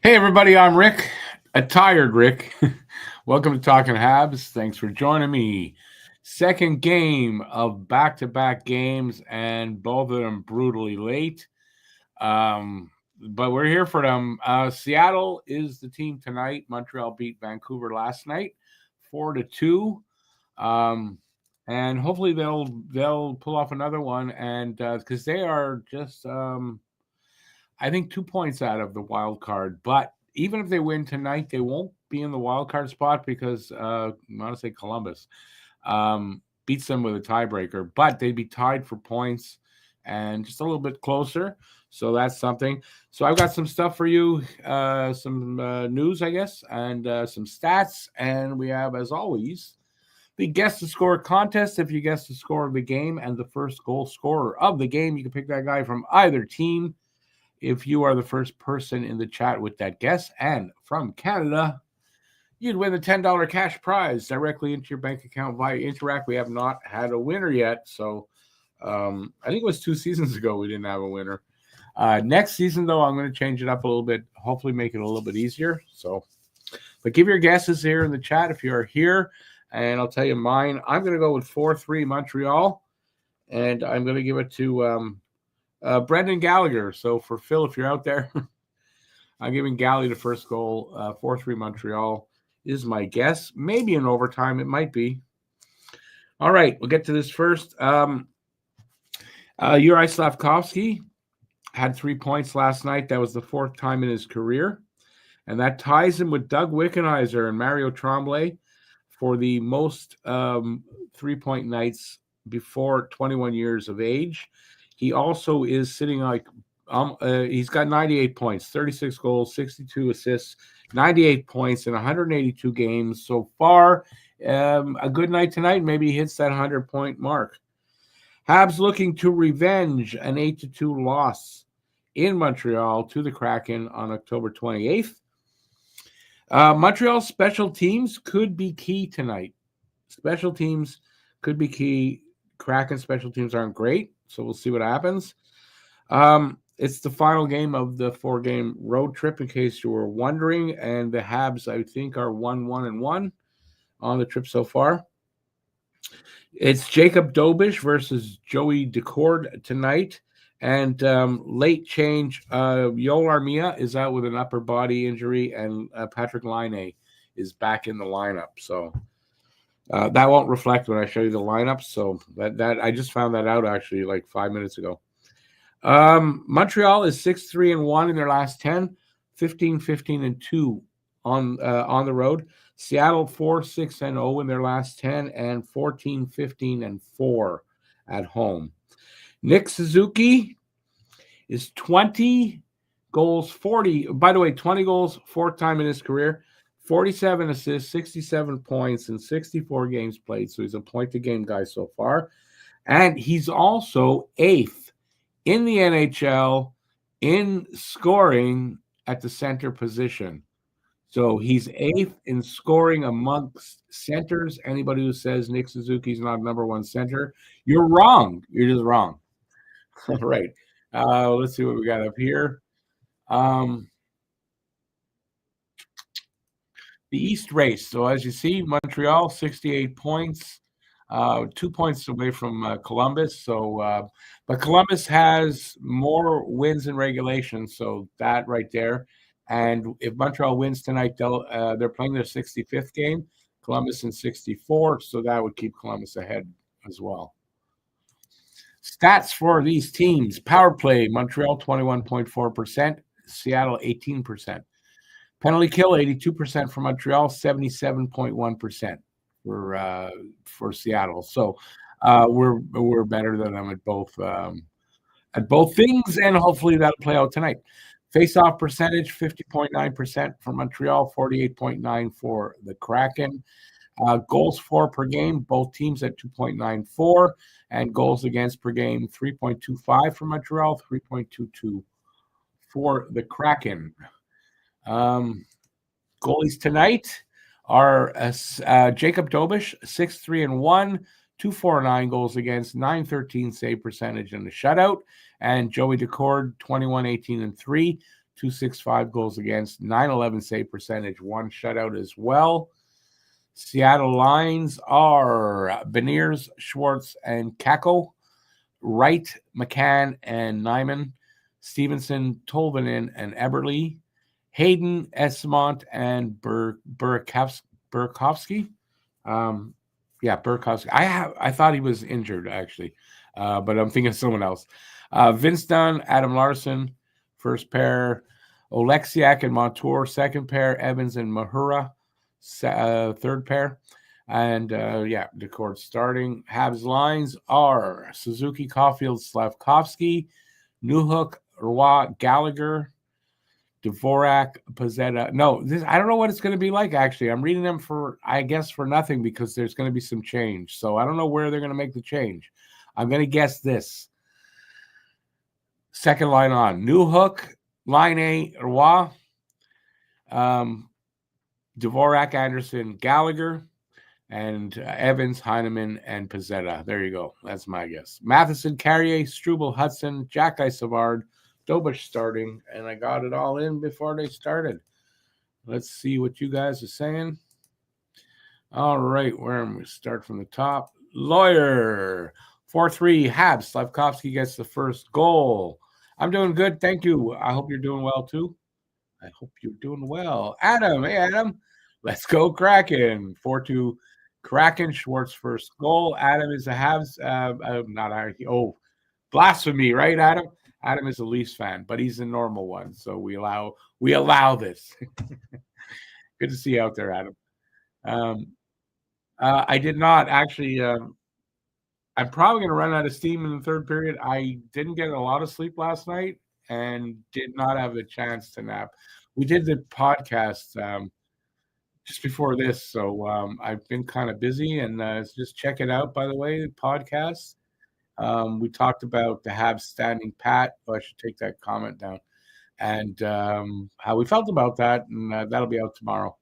Hey everybody, I'm Rick, a tired Rick. Welcome to Talking Habs. Thanks for joining me. Second game of back-to-back games, and both of them brutally late. But we're here for them. Seattle is the team tonight. Montreal beat Vancouver last night, 4-2. And hopefully they'll pull off another one, and because they are just I think 2 points out of the wild card. But even if they win tonight, they won't be in the wild card spot because I want to say Columbus beats them with a tiebreaker. But they'd be tied for points and just a little bit closer. So that's something. So I've got some stuff for you, some news, I guess, and some stats. And we have, as always, the Guess the Score contest. If you guess the score of the game and the first goal scorer of the game, you can pick that guy from either team. If you are the first person in the chat with that guess and from Canada, you'd win the $10 cash prize directly into your bank account via Interact. We have not had a winner yet. So I think it was 2 seasons ago we didn't have a winner. Next season, though, I'm going to change it up a little bit, hopefully make it a little bit easier. But give your guesses here in the chat if you are here, and I'll tell you mine. I'm going to go with 4-3 Montreal, and I'm going to give it to Brendan Gallagher. So for Phil, if you're out there, I'm giving Gally the first goal. 4-3 Montreal is my guess. Maybe in overtime. It might be. All right. We'll get to this first. Yuri Slafkovsky had 3 points last night. That was the 4th time in his career. And that ties him with Doug Wickenheiser and Mario Tremblay for the most 3-point nights before 21 years of age. He also is sitting he's got 98 points, 36 goals, 62 assists, 98 points in 182 games so far. A good night tonight. Maybe he hits that 100-point mark. Habs looking to revenge an 8-2 loss in Montreal to the Kraken on October 28th. Montreal special teams could be key tonight. Special teams could be key. Kraken special teams aren't great, so we'll see what happens. It's the final game of the 4-game road trip, in case you were wondering, and the Habs, I think, are 1-1-1 on the trip so far. It's Jacob Dobish versus Joey Decord tonight, and late change, Yoel Armia is out with an upper body injury, and Patrick Laine is back in the lineup, so that won't reflect when I show you the lineup. So that I just found that out actually like 5 minutes ago. Montreal is 6-3-1 in their last 10, 15-15-2 on the road. Seattle 4-6-0 in their last 10 and 14-15-4 at home. Nick Suzuki is 20 goals, 40. By the way, 20 goals, 4th time in his career. 47 assists, 67 points in 64 games played. So he's a point-a-game guy so far. And he's also 8th in the NHL in scoring at the center position. So he's 8th in scoring amongst centers. Anybody who says Nick Suzuki's not number 1 center, you're wrong. You're just wrong. All right. Let's see what we got up here. The East race. So as you see, Montreal 68 points, 2 points away from Columbus. So, but Columbus has more wins in regulation. So that right there. And if Montreal wins tonight, they're playing their 65th game. Columbus in 64. So that would keep Columbus ahead as well. Stats for these teams: power play, Montreal 21.4%, Seattle 18%. Penalty kill, 82% for Montreal, 77.1% for Seattle. So we're better than them at both things, and hopefully that'll play out tonight. Face-off percentage, 50.9% for Montreal, 48.9% for the Kraken. Goals for per game, both teams at 2.94, and goals against per game, 3.25 for Montreal, 3.22 for the Kraken. Goalies tonight are Jacob Dobish, 6-3-1, 249 goals against, 913 save percentage and a shutout, and Joey Decord, 21-18-3, .265 goals against, .911 save percentage, 1 shutout as well. Seattle lines are Beniers, Schwartz, and Kako. Wright, McCann, and Nyman. Stevenson, Tolvanen, and Eberle. Hayden, Esmont, and Burakovsky. Burakovsky. I thought he was injured, actually, but I'm thinking of someone else. Vince Dunn, Adam Larson, first pair. Oleksiak and Montour, second pair. Evans and Mahura, third pair. And, Decord starting. Habs lines are Suzuki, Caulfield, Slavkovsky, Newhook, Roy, Gallagher, Dvorak, Pezzetta. No, I don't know what it's going to be like, actually. I'm reading them for nothing because there's going to be some change. So I don't know where they're going to make the change. I'm going to guess this. Second line on. Newhook, line A, Roy, Dvorak, Anderson, Gallagher, and Evans, Heineman, and Pezzetta. There you go. That's my guess. Matheson, Carrier, Struble, Hudson, Jack Savard, Dobush starting, and I got it all in before they started. Let's see what you guys are saying. All right, where am we? Start from the top. Lawyer, 4-3, Habs. Slavkovsky gets the first goal. I'm doing good, thank you. I hope you're doing well, too. I hope you're doing well. Adam, hey, Adam. Let's go Kraken. 4-2, Kraken. Schwartz first goal. Adam is a Habs. Blasphemy, right, Adam? Adam is a Leafs fan, but he's a normal one, so we allow this. Good to see you out there, Adam. I did not actually. I'm probably going to run out of steam in the third period. I didn't get a lot of sleep last night and did not have a chance to nap. We did the podcast just before this, so I've been kind of busy. And just check it out, by the way, the podcast. We talked about the Habs standing pat. I should take that comment down. And how we felt about that, and that'll be out tomorrow.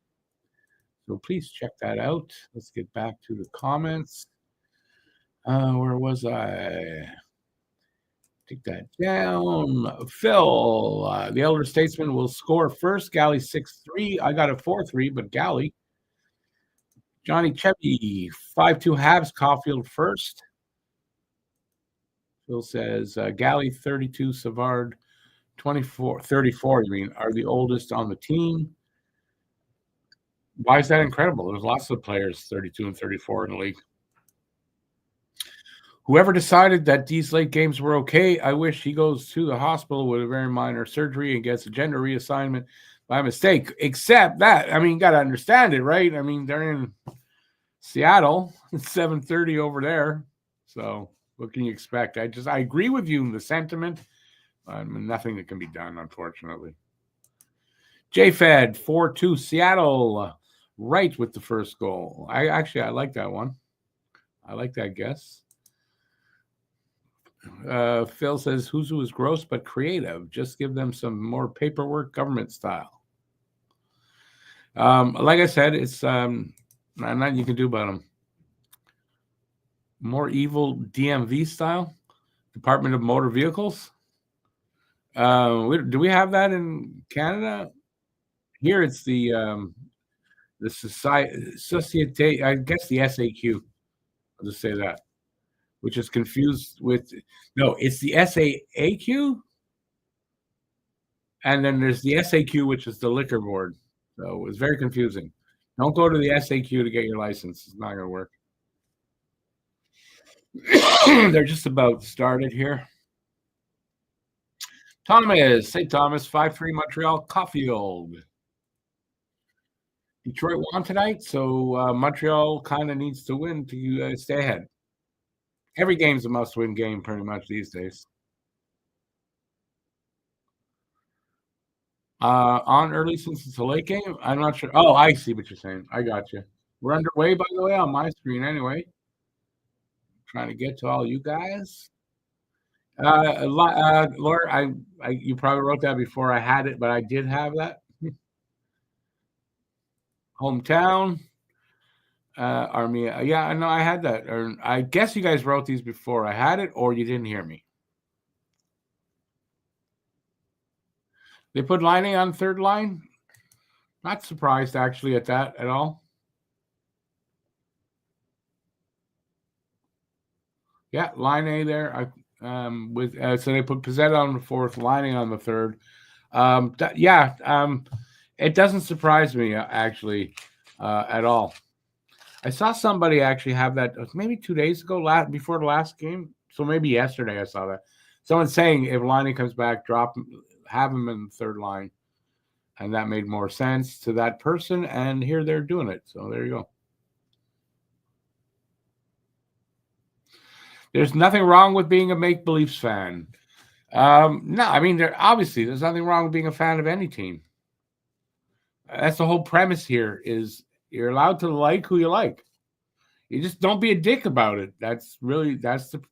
So please check that out. Let's get back to the comments. Where was I? Take that down. Phil, the elder statesman, will score first. Galley 6-3. I got a 4-3, but Galley. Johnny Chevy, 5-2 Habs. Caulfield first. Phil says, Galley 32, Savard 34, are the oldest on the team. Why is that incredible? There's lots of players 32 and 34 in the league. Whoever decided that these late games were okay, I wish he goes to the hospital with a very minor surgery and gets a gender reassignment by mistake. Except that, you got to understand it, right? They're in Seattle. It's 7:30 over there. So what can you expect? I agree with you in the sentiment. Nothing that can be done, unfortunately. J-Fed, 4-2, Seattle. Right with the first goal. I like that one. I like that guess. Phil says, Huzu is gross but creative. Just give them some more paperwork, government style. Like I said, it's nothing you can do about them. More evil DMV style, Department of Motor Vehicles. Do we have that in Canada? Here it's the Société, I guess the SAQ. I'll just say that. Which is confused with, no, it's the SAAQ, and then there's the SAQ, which is the liquor board. So it's very confusing. Don't go to the SAQ to get your license. It's not going to work. They're just about started here. Thomas, St. Thomas, 5-3 Montreal, Caulfield. Detroit won tonight, so Montreal kind of needs to win to stay ahead. Every game's a must-win game pretty much these days. On early since it's a late game? I'm not sure. Oh, I see what you're saying. I got you. We're underway, by the way, on my screen anyway. Trying to get to all you guys. Laura, you probably wrote that before I had it, but I did have that. Hometown. Army. Yeah, I know I had that. Or I guess you guys wrote these before I had it, or you didn't hear me. They put Laine on third line. Not surprised actually at that at all. Yeah, Laine there. With so they put Pizzetta on the fourth, Laine on the third. It doesn't surprise me actually at all. I saw somebody actually have that maybe 2 days ago, before the last game. So maybe yesterday I saw that. Someone saying if Laine comes back, have him in the third line. And that made more sense to that person. And here they're doing it. So there you go. There's nothing wrong with being a make-beliefs fan. No, I mean, obviously there's nothing wrong with being a fan of any team. That's the whole premise here is you're allowed to like who you like. You just don't be a dick about it.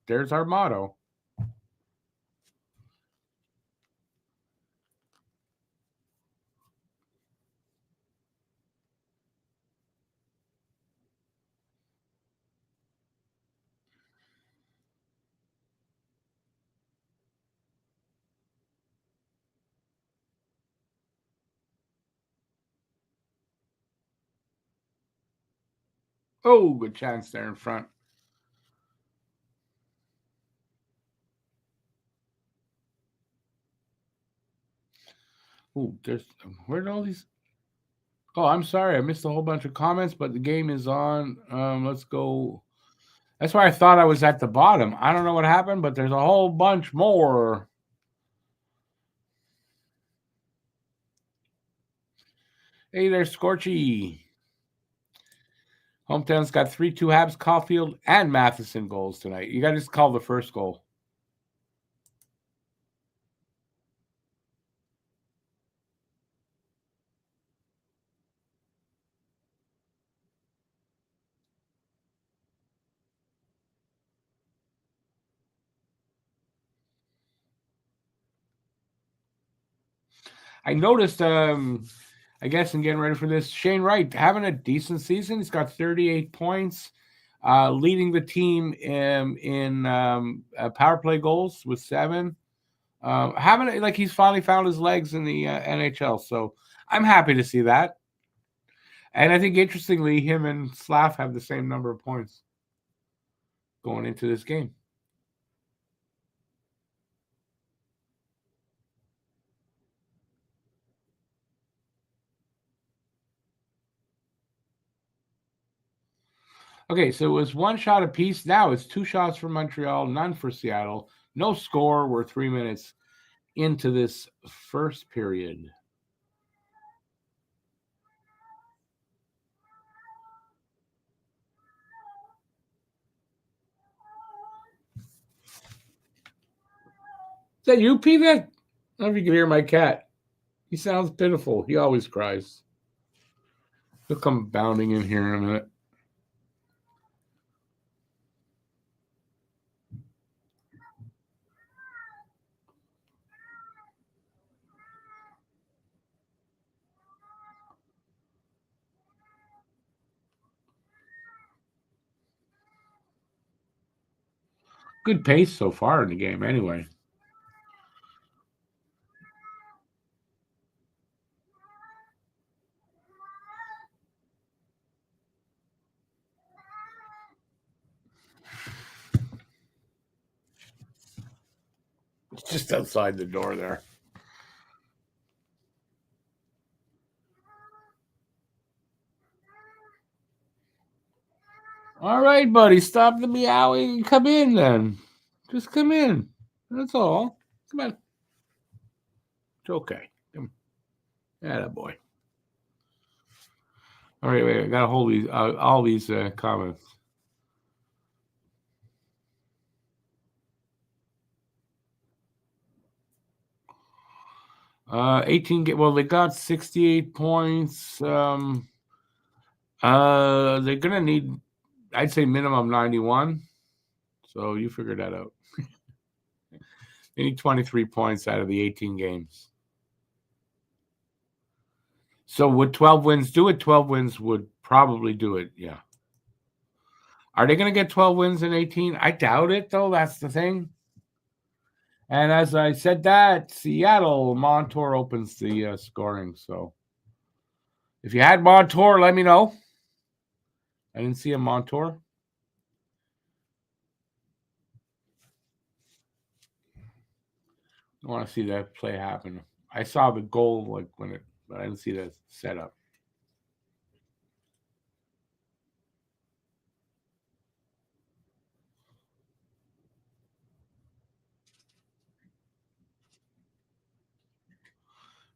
There's our motto. Oh, good chance there in front. Oh, where did all these? Oh, I'm sorry. I missed a whole bunch of comments, but the game is on. Let's go. That's why I thought I was at the bottom. I don't know what happened, but there's a whole bunch more. Hey there, Scorchy. Hometown's got 3-2 Habs, Caulfield, and Matheson goals tonight. You got to just call the first goal. I noticed, I guess in getting ready for this, Shane Wright having a decent season. He's got 38 points, leading the team in power play goals with 7. He's finally found his legs in the NHL. So I'm happy to see that. And I think, interestingly, him and Slav have the same number of points going into this game. Okay, so it was 1 shot apiece. Now it's 2 shots for Montreal, none for Seattle. No score. We're 3 minutes into this first period. Is that you, Pivot? I don't know if you can hear my cat. He sounds pitiful. He always cries. He'll come bounding in here in a minute. Good pace so far in the game, anyway. It's just outside the door there. All right, buddy. Stop the meowing and come in then. Just come in. That's all. Come on. It's okay. Come. Yeah, boy. All right, wait. I gotta hold these all these comments. Well, they got 68 points. They're gonna need, I'd say, minimum 91. So you figure that out. They need 23 points out of the 18 games. So would 12 wins do it? 12 wins would probably do it, yeah. Are they going to get 12 wins in 18? I doubt it, though. That's the thing. And as I said that, Seattle, Montour opens the scoring. So if you had Montour, let me know. I didn't see a Montour. I want to see that play happen. I saw the goal like when it, but I didn't see the setup.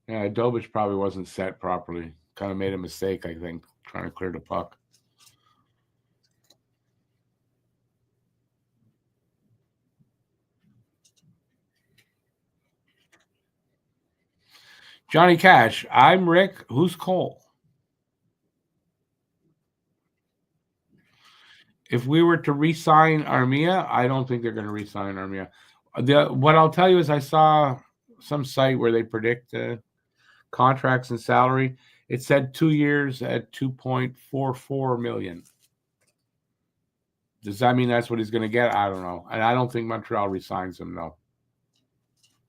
Yeah, Dobich probably wasn't set properly. Kind of made a mistake, I think, trying to clear the puck. Johnny Cash, I'm Rick. Who's Cole? If we were to re-sign Armia, I don't think they're going to re-sign Armia. What I'll tell you is I saw some site where they predict contracts and salary. It said 2 years at 2.44 million. Does that mean that's what he's going to get? I don't know. And I don't think Montreal resigns him, no.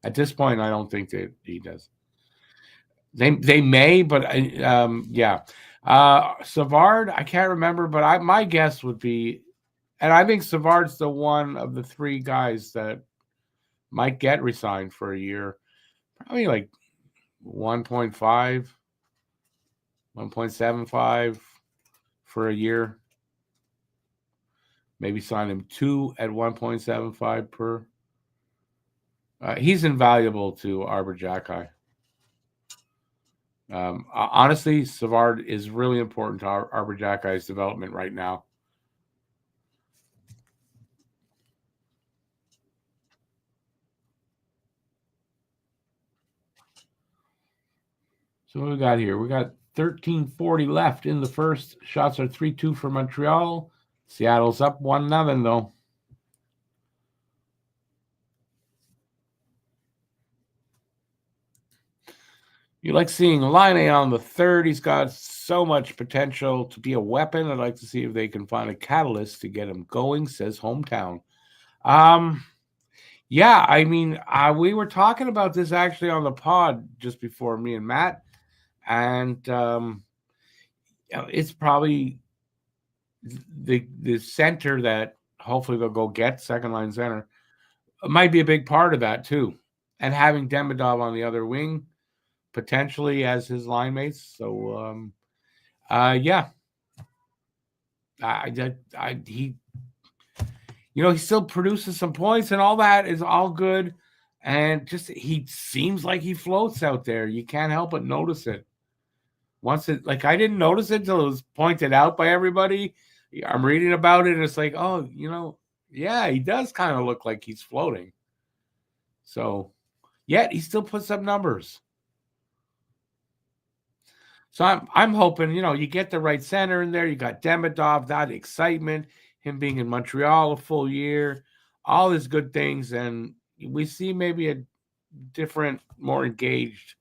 At this point, I don't think that he does. They may, but yeah. Savard, I can't remember, but my guess would be, and I think Savard's the one of the three guys that might get resigned for a year. Probably like 1.5, 1.75 for a year. Maybe sign him 2 at 1.75 per. He's invaluable to Arbor Jacki. Honestly, Savard is really important to Arbor Jacki's development right now. So what we got here? We got 13:40 left in the first. Shots are 3-2 for Montreal. Seattle's up 1-0 though. You like seeing Laine on the third. He's got so much potential to be a weapon. I'd like to see if they can find a catalyst to get him going, says Hometown. Yeah, I mean, we were talking about this actually on the pod just before, me and Matt, and it's probably the center that hopefully they'll go get, second line center, might be a big part of that too. And having Demidov on the other wing potentially as his line mates. So yeah, he, he still produces some points and all that is all good. And just he seems like he floats out there. You can't help but notice it. Once it, like, I didn't notice it until it was pointed out by everybody. I'm reading about it, and it's like, oh, yeah, he does kind of look like he's floating. So, yet he still puts up numbers. So I'm hoping, you get the right center in there. You got Demidov, that excitement, him being in Montreal a full year, all these good things, and we see maybe a different, more engaged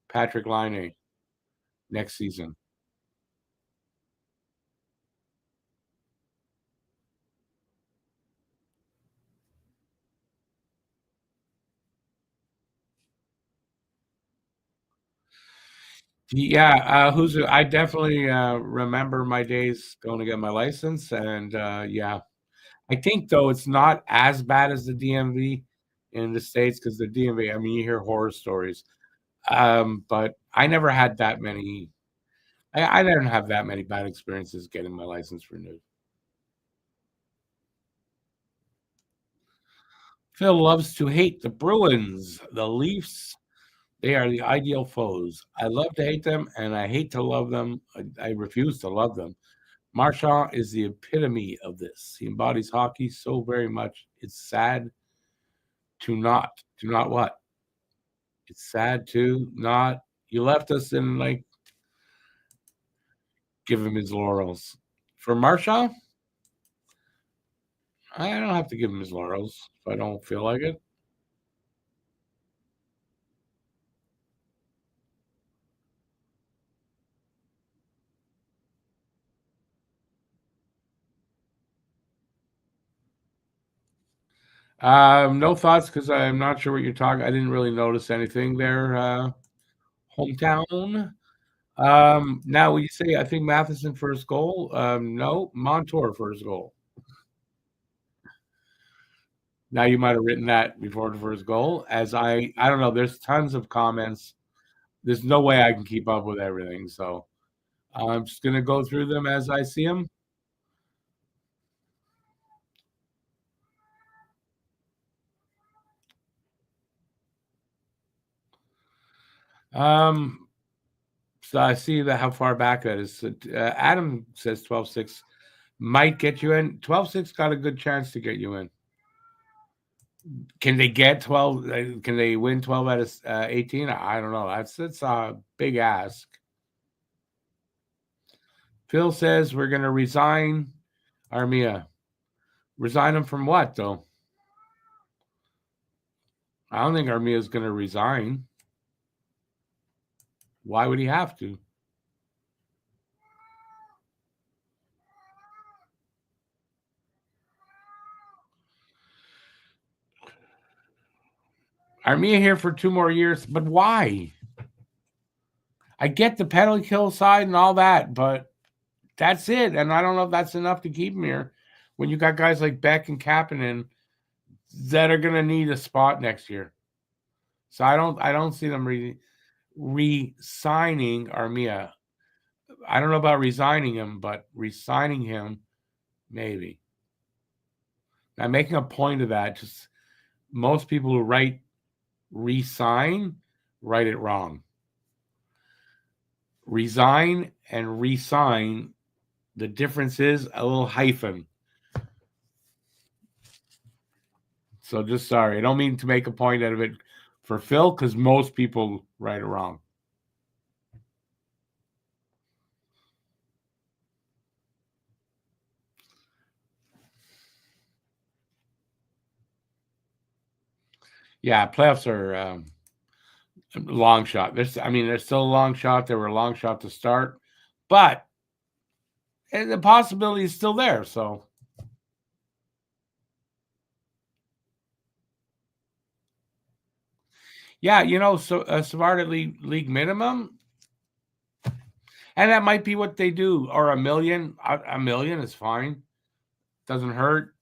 Patrick Laine next season. Yeah, I definitely remember my days going to get my license, and yeah, I think though it's not as bad as the DMV in the States because the DMV, I mean, you hear horror stories, but I never had that many. I didn't have that many bad experiences getting my license renewed. Phil loves to hate the Bruins, the Leafs. They are the ideal foes. I love to hate them, and I hate to love them. I refuse to love them. Marchand is the epitome of this. He embodies hockey so very much. It's sad to not what? It's sad to not. You left us and like give him his laurels. For Marchand, I don't have to give him his laurels if I don't feel like it. No thoughts because I'm not sure what you're talking. I didn't really notice anything there. Hometown. Now when you say I think Matheson first goal, no, Montour first goal. Now you might have written that before the first goal. As I don't know. There's tons of comments. There's no way I can keep up with everything, so I'm just gonna go through them as I see them. Um, so I see that how far back that is. Adam says 12-6 might get you in. 12-6 got a good chance to get you in. Can they get 12? Can they win 12 out of 18? I don't know. That's a big ask. Phil says we're going to resign Armia. Resign him from what, though? I don't think Armia is going to resign. Why would he have to? Armia here for 2 more years, but why? I get the penalty kill side and all that, but that's it. And I don't know if that's enough to keep him here when you got guys like Beck and Kapanen that are going to need a spot next year. So I don't see them re-signing Armia. I don't know about resigning him, but re-signing him, maybe. I'm making a point of that. Just most people who write resign write it wrong. Resign and re-sign, the difference is a little hyphen. So just sorry. I don't mean to make a point out of it for Phil because most people write it wrong. Yeah, playoffs are long shot. There's still a long shot. They were a long shot to start, but the possibility is still there. So, yeah, so Savard league minimum, and that might be what they do, or a million. A million is fine. Doesn't hurt.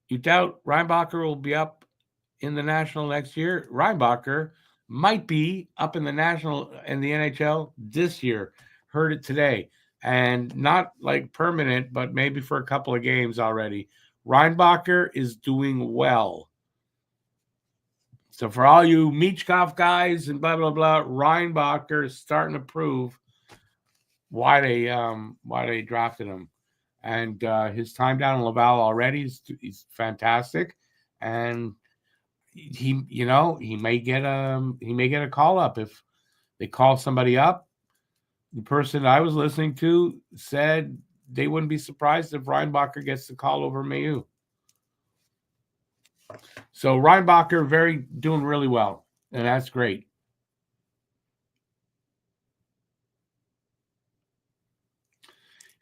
You doubt Reinbacher will be up in the national next year? Reinbacher might be up in the national in the NHL this year. Heard it today. And not like permanent, but maybe for a couple of games already. Reinbacher is doing well. So for all you Michkov guys and blah blah blah, Reinbacher is starting to prove why they drafted him. And his time down in Laval already is fantastic. And he may get a call up if they call somebody up. The person I was listening to said they wouldn't be surprised if Reinbacher gets the call over Mayu. So Reinbacher doing really well, and that's great.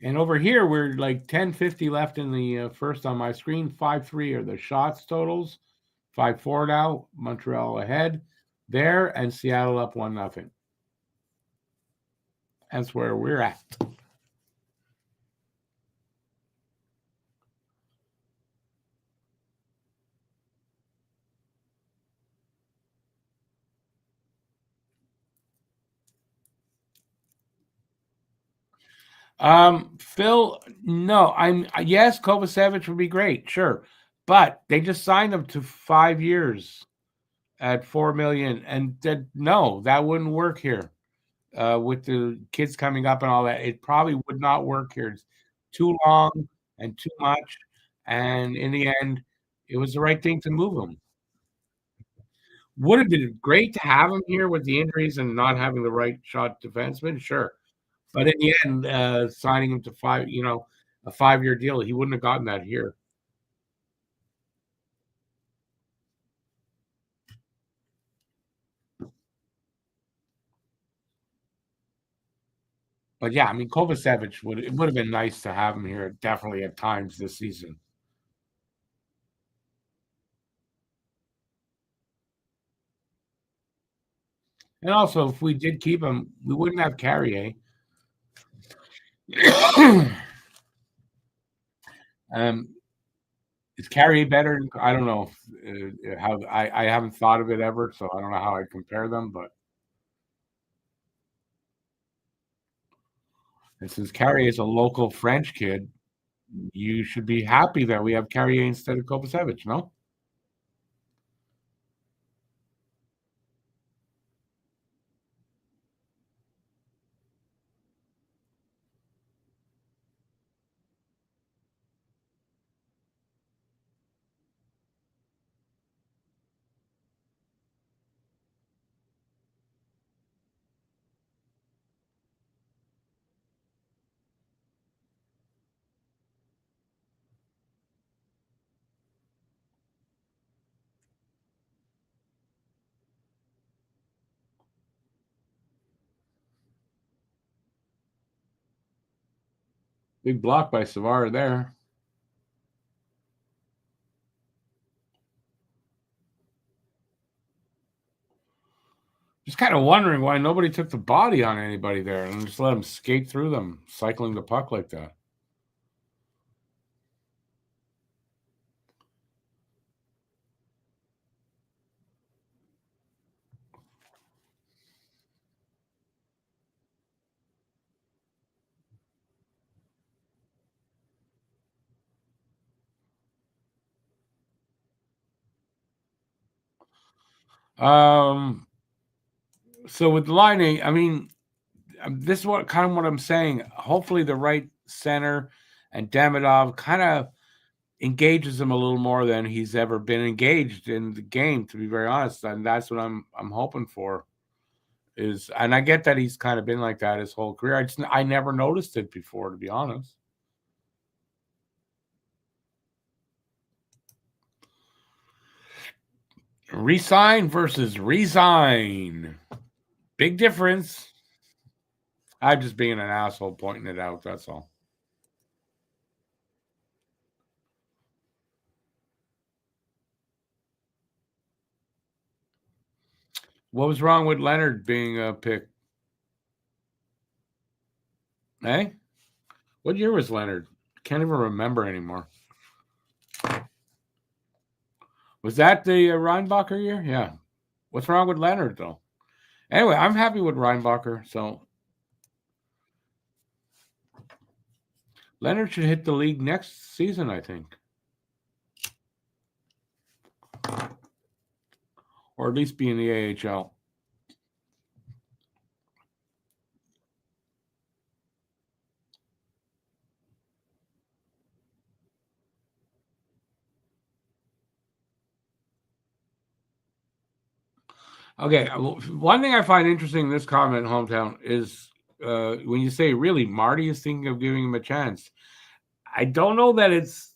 And over here, we're like 10:50 left in the first on my screen. 5-3 are the shots totals. 5-4 now. Montreal ahead there, and Seattle up 1-0. That's where we're at. Phil, no, yes, Kovacevic would be great, sure, but they just signed him to 5 years at 4 million, and no, that wouldn't work here. With the kids coming up and all that, it probably would not work here. It's too long and too much, and in the end, it was the right thing to move him. Would have been great to have him here with the injuries and not having the right shot defenseman, sure. But in the end, signing him to a 5-year deal, he wouldn't have gotten that here. But yeah, I mean, Kovacevic would have been nice to have him here definitely at times this season. And also, if we did keep him, we wouldn't have Carrier. um, is Carrier better? I don't know how I haven't thought of it ever, so I don't know how I compare them. But and since Carrier is a local French kid, you should be happy that we have Carrier instead of Kovacevic, no? Big block by Savard there. Just kind of wondering why nobody took the body on anybody there and just let them skate through them, cycling the puck like that. Um, so with Line, I mean, this is what I'm saying. Hopefully, the right center and Demidov kind of engages him a little more than he's ever been engaged in the game. To be very honest, and that's what I'm hoping for. Is and I get that he's kind of been like that his whole career. I never noticed it before, to be honest. Resign versus resign. Big difference. I'm just being an asshole pointing it out. That's all. What was wrong with Leonard being picked? Eh? What year was Leonard? Can't even remember anymore. Was that the Reinbacher year? Yeah. What's wrong with Leonard though? Anyway, I'm happy with Reinbacher. So Leonard should hit the league next season, I think, or at least be in the AHL. Okay, one thing I find interesting in this comment, hometown, is when you say really Marty is thinking of giving him a chance. I don't know that it's.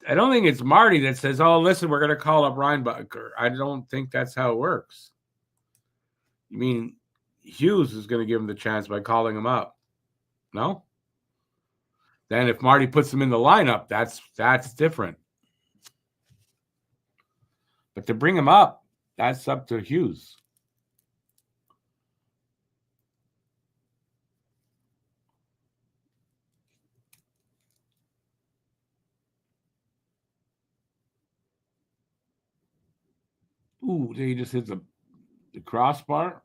I don't think it's Marty that says, "Oh, listen, we're going to call up Reinbacher." I don't think that's how it works. You mean Hughes is going to give him the chance by calling him up? No. Then if Marty puts him in the lineup, that's different. But to bring him up, that's up to Hughes. Ooh, he just hit the crossbar.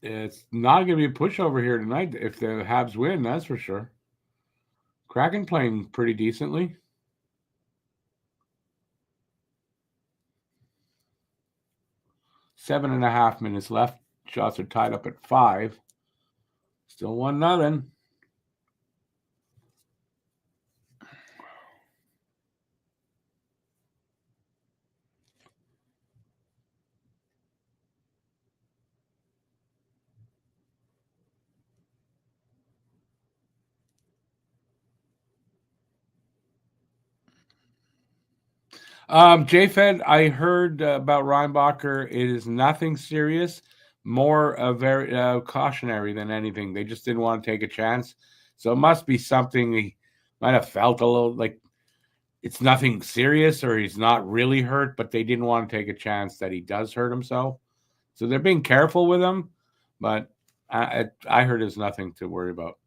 It's not going to be a pushover here tonight if the Habs win, that's for sure. Kraken playing pretty decently. 7.5 minutes left. Shots are tied up at 5. Still 1-0. JFed, I heard about Reinbacher. It is nothing serious, more very cautionary than anything. They just didn't want to take a chance. So it must be something he might have felt a little like it's nothing serious or he's not really hurt, but they didn't want to take a chance that he does hurt himself. So they're being careful with him, but I heard there's nothing to worry about.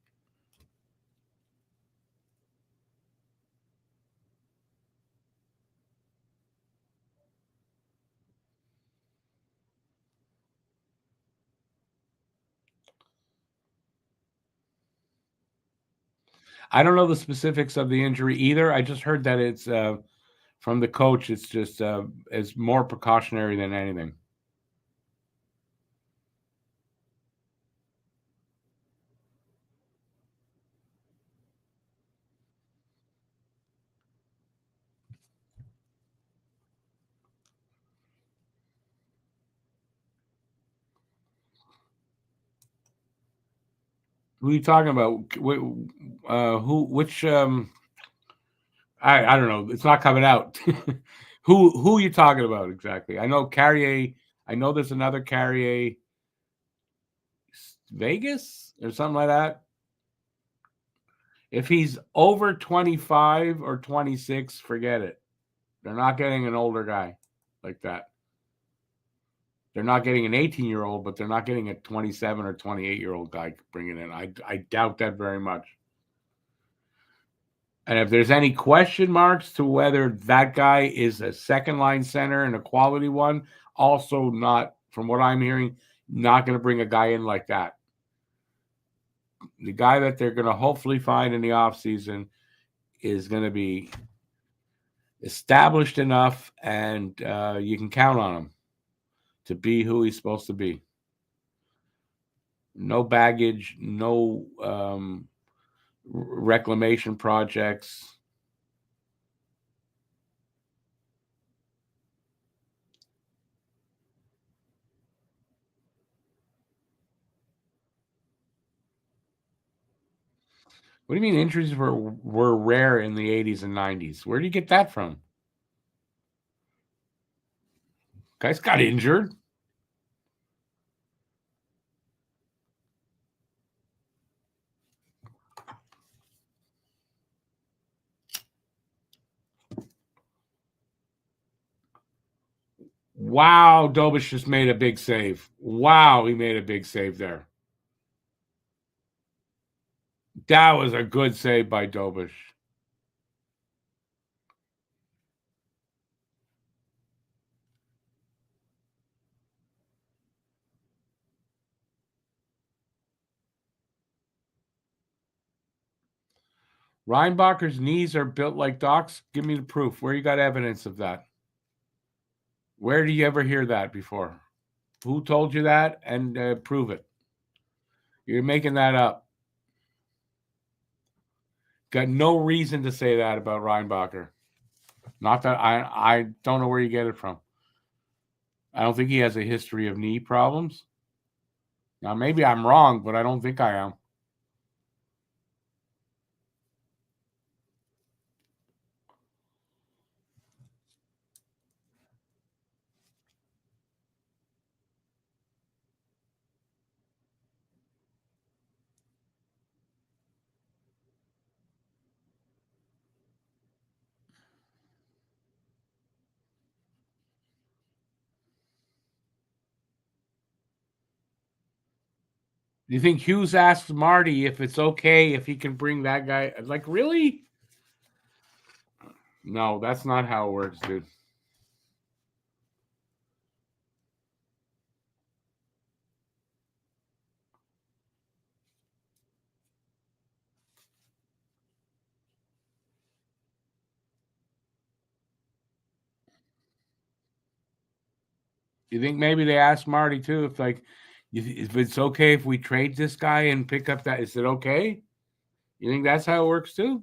I don't know the specifics of the injury either. I just heard that it's from the coach. It's just it's more precautionary than anything. Who are you talking about? Who? Which? I don't know. It's not coming out. Who are you talking about exactly? I know Carrier. I know there's another Carrier, Vegas or something like that. If he's over 25 or 26, forget it. They're not getting an older guy like that. They're not getting an 18-year-old, but they're not getting a 27 or 28-year-old guy bringing in. I doubt that very much. And if there's any question marks to whether that guy is a second line center and a quality one, also not, from what I'm hearing, not going to bring a guy in like that. The guy that they're going to hopefully find in the offseason is going to be established enough and you can count on him to be who he's supposed to be. No baggage, no reclamation projects. What do you mean injuries were rare in the 80s and 90s? Where do you get that from? Guys got injured. Wow, Dobish just made a big save. Wow, he made a big save there. That was a good save by Dobish. Reinbacher's knees are built like Doc's. Give me the proof. Where you got evidence of that? Where do you ever hear that before? Who told you that? And prove it. You're making that up. Got no reason to say that about Reinbacher. Not that I don't know where you get it from. I don't think he has a history of knee problems. Now maybe I'm wrong, but I don't think I am. Do you think Hughes asked Marty if it's okay if he can bring that guy? Like, really? No, that's not how it works, dude. You think maybe they asked Marty too if like if it's okay if we trade this guy and pick up that? Is it okay? You think that's how it works too?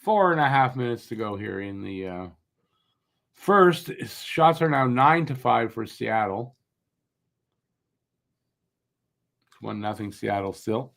Four and a half minutes to go here in the first. Shots are now 9-5 for Seattle. 1-0 Seattle still.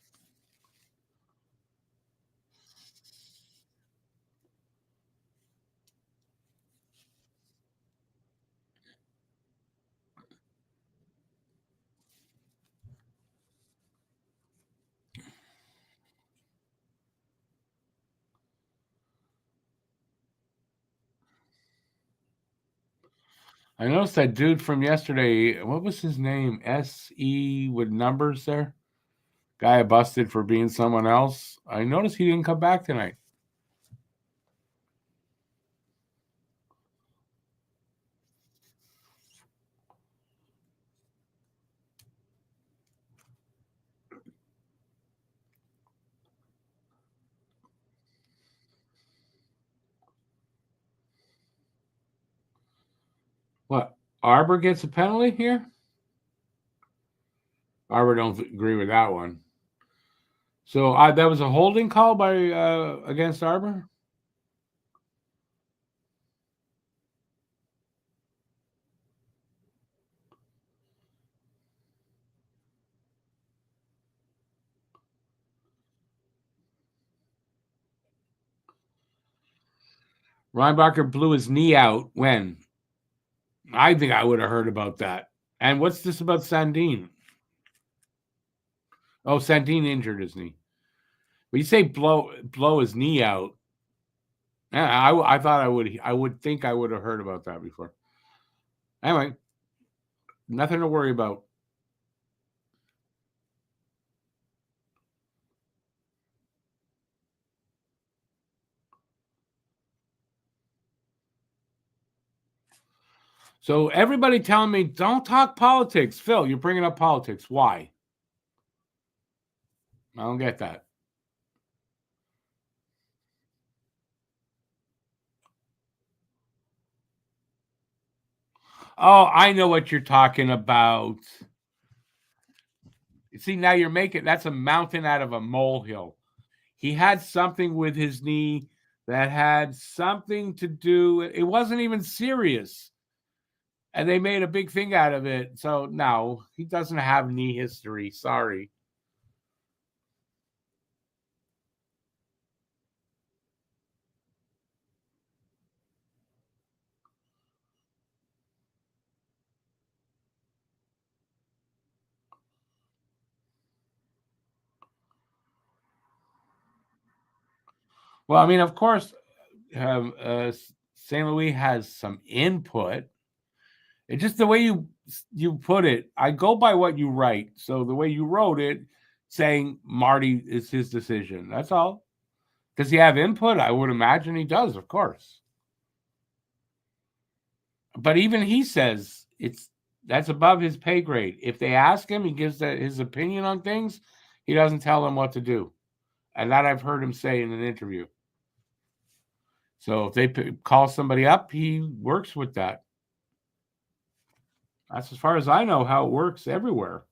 I noticed that dude from yesterday. What was his name? SE with numbers there. Guy I busted for being someone else. I noticed he didn't come back tonight. What? Arbor gets a penalty here? Arbor don't agree with that one. So that was a holding call by against Arbor? Reinbacher blew his knee out when? I think I would have heard about that. And what's this about Sandin? Oh, Sandin injured his knee. When you say blow his knee out, yeah, I thought I would think I would have heard about that before. Anyway, nothing to worry about. So everybody telling me don't talk politics. Phil, you're bringing up politics. Why? I don't get that. Oh, I know what you're talking about. See, now you're making that's a mountain out of a molehill. He had something with his knee that had something to do. It wasn't even serious. And they made a big thing out of it. So no, he doesn't have knee history. Sorry. Well, I mean, of course, St. Louis has some input. It's just the way you put it. I go by what you write. So the way you wrote it, saying Marty is his decision. That's all. Does he have input? I would imagine he does, of course. But even he says that's above his pay grade. If they ask him, he gives his opinion on things. He doesn't tell them what to do, and that I've heard him say in an interview. So if they call somebody up, he works with that. That's as far as I know how it works everywhere.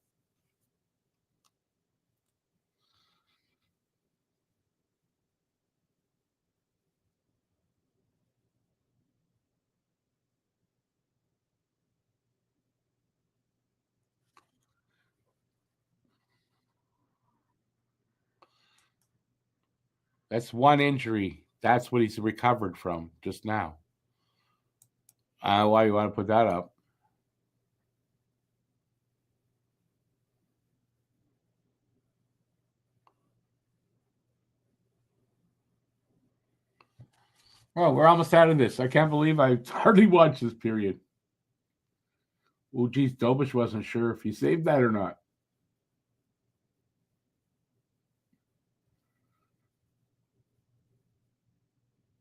That's one injury. That's what he's recovered from just now. Why you want to put that up? Oh, we're almost out of this. I can't believe I hardly watched this period. Oh, geez, Dobish wasn't sure if he saved that or not.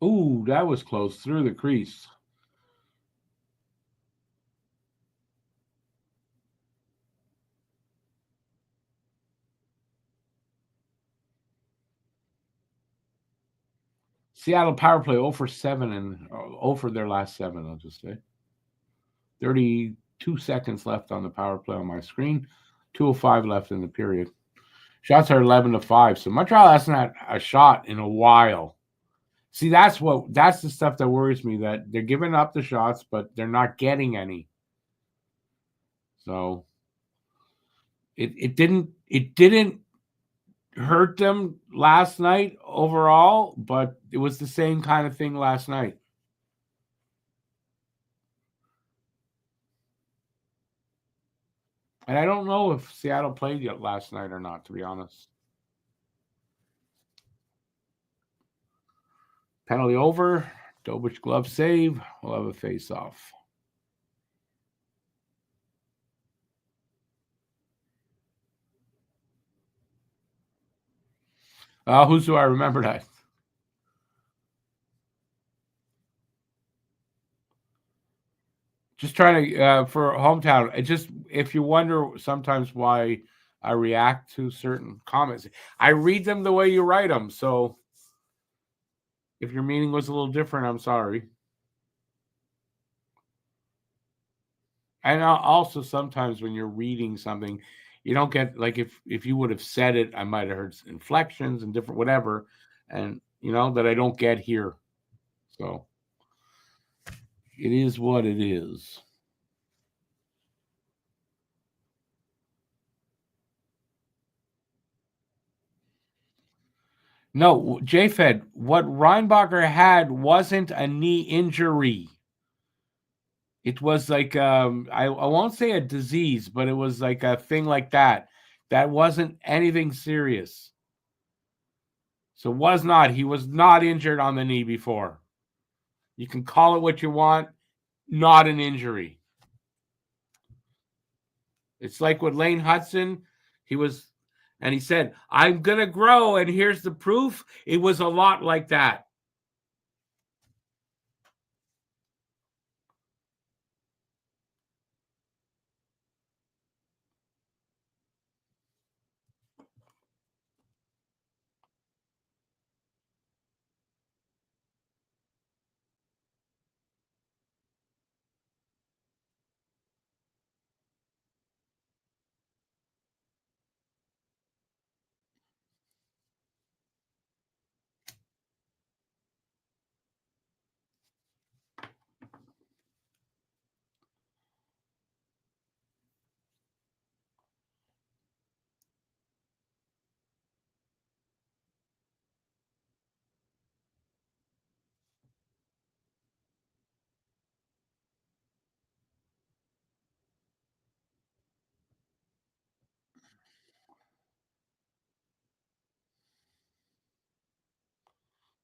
Ooh, that was close through the crease. Seattle power play 0 for 7 and 0 for their last 7, I'll just say. 32 seconds left on the power play on my screen. 2:05 left in the period. Shots are 11-5. So Montreal hasn't had a shot in a while. See, that's the stuff that worries me, that they're giving up the shots, but they're not getting any. So it didn't hurt them last night overall, but it was the same kind of thing last night. And I don't know if Seattle played yet last night or not, to be honest. Penalty over. Dobich glove save. We'll have a face off. Who's do I remember that? Just trying to for hometown. It just if you wonder sometimes why I react to certain comments, I read them the way you write them. So if your meaning was a little different, I'm sorry. And also sometimes when you're reading something, you don't get like if you would have said it, I might have heard inflections and different whatever, and that I don't get here. So it is what it is. No, JFed, what Reinbacher had wasn't a knee injury. It was like I won't say a disease, but it was like a thing like that. That wasn't anything serious. So he was not injured on the knee before. You can call it what you want, not an injury. It's like with Lane Hudson, he was and he said, "I'm going to grow and here's the proof." It was a lot like that.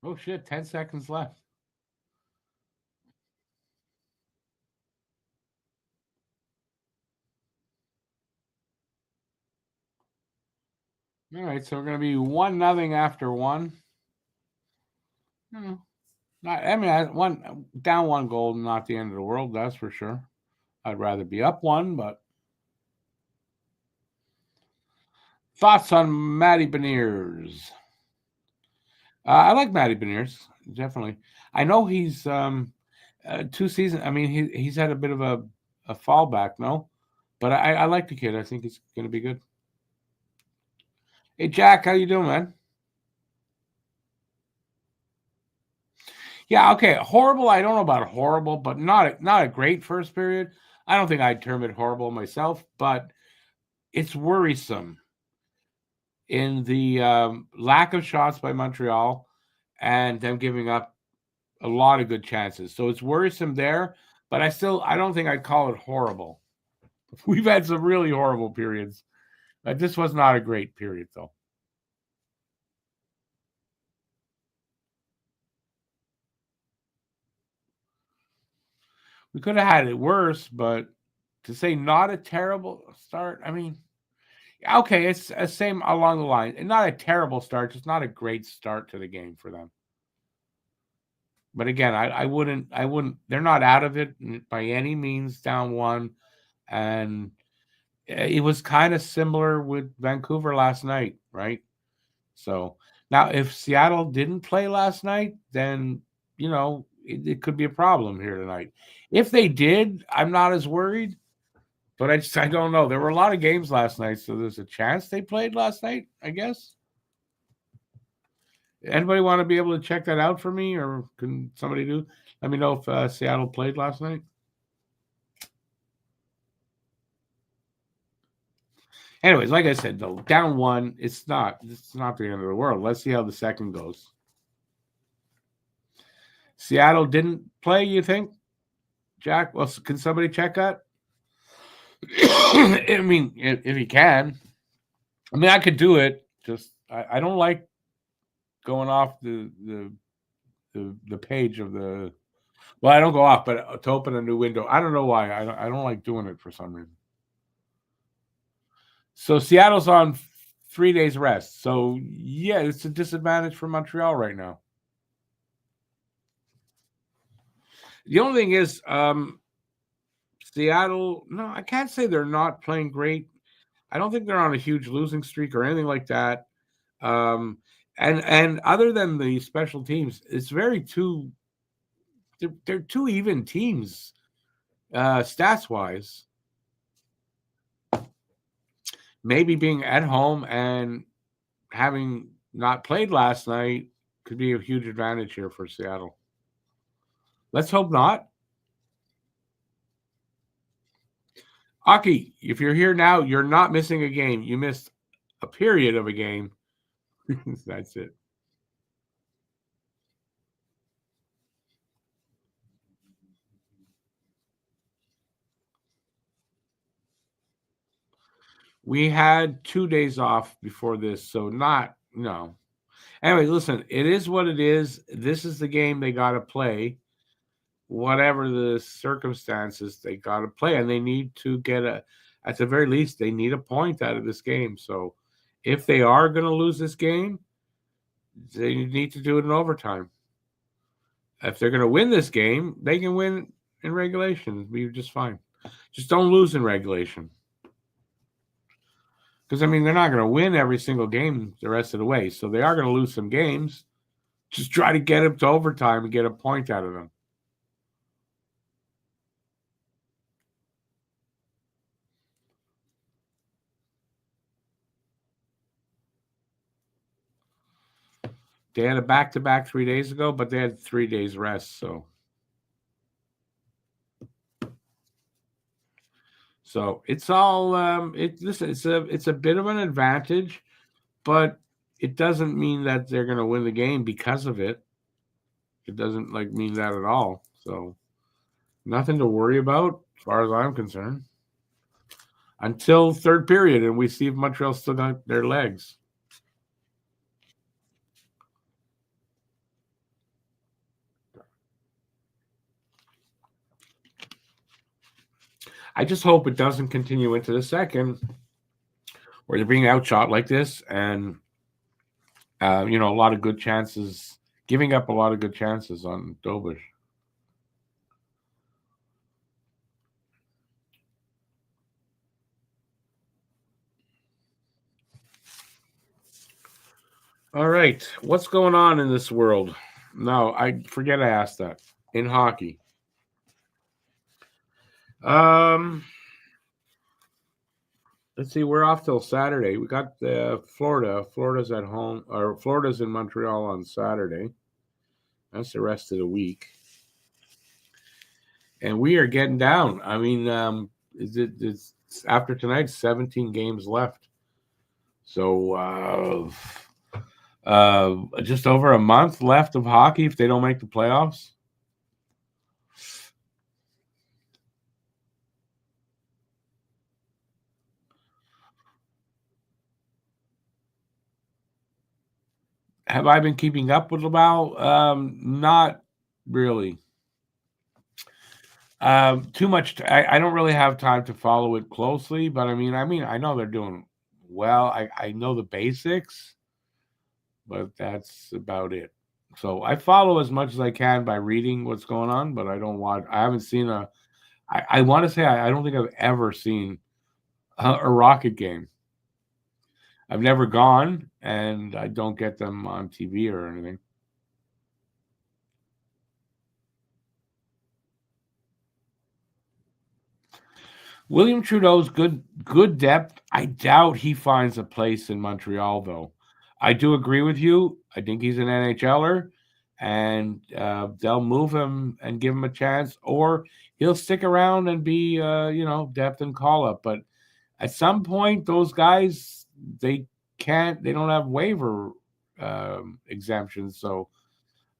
Oh shit, 10 seconds left. All right, so we're going to be 1-0 after one. Hmm. I mean, one down one goal, not the end of the world, that's for sure. I'd rather be up one, but thoughts on Matty Beniers? I like Matty Beniers, definitely. I know he's 2 seasons. I mean, he's had a bit of a fallback, no, but I like the kid. I think he's going to be good. Hey Jack, how you doing, man? Yeah, okay. Horrible. I don't know about horrible, but not a great first period. I don't think I'd term it horrible myself, but it's worrisome in the lack of shots by Montreal and them giving up a lot of good chances. So it's worrisome there, but I don't think I'd call it horrible. We've had some really horrible periods. This was not a great period, though. We could have had it worse, but to say not a terrible start, I mean, okay, it's the same along the line. And not a terrible start, just not a great start to the game for them. But again, I wouldn't. They're not out of it by any means. Down one, and it was kind of similar with Vancouver last night, right? So now, if Seattle didn't play last night, then it could be a problem here tonight. If they did, I'm not as worried. But I don't know. There were a lot of games last night, so there's a chance they played last night, I guess. Anybody want to be able to check that out for me, or can somebody do? Let me know if Seattle played last night. Anyways, like I said, though, down one, it's not the end of the world. Let's see how the second goes. Seattle didn't play, you think, Jack? Well, can somebody check that? I mean, if he can. I mean, I could do it. Just I don't like going off the page of the. Well, I don't go off, but to open a new window. I don't know why. I don't like doing it for some reason. So Seattle's on 3 days rest. So yeah, it's a disadvantage for Montreal right now. The only thing is, Seattle. No, I can't say they're not playing great. I don't think they're on a huge losing streak or anything like that. Um, and other than the special teams, it's very two. They're two even teams, stats wise. Maybe being at home and having not played last night could be a huge advantage here for Seattle. Let's hope not. Aki, if you're here now, you're not missing a game. You missed a period of a game. That's it. We had 2 days off before this, so no. Anyway, listen, it is what it is. This is the game they got to play. Whatever the circumstances, they got to play, and they need to get at the very least, they need a point out of this game. So if they are going to lose this game, they need to do it in overtime. If they're going to win this game, they can win in regulation. It'll be just fine. Just don't lose in regulation. Because, I mean, they're not going to win every single game the rest of the way. So they are going to lose some games. Just try to get them to overtime and get a point out of them. They had a back-to-back 3 days ago, but they had 3 days rest. So it's all listen, it's a bit of an advantage, but it doesn't mean that they're going to win the game because of it. It doesn't mean that at all. So nothing to worry about as far as I'm concerned. Until third period, and we see if Montreal still got their legs. I just hope it doesn't continue into the second, where they're being outshot like this, and a lot of good chances, giving up a lot of good chances on Dobish. All right, what's going on in this world? No, I forget I asked that. In hockey. Let's see, we're off till Saturday. We got Florida. Florida's at home, or Florida's in Montreal on Saturday. That's the rest of the week. And we are getting down. I mean, it's after tonight, 17 games left. So just over a month left of hockey if they don't make the playoffs. Have I been keeping up with Laval? Not really. Too much. I don't really have time to follow it closely, but I mean, I know they're doing well. I know the basics, but that's about it. So I follow as much as I can by reading what's going on, but I don't watch. I haven't seen a. I want to say I don't think I've ever seen a Rocket game. I've never gone, and I don't get them on TV or anything. William Trudeau's good depth. I doubt he finds a place in Montreal, though. I do agree with you. I think he's an NHLer, and they'll move him and give him a chance, or he'll stick around and be, depth and call up. But at some point, those guys they don't have waiver exemptions, so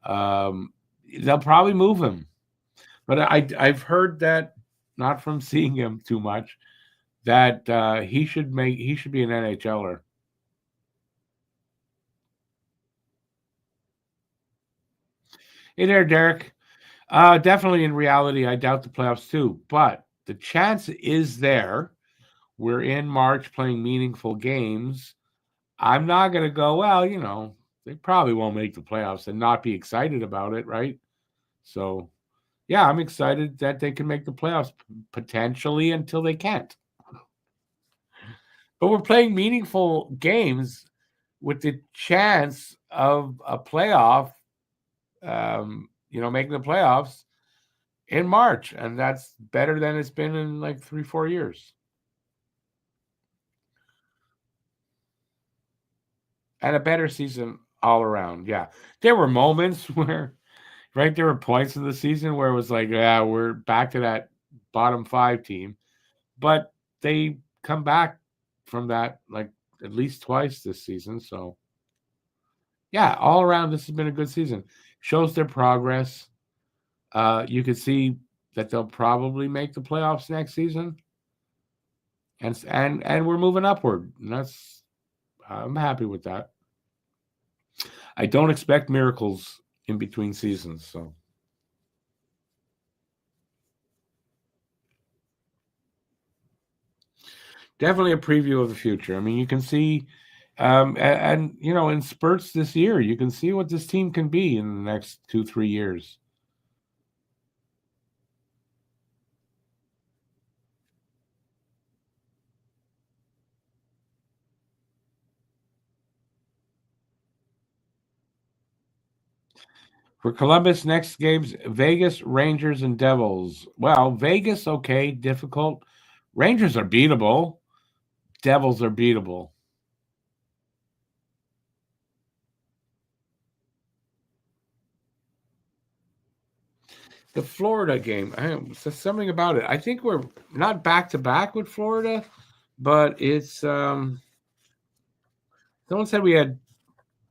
they'll probably move him. But I've heard that, not from seeing him too much, that he should be an NHLer. Hey there, Derek. Definitely in reality, I doubt the playoffs too, but the chance is there. We're in March playing meaningful games. I'm not going to go, well, they probably won't make the playoffs and not be excited about it, right? So, yeah, I'm excited that they can make the playoffs potentially until they can't. But we're playing meaningful games with the chance of a playoff, making the playoffs in March. And that's better than it's been in like 3-4 years. And a better season all around. Yeah. There were moments where, right, there were points in the season where it was like, yeah, we're back to that bottom 5 team. But they come back from that like at least twice this season. So, yeah, all around, this has been a good season. Shows their progress. You can see that they'll probably make the playoffs next season, and we're moving upward. And I'm happy with that. I don't expect miracles in between seasons, so definitely a preview of the future. I mean, you can see, in spurts this year, you can see what this team can be in the next 2-3 years. For Columbus, next games, Vegas, Rangers, and Devils. Well, Vegas, okay, difficult. Rangers are beatable. Devils are beatable. The Florida game, something about it. I think we're not back to back with Florida, but it's someone said we had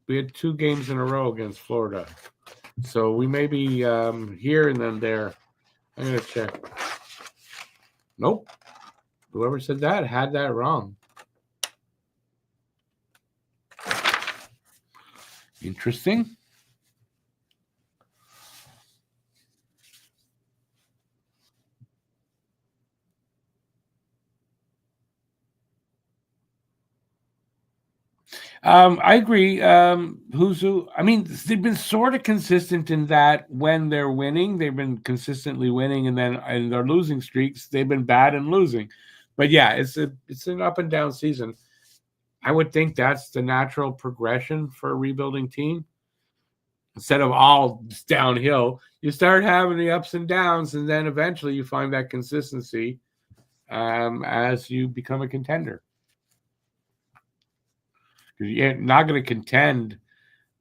2 games in a row against Florida. So we may be here and then there. I'm gonna check. Nope. Whoever said that had that wrong. Interesting. I agree. Who's who? I mean, they've been sort of consistent in that when they're winning, they've been consistently winning, and then in their losing streaks, they've been bad and losing. But yeah, it's an up and down season. I would think that's the natural progression for a rebuilding team. Instead of all downhill, you start having the ups and downs, and then eventually you find that consistency as you become a contender. You're not going to contend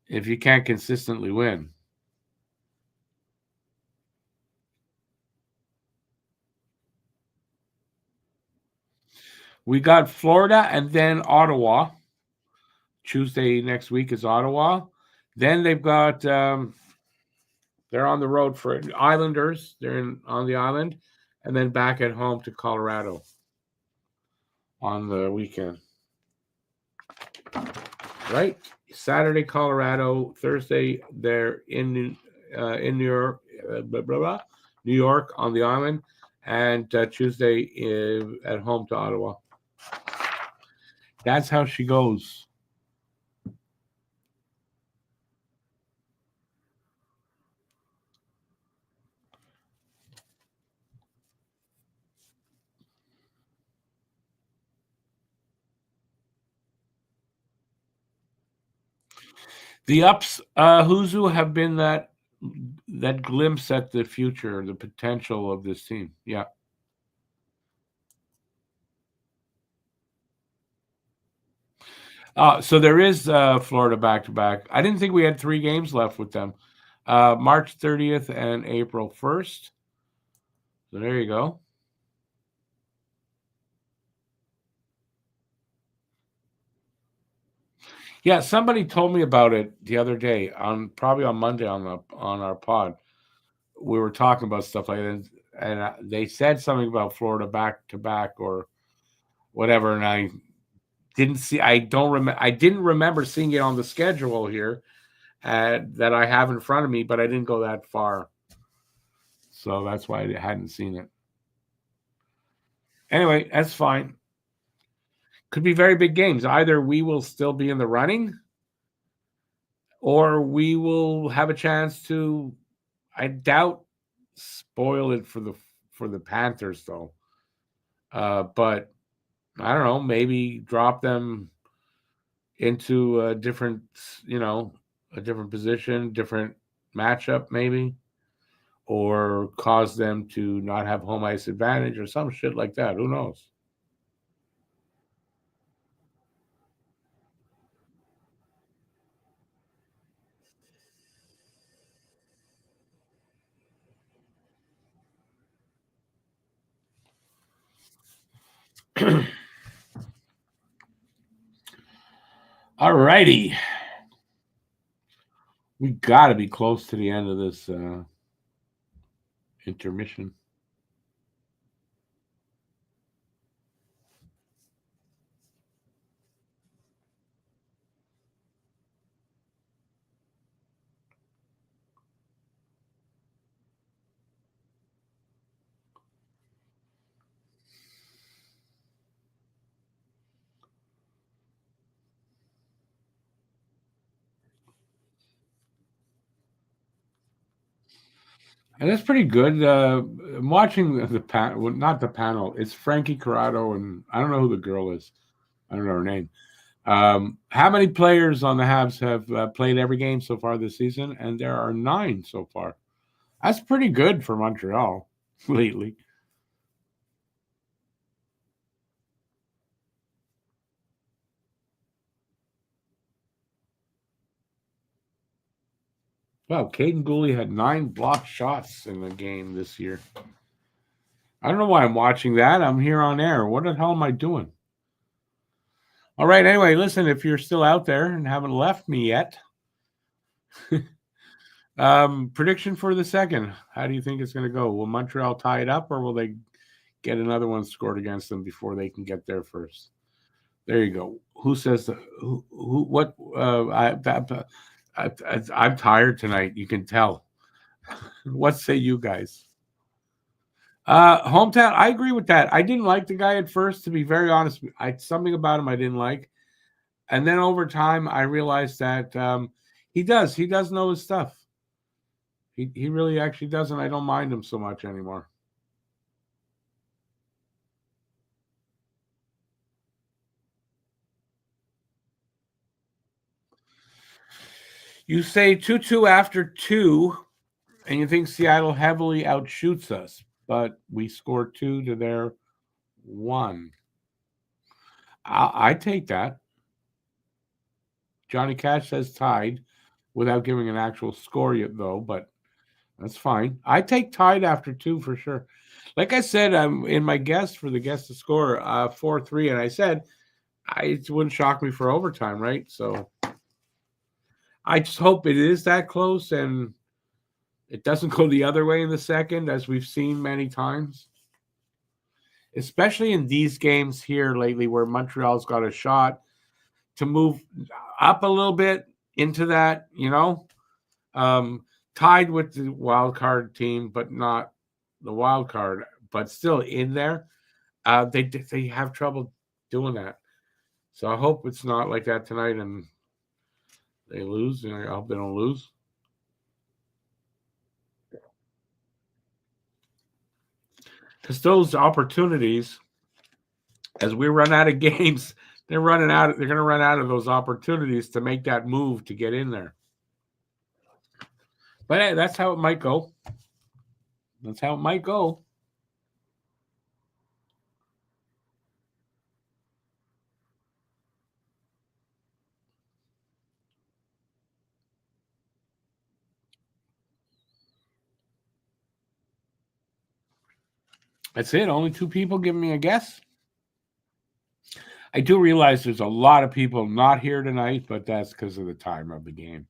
if you can't consistently win. We got Florida and then Ottawa. Tuesday next week is Ottawa. Then they've got they're on the road for Islanders. They're on the island, and then back at home to Colorado on the weekend. Right, Saturday Colorado, Thursday they're in New York, New York on the island, and Tuesday at home to Ottawa. That's how she goes. The ups, Huzu have been that glimpse at the future, the potential of this team. Yeah. So there is Florida back to back. I didn't think we had 3 games left with them. March 30th and April 1st. So there you go. Yeah, somebody told me about it the other day probably on Monday on our pod. We were talking about stuff like that, and they said something about Florida back to back or whatever, and I didn't see. I don't remember. I didn't remember seeing it on the schedule here that I have in front of me, but I didn't go that far, so that's why I hadn't seen it. Anyway, that's fine. Could be very big games. Either we will still be in the running, or we will have a chance to, I doubt, spoil it for the Panthers though. But I don't know, maybe drop them into a different, a different position, different matchup, maybe, or cause them to not have home ice advantage or some shit like that. Who knows? All righty. We got to be close to the end of this intermission. And that's pretty good. I'm watching not the panel. It's Frankie Corrado, and I don't know who the girl is. I don't know her name. How many players on the Habs have played every game so far this season? And there are 9 so far. That's pretty good for Montreal lately. Wow, Caden Gooley had 9 blocked shots in the game this year. I don't know why I'm watching that. I'm here on air. What the hell am I doing? All right. Anyway, listen, if you're still out there and haven't left me yet, prediction for the second. How do you think it's going to go? Will Montreal tie it up, or will they get another one scored against them before they can get there first? There you go. Who says who? What? I'm tired tonight. You can tell. What say you guys? Hometown. I agree with that. I didn't like the guy at first, to be very honest. Something about him I didn't like, and then over time I realized that he does. He does know his stuff. He really actually does, and I don't mind him so much anymore. You say 2-2 after 2, and you think Seattle heavily outshoots us, but we score 2 to their 1. I take that. Johnny Cash says tied without giving an actual score yet, though, but that's fine. I take tied after 2 for sure. Like I said, I'm in my guess for the guess to score 4-3, and I said it wouldn't shock me for overtime, right? So I just hope it is that close and it doesn't go the other way in the second, as we've seen many times, especially in these games here lately where Montreal's got a shot to move up a little bit into that, tied with the wild card team, but not the wild card, but still in there. They have trouble doing that. So I hope it's not like that tonight and they lose. I hope they don't lose. Because those opportunities, as we run out of games, they're going to run out of those opportunities to make that move to get in there. But hey, that's how it might go. That's how it might go. That's it. Only 2 people giving me a guess. I do realize there's a lot of people not here tonight, but that's because of the time of the game.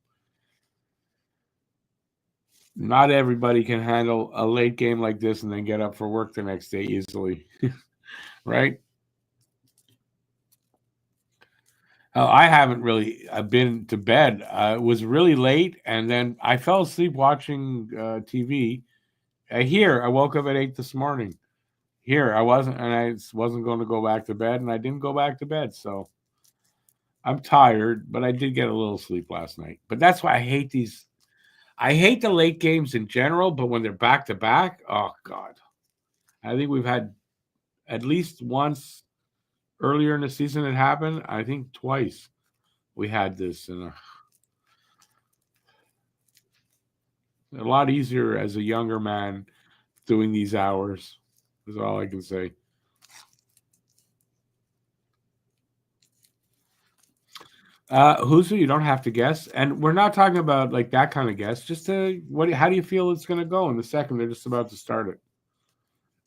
Not everybody can handle a late game like this and then get up for work the next day easily. Right? I haven't really been to bed. It was really late, and then I fell asleep watching TV. I woke up at 8 this morning. here. I wasn't, and I wasn't going to go back to bed, and I didn't go back to bed. So I'm tired, but I did get a little sleep last night. But that's why I hate these. I hate the late games in general, but when they're back to back, oh God. I think we've had at least once earlier in the season it happened. I think twice we had this, and a lot easier as a younger man doing these hours is all I can say. Who's who? You don't have to guess, and we're not talking about like that kind of guess. Just what? How do you feel it's going to go in the second they're just about to start it?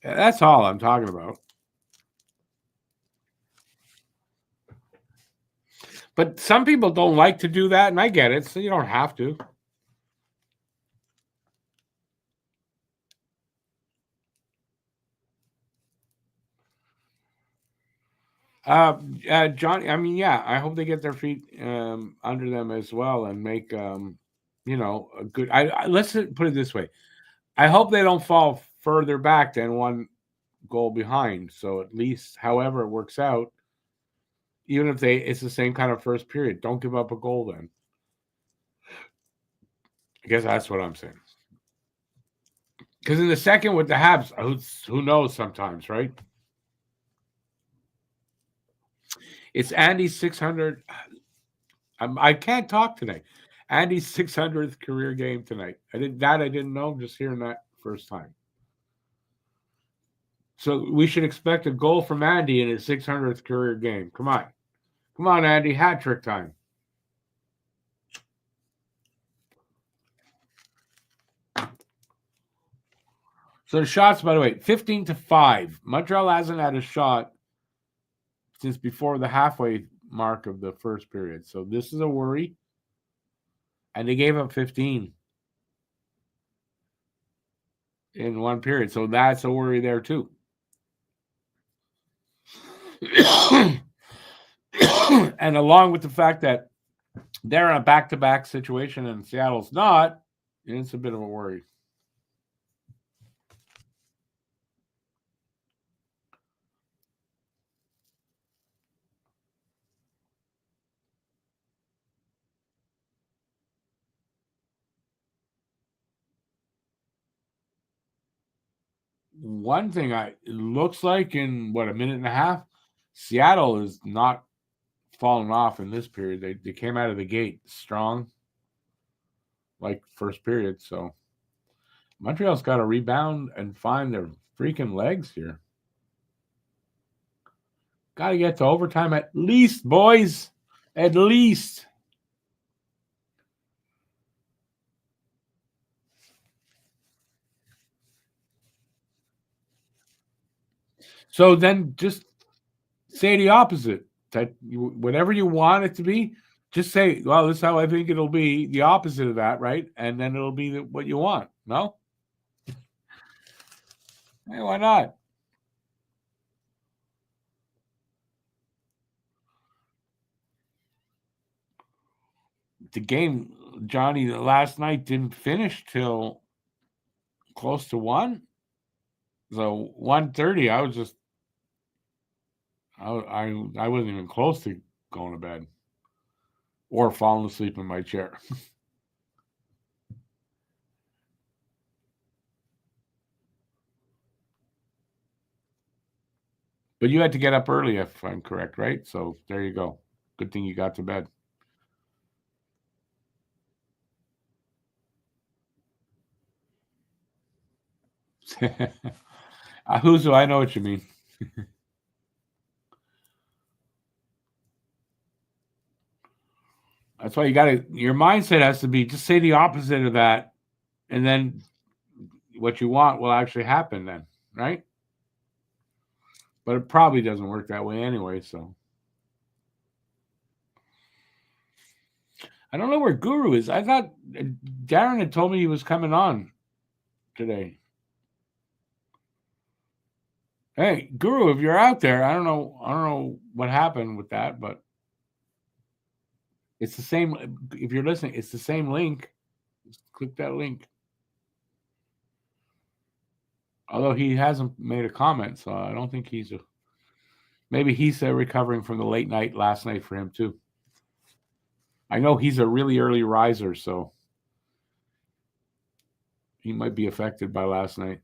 That's all I'm talking about. But some people don't like to do that, and I get it. So you don't have to. John. I mean, yeah. I hope they get their feet under them as well and make a good. Let's put it this way. I hope they don't fall further back than one goal behind. So at least, however it works out, even if it's the same kind of first period, don't give up a goal. Then I guess that's what I'm saying. Because in the second with the Habs, who knows sometimes, right? It's Andy's 600. I can't talk today. Andy's 600th career game tonight. I didn't know. I'm just hearing that first time. So we should expect a goal from Andy in his 600th career game. Come on, Andy, hat trick time. So the shots, by the way, 15-5. Montreal hasn't had a shot since before the halfway mark of the first period. So this is a worry. And they gave up 15 in one period. So that's a worry there too. And along with the fact that they're in a back-to-back situation and Seattle's not, it's a bit of a worry. One thing it looks like in a minute and a half, Seattle is not falling off in this period. They came out of the gate strong, like first period. So Montreal's got to rebound and find their freaking legs here. Got to get to overtime at least, boys. At least. So then just say the opposite. That whatever you want it to be, just say, well, this is how I think it'll be, the opposite of that, right? And then it'll be what you want. No? Hey, why not? The game, Johnny, last night didn't finish till close to 1. So 1:30, I was just I wasn't even close to going to bed or falling asleep in my chair. But you had to get up early, if I'm correct, right? So there you go. Good thing you got to bed. Who's I know what you mean. That's why your mindset has to be just say the opposite of that, and then what you want will actually happen then, right? But it probably doesn't work that way anyway, so. I don't know where Guru is. I thought Darren had told me he was coming on today. Hey, Guru, if you're out there, I don't know what happened with that, but it's the same. If you're listening, it's the same link. Just click that link. Although he hasn't made a comment, so I don't think maybe he's recovering from the late night last night for him too. I know he's a really early riser, so he might be affected by last night.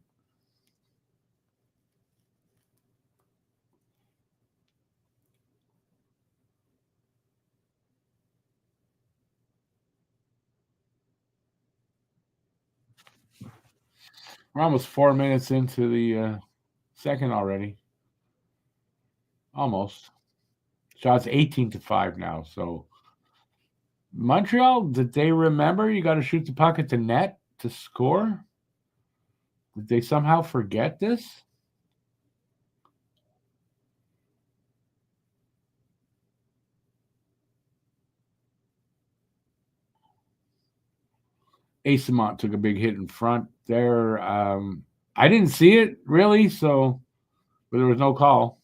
We're almost 4 minutes into the second already. Almost. Shots 18-5 now. So Montreal, did they remember you got to shoot the puck at the net to score? Did they somehow forget this? Asamont took a big hit in front there. I didn't see it really, but there was no call.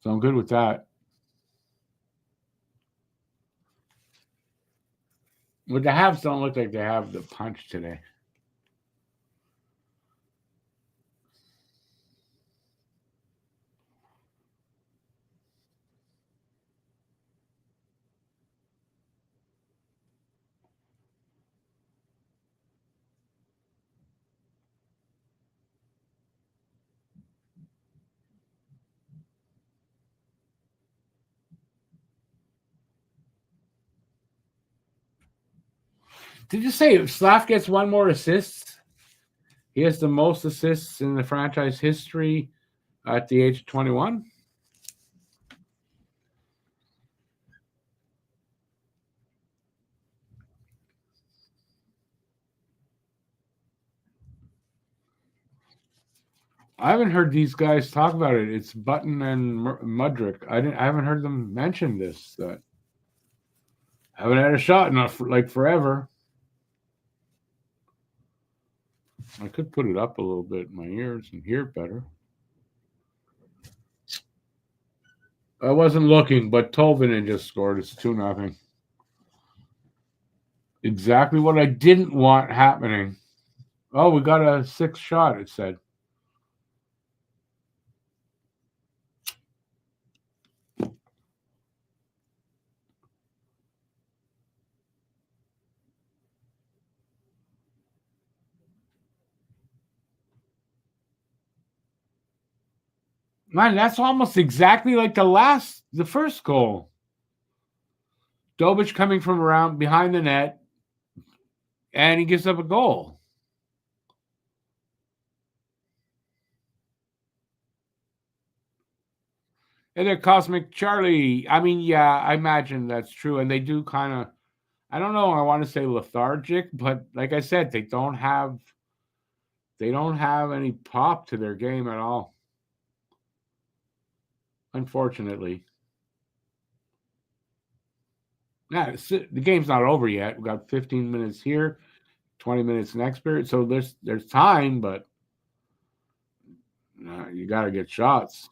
So I'm good with that. But the Habs don't look like they have the punch today. Did you say if Slav gets one more assist, he has the most assists in the franchise history at the age of 21? I haven't heard these guys talk about it. It's Button and Mudrick. I haven't heard them mention this. That haven't had a shot in forever. I could put it up a little bit in my ears and hear it better. I wasn't looking, but Tolvanen just scored. It's 2-0. Exactly what I didn't want happening. Oh, we got a 6th shot, it said. Man, that's almost exactly like the first goal. Dobich coming from around behind the net, and he gives up a goal. And they're Cosmic Charlie. I mean, yeah, I imagine that's true. And they do kind of, I don't know, I want to say lethargic, but like I said, they don't have any pop to their game at all. Unfortunately. Yeah, the game's not over yet. We've got 15 minutes here, 20 minutes next period. So there's time, but you got to get shots.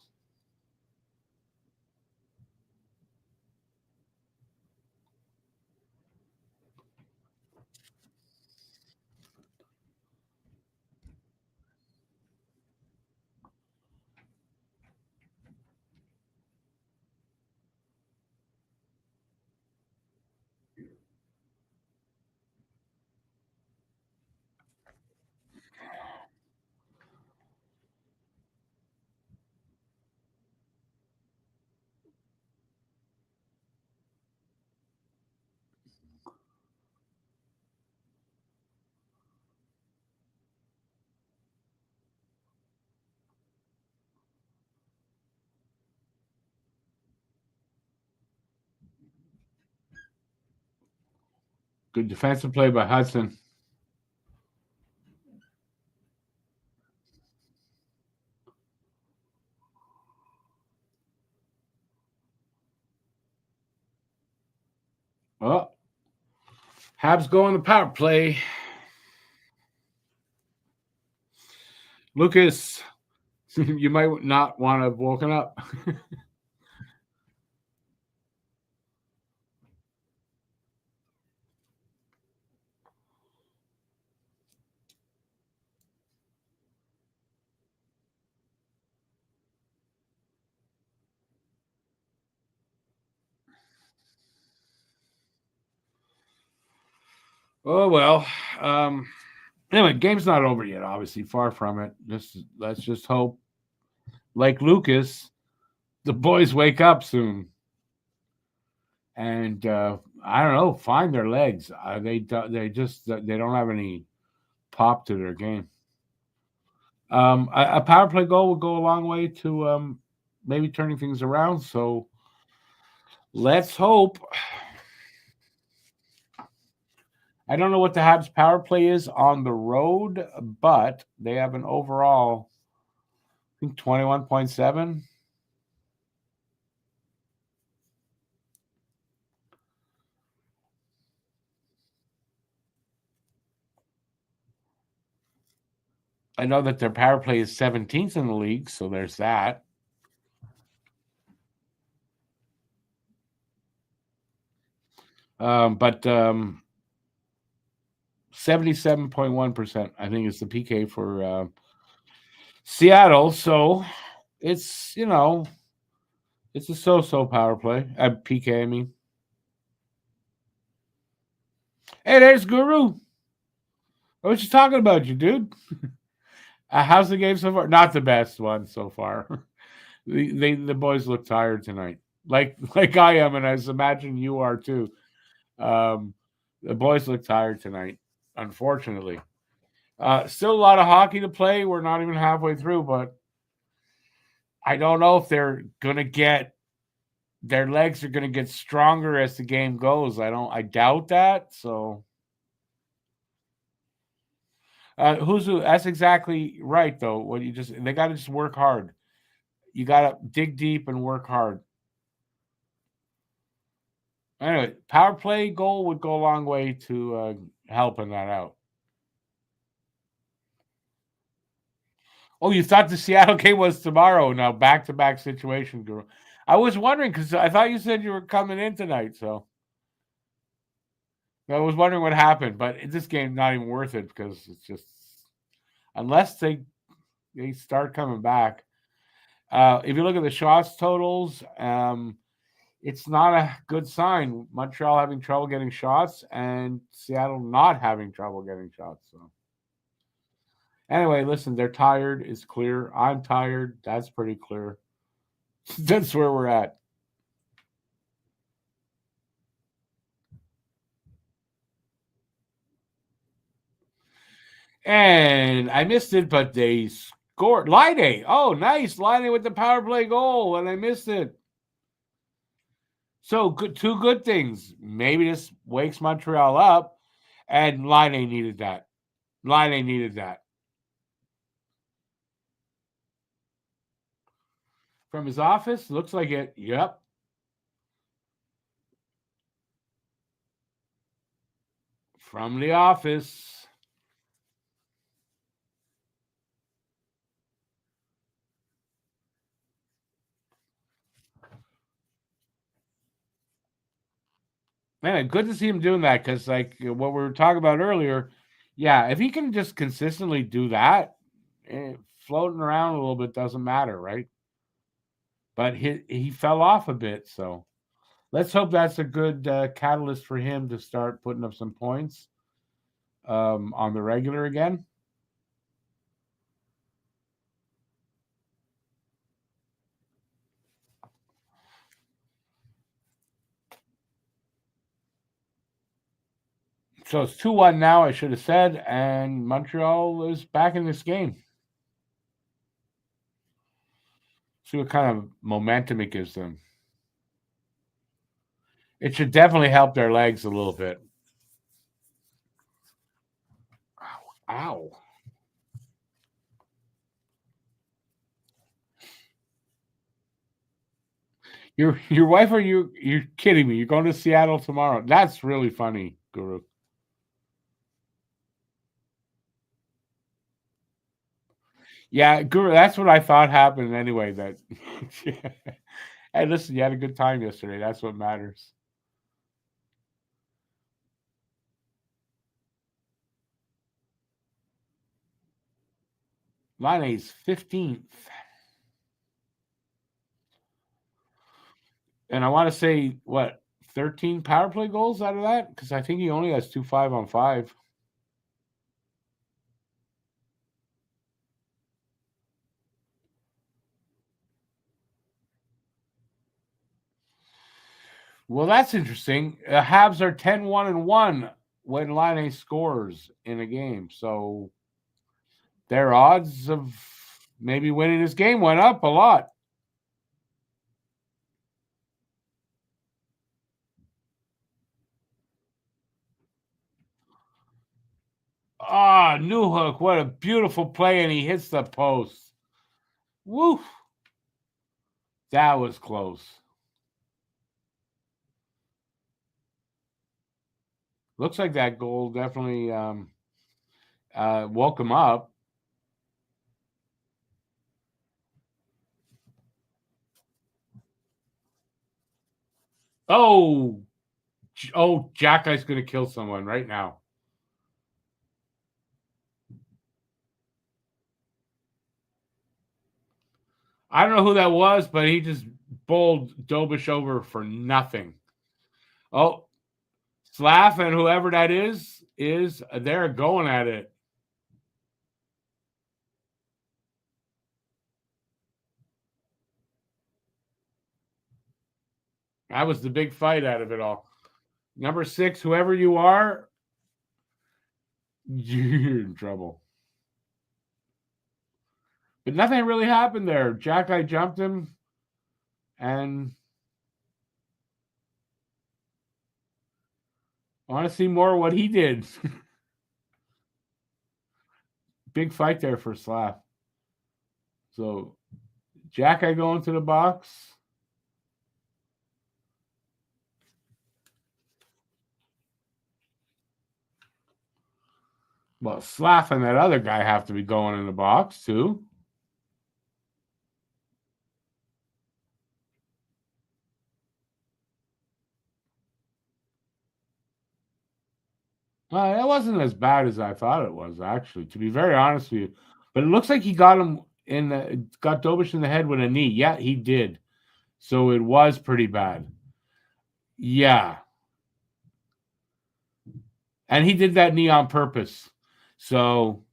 Good defensive play by Hudson. Oh, Habs go on the power play. Lucas, you might not want to have woken up. Oh well. Anyway, game's not over yet. Obviously, far from it. Let's just hope, like Lucas, the boys wake up soon, and I don't know, find their legs. They don't have any pop to their game. A power play goal would go a long way to maybe turning things around. So let's hope. I don't know what the Habs power play is on the road, but they have an overall, I think, 21.7. I know that their power play is 17th in the league, so there's that. But 77.1%, I think, is the PK for Seattle. So it's, it's a so-so power play. PK, I mean. Hey, there's Guru. What you talking about, you dude? How's the game so far? Not the best one so far. The boys look tired tonight, like I am, and I imagine you are too. Um, the boys look tired tonight, unfortunately. Still a lot of hockey to play. We're not even halfway through, but I don't know if they're gonna get their legs are gonna get stronger as the game goes. I doubt that. So who's who? That's exactly right, though. What you just they got to just work hard. You got to dig deep and work hard. Anyway, power play goal would go a long way to helping that out. Oh, you thought the Seattle game was tomorrow? Now back to back situation, girl. I was wondering because I thought you said you were coming in tonight, so I was wondering what happened. But this game's not even worth it because it's just unless they start coming back. If you look at the shots totals, it's not a good sign. Montreal having trouble getting shots and Seattle not having trouble getting shots. So anyway, listen, they're tired. It's clear. I'm tired. That's pretty clear. That's where we're at. And I missed it, but they scored. Line. Oh, nice. Line with the power play goal, and I missed it. So good, two good things. Maybe this wakes Montreal up, and Line needed that. Line needed that. From his office, looks like it. Yep. From the office. Man, good to see him doing that because, like what we were talking about earlier, yeah, if he can just consistently do that, floating around a little bit doesn't matter, right? But he fell off a bit, so let's hope that's a good catalyst for him to start putting up some points on the regular again. So it's 2-1 now, I should have said, and Montreal is back in this game. See what kind of momentum it gives them. It should definitely help their legs a little bit. Ow. Your wife or you're kidding me. You're going to Seattle tomorrow. That's really funny, Guru. Yeah, Guru, that's what I thought happened anyway. That hey, listen, you had a good time yesterday. That's what matters. Line's 15th. And I want to say what 13 power play goals out of that? Because I think he only has 2 5-on-5. Well, that's interesting. Habs are 10-1-1 when Laine scores in a game. So their odds of maybe winning this game went up a lot. Ah, Newhook, what a beautiful play, and he hits the post. Woo! That was close. Looks like that goal definitely woke him up. Oh, Jack Guy's going to kill someone right now. I don't know who that was, but he just bowled Dobish over for nothing. Oh, Slav and whoever that is they're going at it. That was the big fight out of it all. Number 6, whoever you are, you're in trouble. But nothing really happened there. Jack Guy jumped him, and I want to see more of what he did. Big fight there for Slav. So Jack Guy going to the box. Well, Slav and that other guy have to be going in the box too. It wasn't as bad as I thought it was, actually, to be very honest with you. But it looks like he got him got Dobish in the head with a knee. Yeah, he did. So it was pretty bad. Yeah. And he did that knee on purpose. So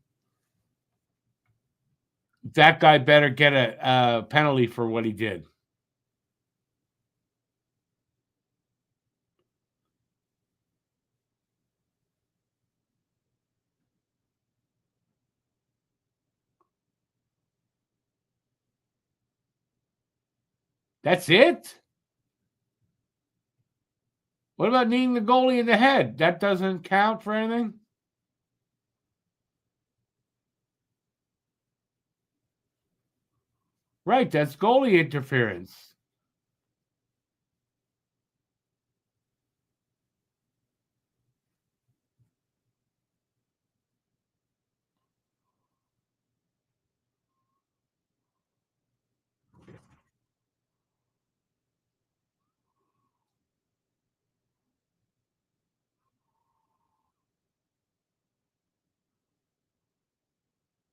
that guy better get a penalty for what he did. That's it? What about kneeing the goalie in the head? That doesn't count for anything? Right, that's goalie interference.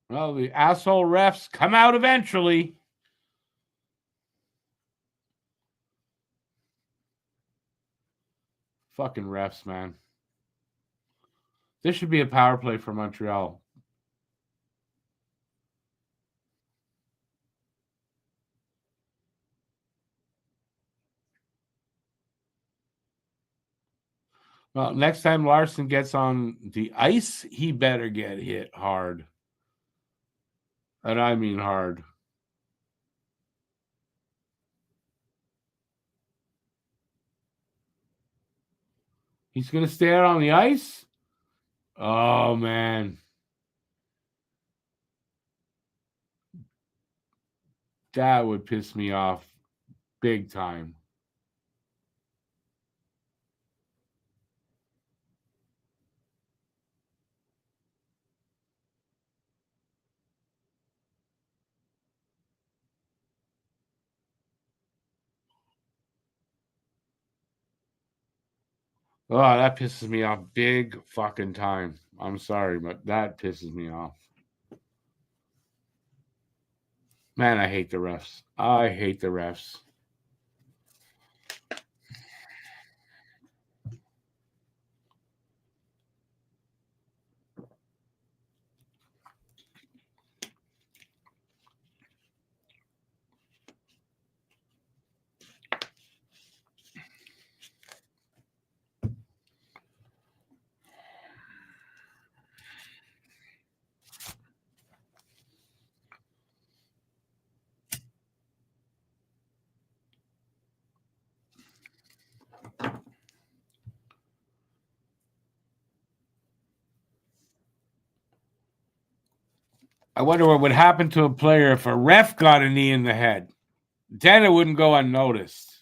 Well, the asshole refs come out eventually. Fucking refs, man. This should be a power play for Montreal. Well, next time Larson gets on the ice, he better get hit hard. And I mean hard. He's going to stay out on the ice? Oh, man. That would piss me off big time. Oh, that pisses me off big fucking time. I'm sorry, but that pisses me off. Man, I hate the refs. I hate the refs. I wonder what would happen to a player if a ref got a knee in the head. Then it wouldn't go unnoticed.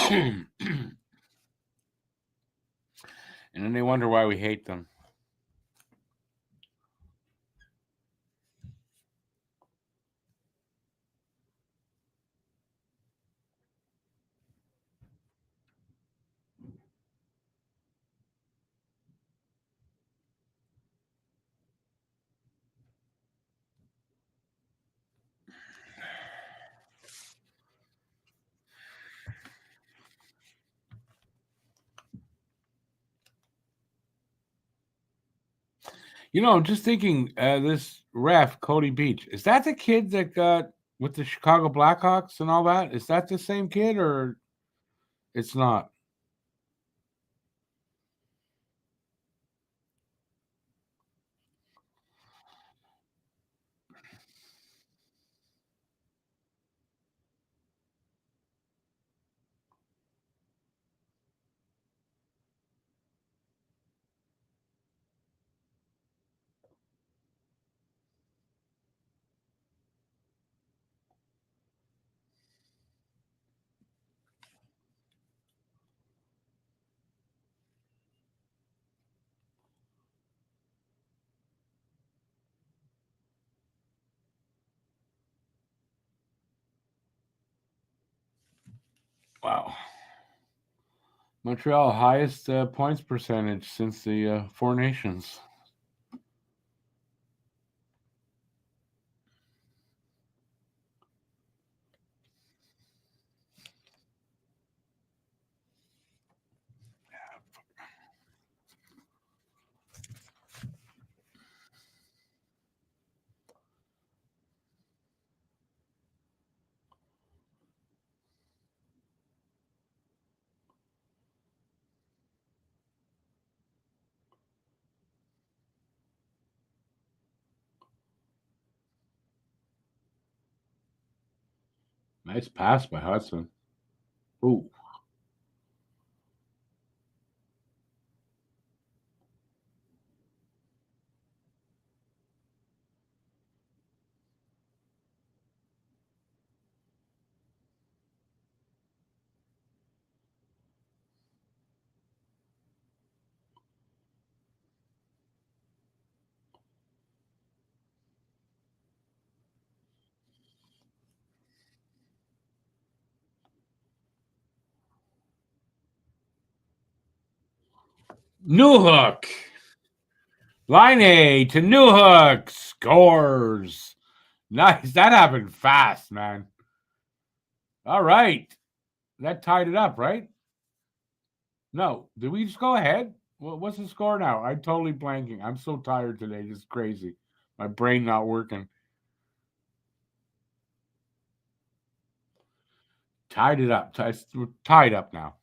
And then they wonder why we hate them. You know, I'm just thinking, this ref, Cody Beach, is that the kid that got with the Chicago Blackhawks and all that? Is that the same kid or it's not? Wow. Montreal highest points percentage since the Four Nations. Nice pass by Hudson. Ooh. Newhook. Line A to Newhook. Scores. Nice. That happened fast, man. All right. That tied it up, right? No. Did we just go ahead? What's the score now? I'm totally blanking. I'm so tired today. It's crazy. My brain not working. Tied it up. We're tied up now.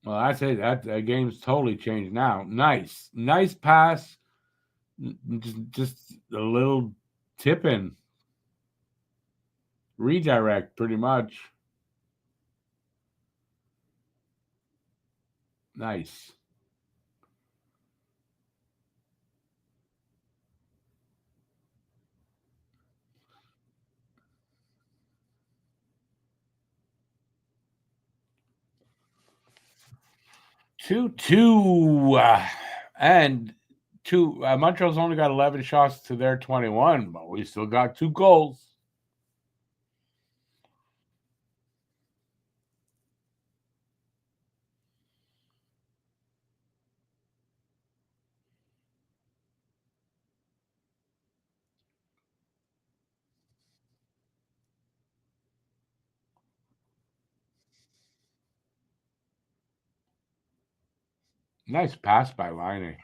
Well, that's it. That game's totally changed now. Nice pass. Just a little tip in, redirect, pretty much. Nice. Two, and two. Montreal's only got 11 shots to their 21, but we still got 2 goals. Nice pass by Liney.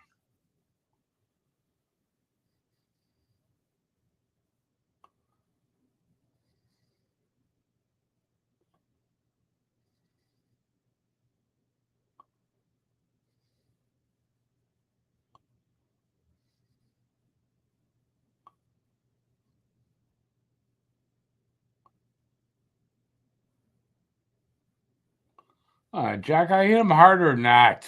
Jack, I hit him harder than that.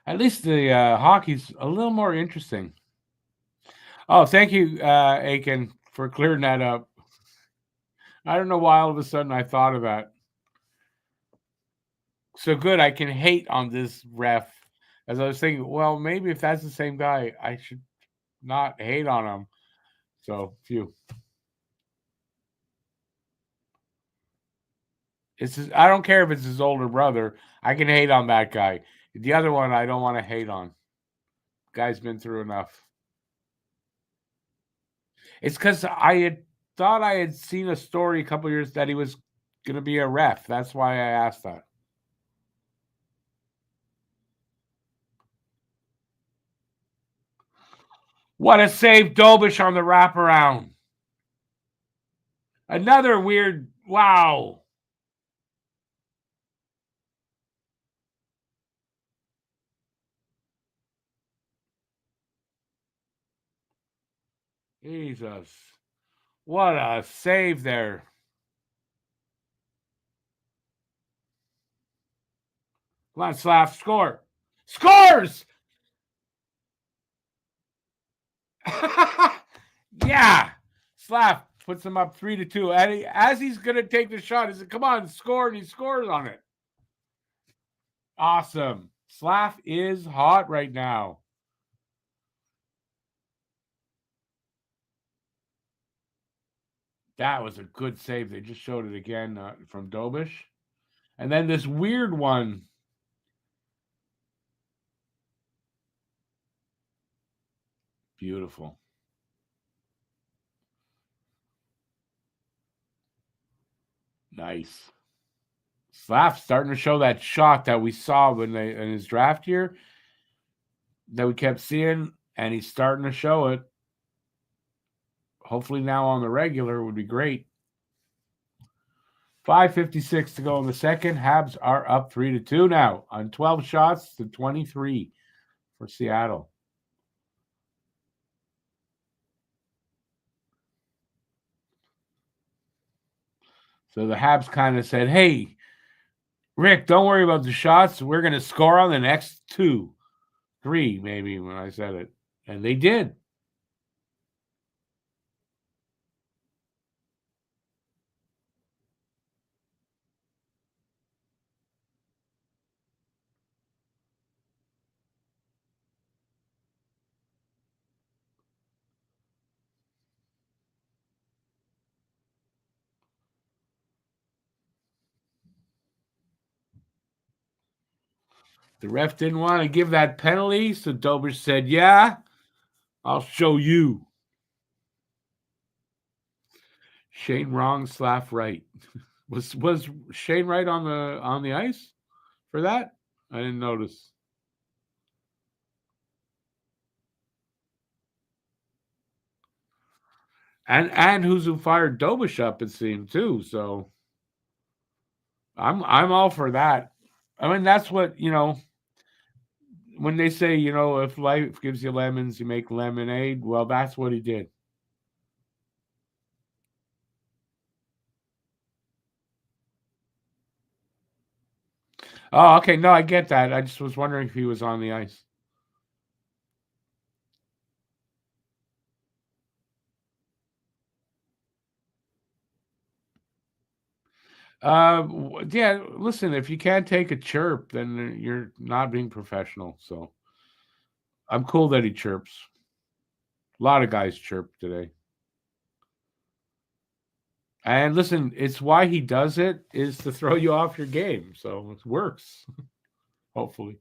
At least the hockey's a little more interesting. Oh, thank you, Aiken, for clearing that up. I don't know why all of a sudden I thought of that. So good, I can hate on this ref. As I was thinking, well, maybe if that's the same guy, I should not hate on him. So, phew. I don't care if it's his older brother. I can hate on that guy. The other one, I don't want to hate on. Guy's been through enough. It's because I had thought I had seen a story a couple years that he was going to be a ref. That's why I asked that. What a save, Dobish on the wraparound. Another weird, wow. Jesus. What a save there. Come on, Slav, score. Scores! Yeah. Slav puts him up 3-2. And as he's going to take the shot, he said, come on, score. And he scores on it. Awesome. Slav is hot right now. That was a good save. They just showed it again from Dobish. And then this weird one. Beautiful. Nice. Slav starting to show that shot that we saw in his draft year that we kept seeing, and he's starting to show it. Hopefully now on the regular would be great. 5:56 to go in the second. Habs are up 3-2 now on 12 shots to 23 for Seattle. So the Habs kind of said, hey, Rick, don't worry about the shots. We're going to score on the next 2, 3, maybe, when I said it. And they did. The ref didn't want to give that penalty, so Dobish said, yeah, I'll show you. Shane wrong, Slav right. Was Shane right on the ice for that? I didn't notice. And who fired Dobish up, it seemed too. So I'm all for that. I mean, that's what, when they say, if life gives you lemons, you make lemonade. Well, that's what he did. Oh, okay. No, I get that. I just was wondering if he was on the ice. Yeah, listen, if you can't take a chirp, then you're not being professional. So I'm cool that he chirps. A lot of guys chirp today. And listen, it's why he does it is to throw you off your game. So it works, hopefully.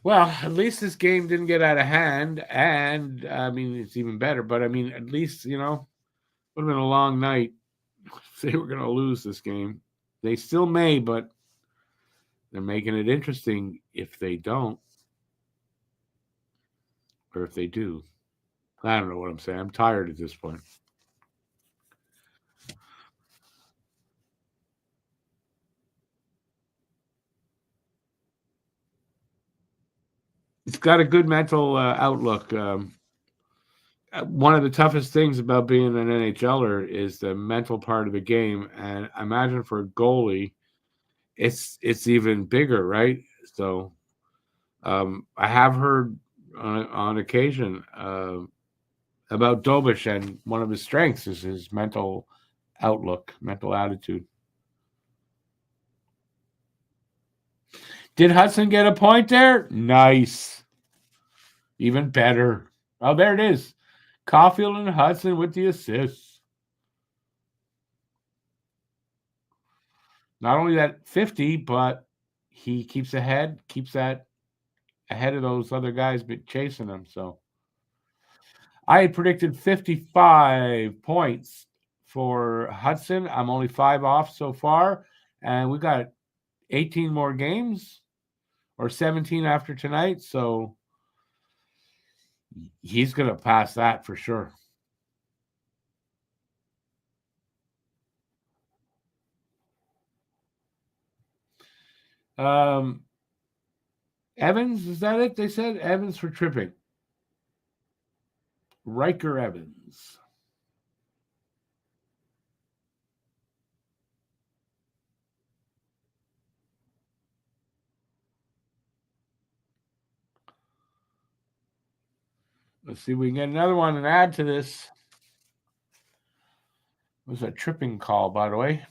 Well, at least this game didn't get out of hand. And I mean, it's even better. But I mean, at least, would have been a long night if they were going to lose this game. They still may, but they're making it interesting if they don't or if they do. I don't know what I'm saying. I'm tired at this point. It's got a good mental outlook. One of the toughest things about being an NHLer is the mental part of the game, and I imagine for a goalie, it's even bigger, right? So I have heard on occasion about Dobish, and one of his strengths is his mental outlook, mental attitude. Did Hudson get a point there? Nice. Even better. Oh, there it is. Caulfield and Hudson with the assists. Not only that 50, but he keeps that ahead of those other guys chasing him. So I had predicted 55 points for Hudson. I'm only 5 off so far, and we got 18 more games or 17 after tonight. So he's going to pass that for sure. Evans, is that it? They said Evans for tripping. Riker Evans. Let's see if we can get another one and add to this. It was a tripping call, by the way.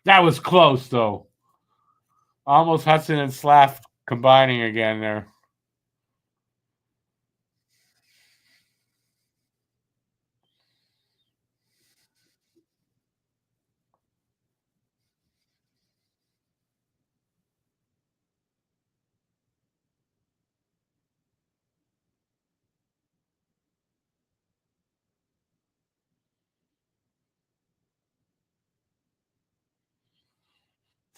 That was close, though. Almost Hudson and Slav combining again there.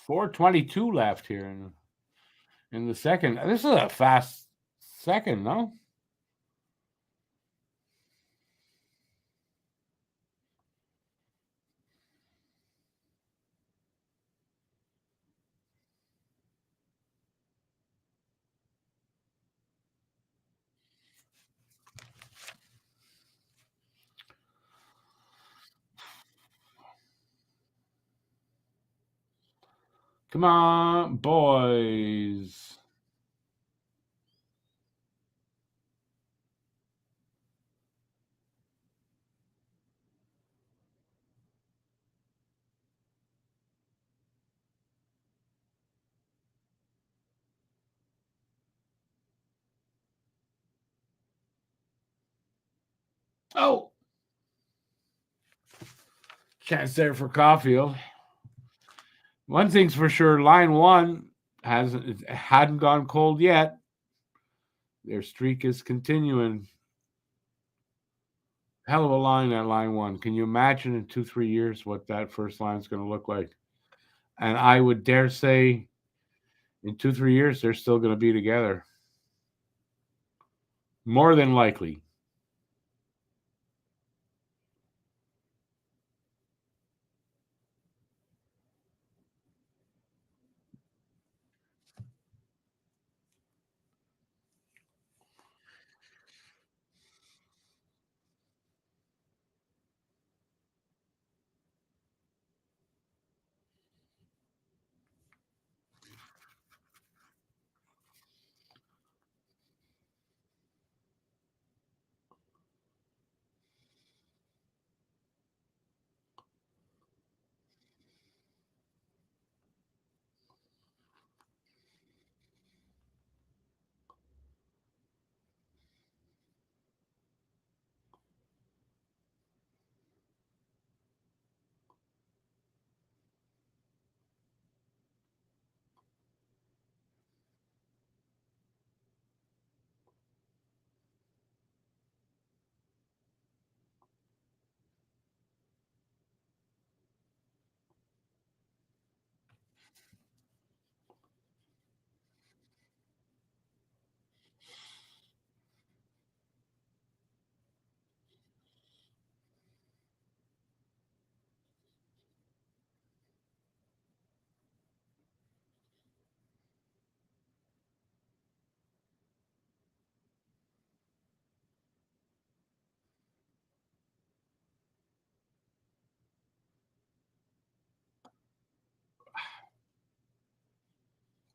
.422 left here in the second. This is a fast second, no? Come on, boys. Oh, chance there for Caulfield. One thing's for sure, line one hadn't gone cold yet. Their streak is continuing. Hell of a line at line one. Can you imagine in 2-3 years what that first line is going to look like? And I would dare say in 2-3 years they're still going to be together. More than likely.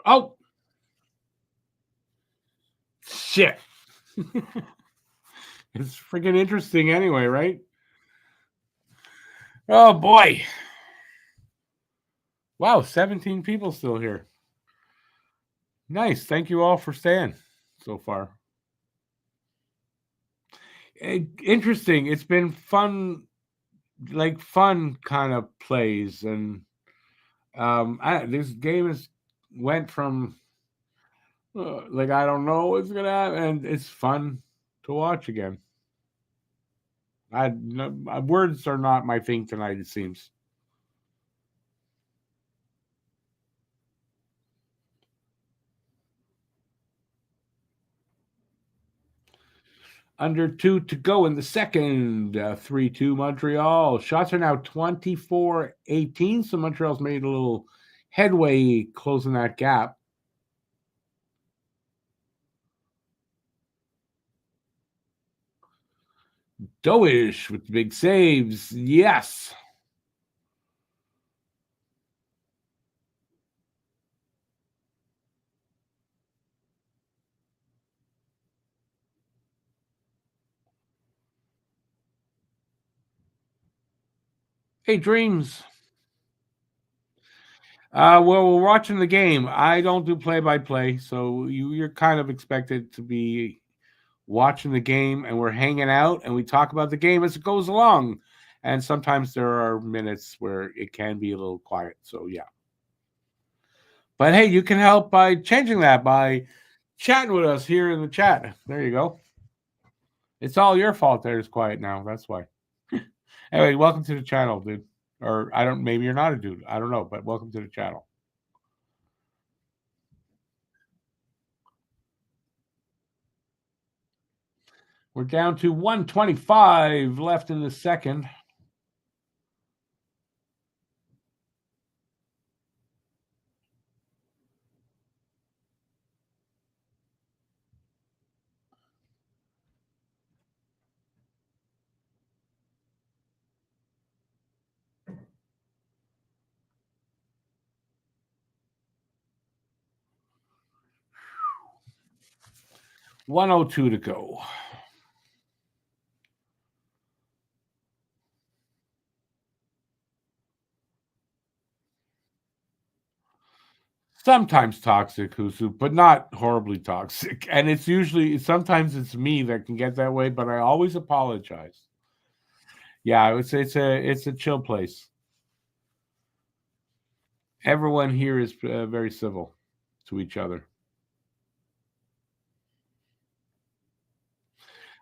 Oh, shit. It's freaking interesting anyway, right? Oh, boy. Wow, 17 people still here. Nice. Thank you all for staying so far. Interesting. It's been fun, like fun kind of plays. And this game has went from like I don't know what's gonna happen, and it's fun to watch again. Words are not my thing tonight. It seems. Under 2 to go in the second. 3-2 Montreal. Shots are now 24-18. So Montreal's made a little headway closing that gap. Doish with the big saves. Yes. Hey, Dreams. Well, we're watching the game. I don't do play-by-play, so you're kind of expected to be watching the game, and we're hanging out, and we talk about the game as it goes along. And sometimes there are minutes where it can be a little quiet. So yeah. But hey, you can help by changing that by chatting with us here in the chat. There you go. It's all your fault that it's quiet now. That's why. Anyway, welcome to the channel, dude. Or I don't. Maybe you're not a dude. I don't know. But welcome to the channel. We're down to 125 left in the second. $102 to go. Sometimes toxic, Husu, but not horribly toxic. And it's usually sometimes it's me that can get that way, but I always apologize. Yeah, it's a chill place. Everyone here is very civil to each other.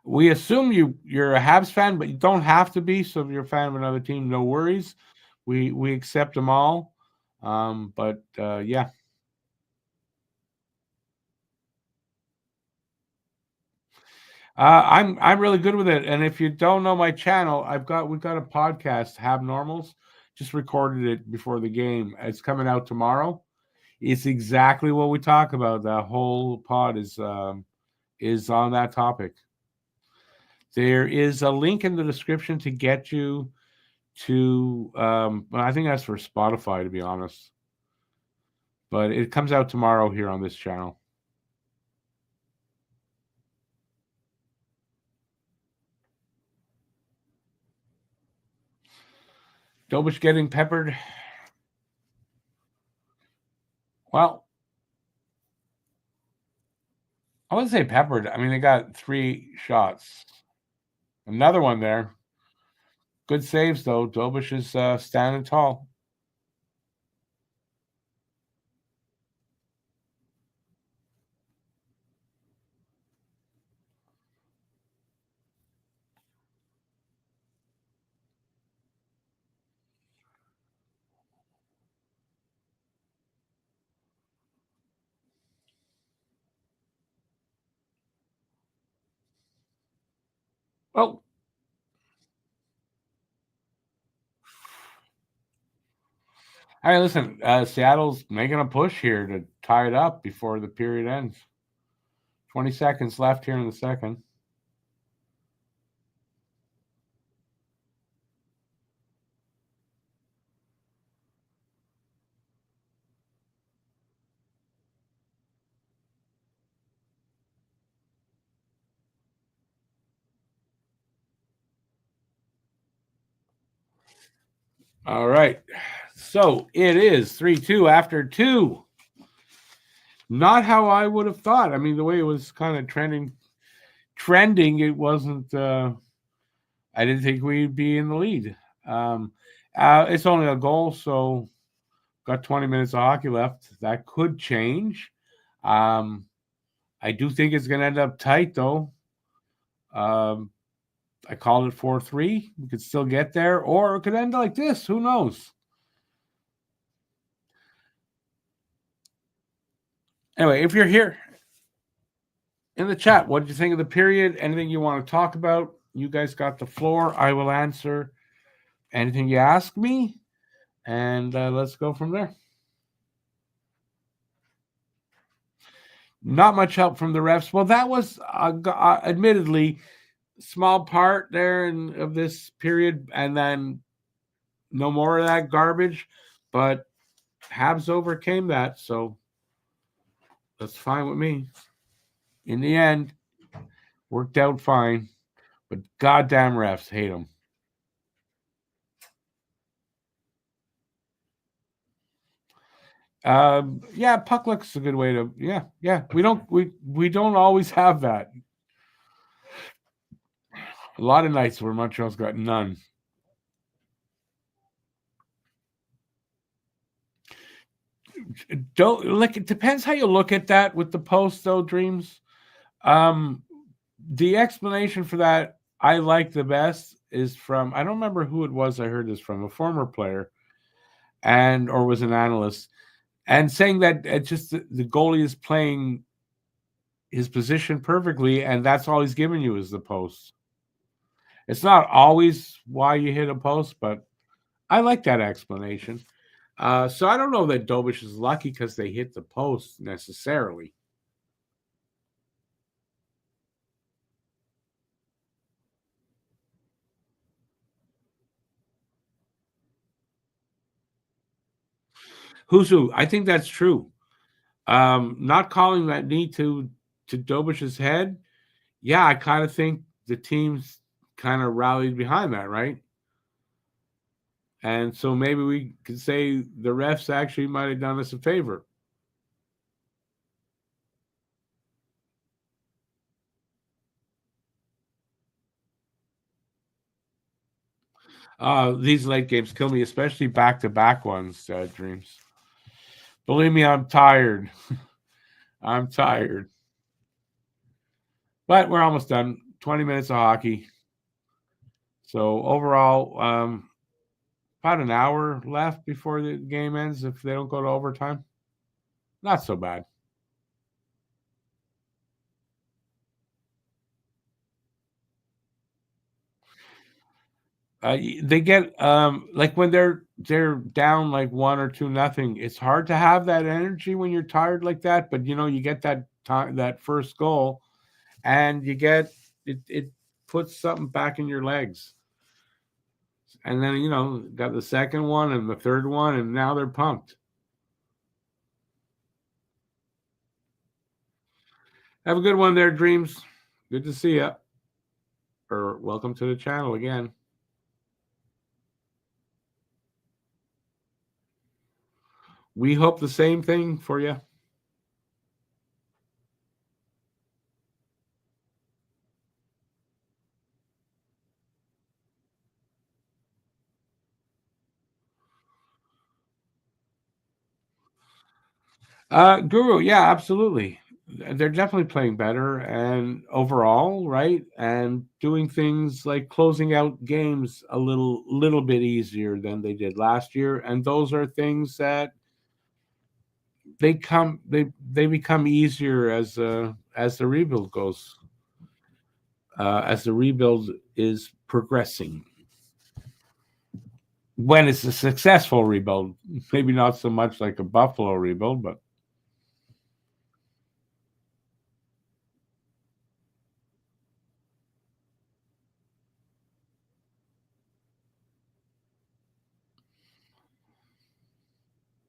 We assume you're a Habs fan, but you don't have to be. So if you're a fan of another team, no worries. We accept them all. But yeah. I'm really good with it. And if you don't know my channel, we've got a podcast, Hab Normals. Just recorded it before the game. It's coming out tomorrow. It's exactly what we talk about. The whole pod is on that topic. There is a link in the description to get you to I think that's for Spotify, to be honest. But it comes out tomorrow here on this channel. Dobish getting peppered. Well, I wouldn't say peppered. I mean, they got 3 shots. Another one there. Good saves, though. Dobish is standing tall. Oh. Hey, listen, Seattle's making a push here to tie it up before the period ends. 20 seconds left here in the second. All right. So it is 3-2 after two. Not how I would have thought. I mean, the way it was kind of trending, it wasn't. I didn't think we'd be in the lead. Um, it's only a goal, so got 20 minutes of hockey left. That could change. Um, I do think it's going to end up tight, though. Um, I called it 4-3. We could still get there, or it could end like this. Who knows? Anyway, if you're here in the chat, what did you think of the period? Anything you want to talk about? You guys got the floor. I will answer anything you ask me, and let's go from there. Not much help from the refs. Well, that was admittedly small part there of this period, and then no more of that garbage. But Habs overcame that, so that's fine with me. In the end, worked out fine. But goddamn refs, hate them. Yeah, puck luck's a good way to. Yeah. We don't always have that. A lot of nights where Montreal's got none. Don't like. It depends how you look at that with the post, though. Dreams. The explanation for that I like the best is from, I don't remember who it was I heard this from, a former player or was an analyst, and saying that it's just the goalie is playing his position perfectly, and that's all he's giving you is the post. It's not always why you hit a post, but I like that explanation. So I don't know that Dobish is lucky because they hit the post necessarily. Who's who? I think that's true. Not calling that knee to Dobish's head. Yeah, I kind of think the team's kind of rallied behind that, right? And so maybe we could say the refs actually might have done us a favor. These late games kill me, especially back-to-back ones, Dreams. Believe me, I'm tired. I'm tired. But we're almost done. 20 minutes of hockey. So overall, about an hour left before the game ends if they don't go to overtime. Not so bad. They get like when they're down like 1 or 2-0. It's hard to have that energy when you're tired like that. But you get that time, that first goal, and you get it. It puts something back in your legs, and then got the second one and the third one, and now they're pumped. Have a good one there, Dreams. Good to see you. Or welcome to the channel again. We hope the same thing for you. Guru, yeah, absolutely. They're definitely playing better and overall, right? And doing things like closing out games a little bit easier than they did last year. And those are things that they become easier as the rebuild goes, as the rebuild is progressing. When it's a successful rebuild, maybe not so much like a Buffalo rebuild, but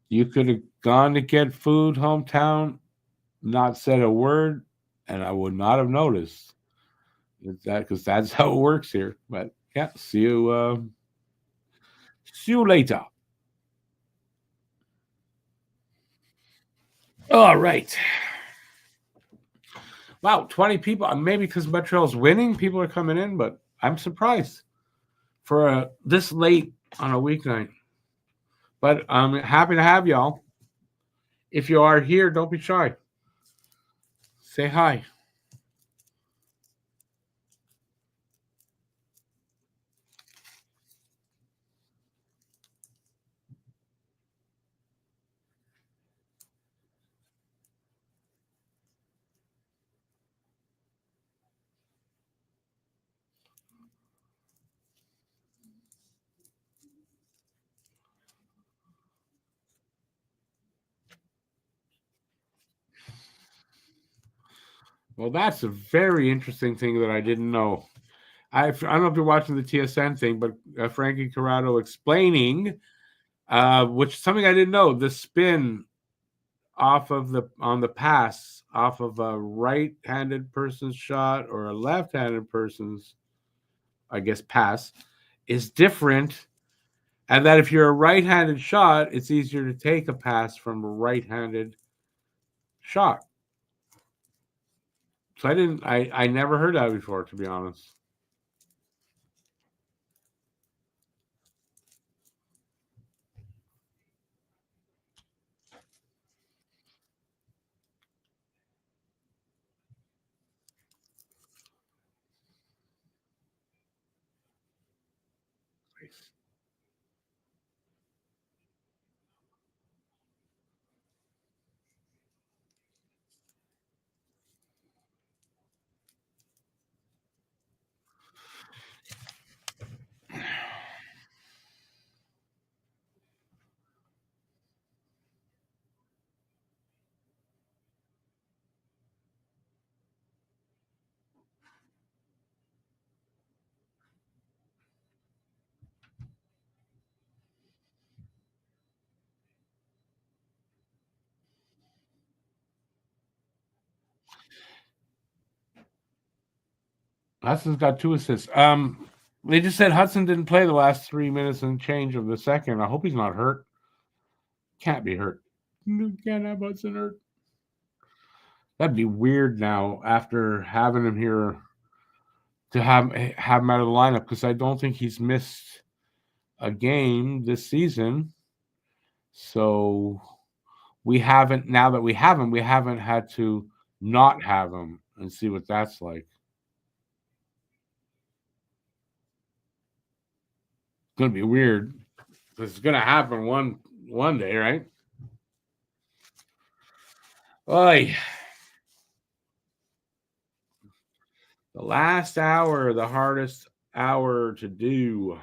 you could have gone to get food hometown, not said a word, and I would not have noticed that because that's how it works here. But yeah, see you. See you later. All right. Wow, 20 people. Maybe because Montreal's winning, people are coming in, but I'm surprised for this late on a weeknight. But I'm happy to have y'all. If you are here, don't be shy. Say hi. Well, that's a very interesting thing that I didn't know. I don't know if you're watching the TSN thing, but Frankie Corrado explaining, which is something I didn't know, the spin off of on the pass off of a right-handed person's shot or a left-handed person's, I guess, pass is different, and that if you're a right-handed shot, it's easier to take a pass from a right-handed shot. So I never heard that before, to be honest. Hudson's got 2 assists. They just said Hudson didn't play the last 3 minutes and change of the second. I hope he's not hurt. Can't be hurt. You can't have Hudson hurt. That'd be weird now after having him here to have him out of the lineup, because I don't think he's missed a game this season. So now that we have him, we haven't had to not have him and see what that's like. It's going to be weird. This is going to happen one day, right? Oy. The last hour, the hardest hour to do.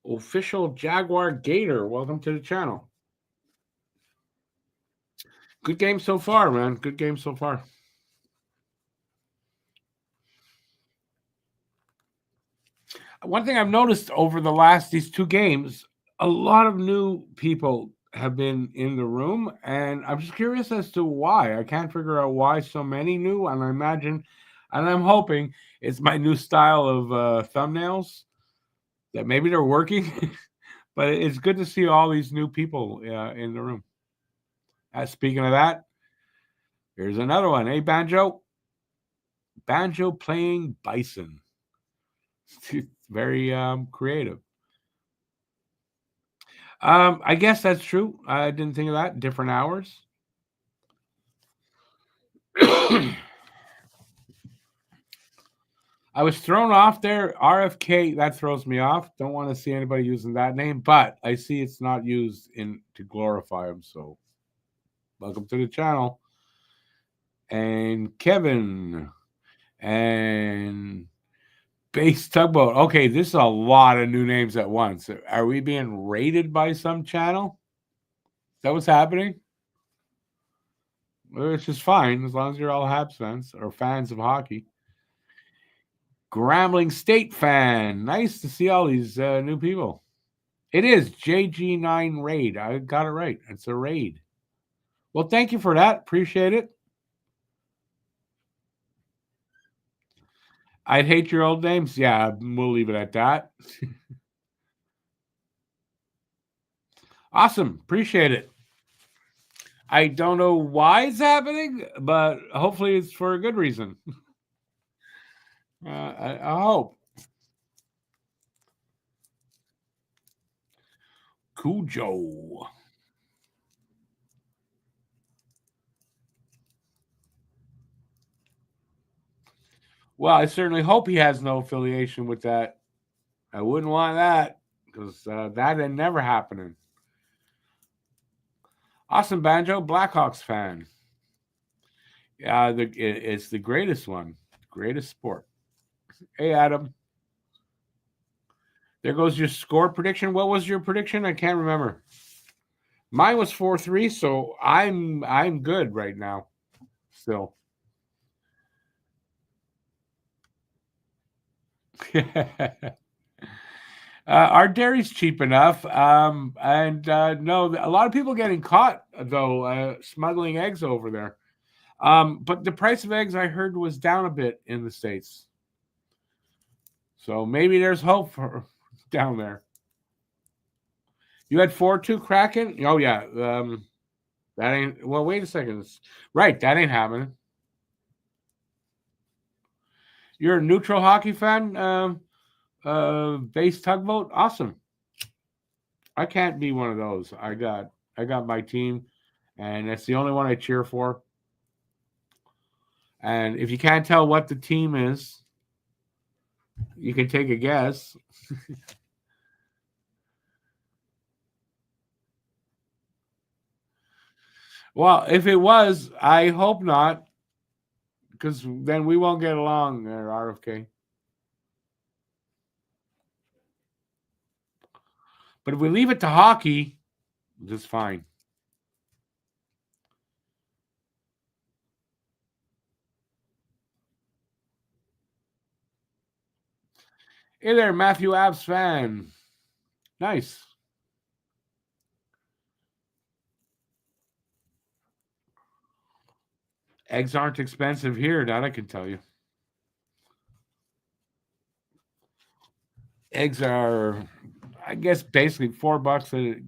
Official Jaguar Gator, welcome to the channel. Good game so far, man. Good game so far. One thing I've noticed over these 2 games, a lot of new people have been in the room, and I'm just curious as to why. I can't figure out why so many new, and I'm hoping it's my new style of thumbnails that maybe they're working, but it's good to see all these new people in the room. Speaking of that, here's another one. Hey, Banjo. Banjo playing Bison. Very creative. I guess that's true. I didn't think of that. Different hours. I was thrown off there. RFK, that throws me off. Don't want to see anybody using that name, but I see it's not used to glorify him. So welcome to the channel. And Kevin and Base Tugboat. Okay, this is a lot of new names at once. Are we being raided by some channel? Is that what's happening? which is fine as long as you're all Habs fans or fans of hockey. Grambling State fan. Nice to see all these new people. It is JG9 Raid. I got it right. It's a raid. Well, thank you for that. Appreciate it. I'd hate your old names. Yeah, we'll leave it at that. Awesome. Appreciate it. I don't know why it's happening, but hopefully it's for a good reason. I hope. Cujo. Well, I certainly hope he has no affiliation with that. I wouldn't want that because that ain't never happening. Awesome Banjo, Blackhawks fan. It's the greatest one, greatest sport. Hey, Adam. There goes your score prediction. What was your prediction? I can't remember. Mine was 4-3, so I'm good right now. Still. Our dairy's cheap enough, and no, a lot of people getting caught though smuggling eggs over there. But the price of eggs I heard was down a bit in the States, so maybe there's hope for down there. You had 4-2 Kraken. Oh yeah, that ain't. Well, wait a second. Right, that ain't happening. You're a neutral hockey fan. Base tugboat. Awesome. I can't be one of those. I got my team, and that's the only one I cheer for. And if you can't tell what the team is, you can take a guess. Well, if it was, I hope not, because then we won't get along there, RFK. But if we leave it to hockey, just fine. Hey there, Matthew Habs fan. Nice. Eggs aren't expensive here, that I can tell you. Eggs are, I guess, basically $4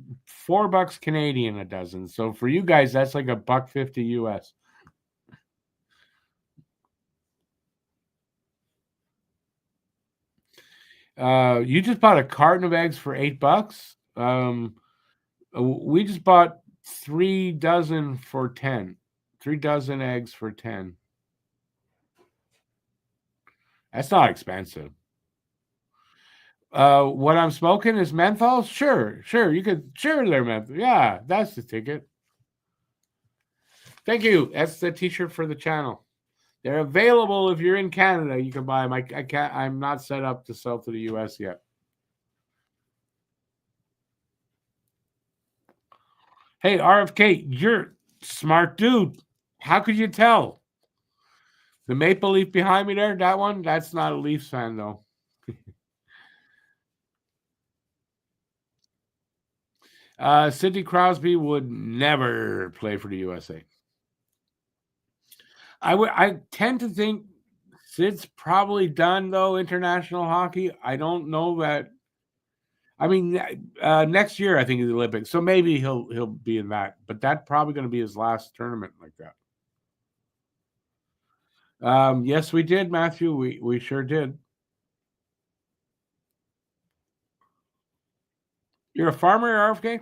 $4 Canadian a dozen. So for you guys, that's like $1.50 US. You just bought a carton of eggs for $8. We just bought 3 dozen for 10. 3 dozen eggs for 10. That's not expensive. What I'm smoking is menthol. Sure. You could share their menthol. Yeah, that's the ticket. Thank you. That's the T-shirt for the channel. They're available if you're in Canada. You can buy them. I can't. I'm not set up to sell to the U.S. yet. Hey, RFK, you're smart dude. How could you tell? The maple leaf behind me there, that one, that's not a Leafs fan, though. Sidney Crosby would never play for the USA. I tend to think Sid's probably done, though, international hockey. I don't know that. I mean, next year, I think, is the Olympics. So maybe he'll be in that. But that's probably going to be his last tournament like that. Yes, we did, Matthew. We sure did. You're a farmer, RFK?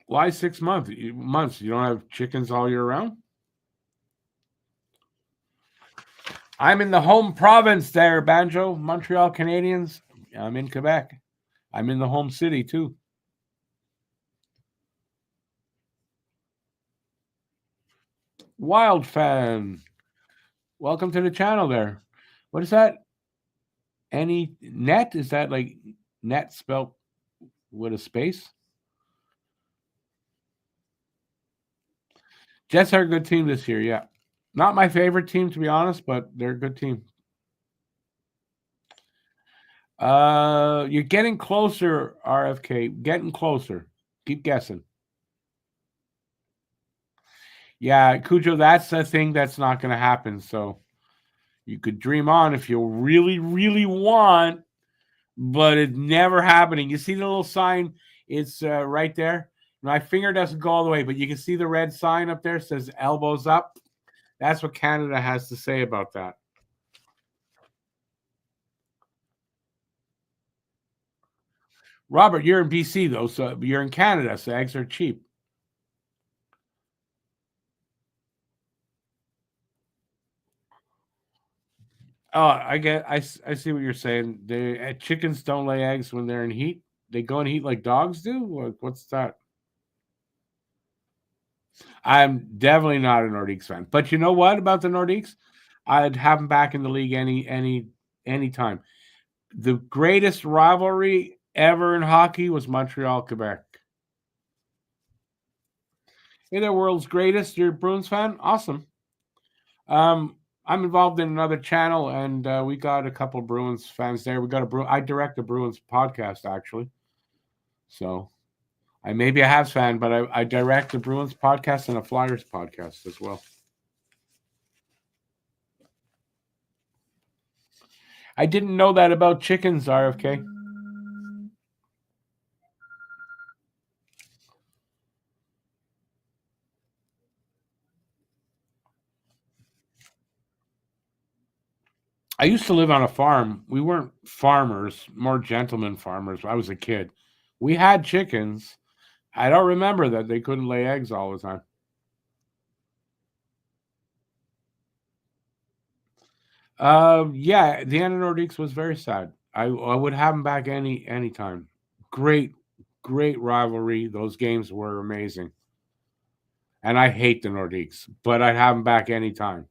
Why 6 months? Months? You don't have chickens all year round? I'm in the home province there, Banjo, Montreal Canadiens. I'm in Quebec. I'm in the home city too. Wild fan. Welcome to the channel there. What is that? Any net? Is that like net spelled with a space? Jets are a good team this year, yeah. Not my favorite team, to be honest, but they're a good team. You're getting closer, RFK. Getting closer. Keep guessing. Yeah, Cujo, that's the thing that's not going to happen. So you could dream on if you really, really want, but it's never happening. You see the little sign? It's right there. My finger doesn't go all the way, but you can see the red sign up there. It says elbows up. That's what Canada has to say about that. Robert, you're in BC though, so you're in Canada, so eggs are cheap. Oh, I see what you're saying. Chickens don't lay eggs when they're in heat. They go in heat like dogs do. What's that? I'm definitely not a Nordiques fan. But you know what about the Nordiques? I'd have them back in the league any time. The greatest rivalry ever in hockey was Montreal, Quebec. Hey, the world's greatest. You're a Bruins fan? Awesome. I'm involved in another channel, and we got a couple Bruins fans there. We got I direct the Bruins podcast actually, so I may be a Habs fan, but I direct the Bruins podcast and a Flyers podcast as well. I didn't know that about chickens, RFK. I used to live on a farm. We weren't farmers, more gentlemen farmers. I was a kid. We had chickens. I don't remember that they couldn't lay eggs all the time. Yeah, the end of Nordiques was very sad. I would have them back any time. Great, great rivalry. Those games were amazing. And I hate the Nordiques, but I'd have them back anytime.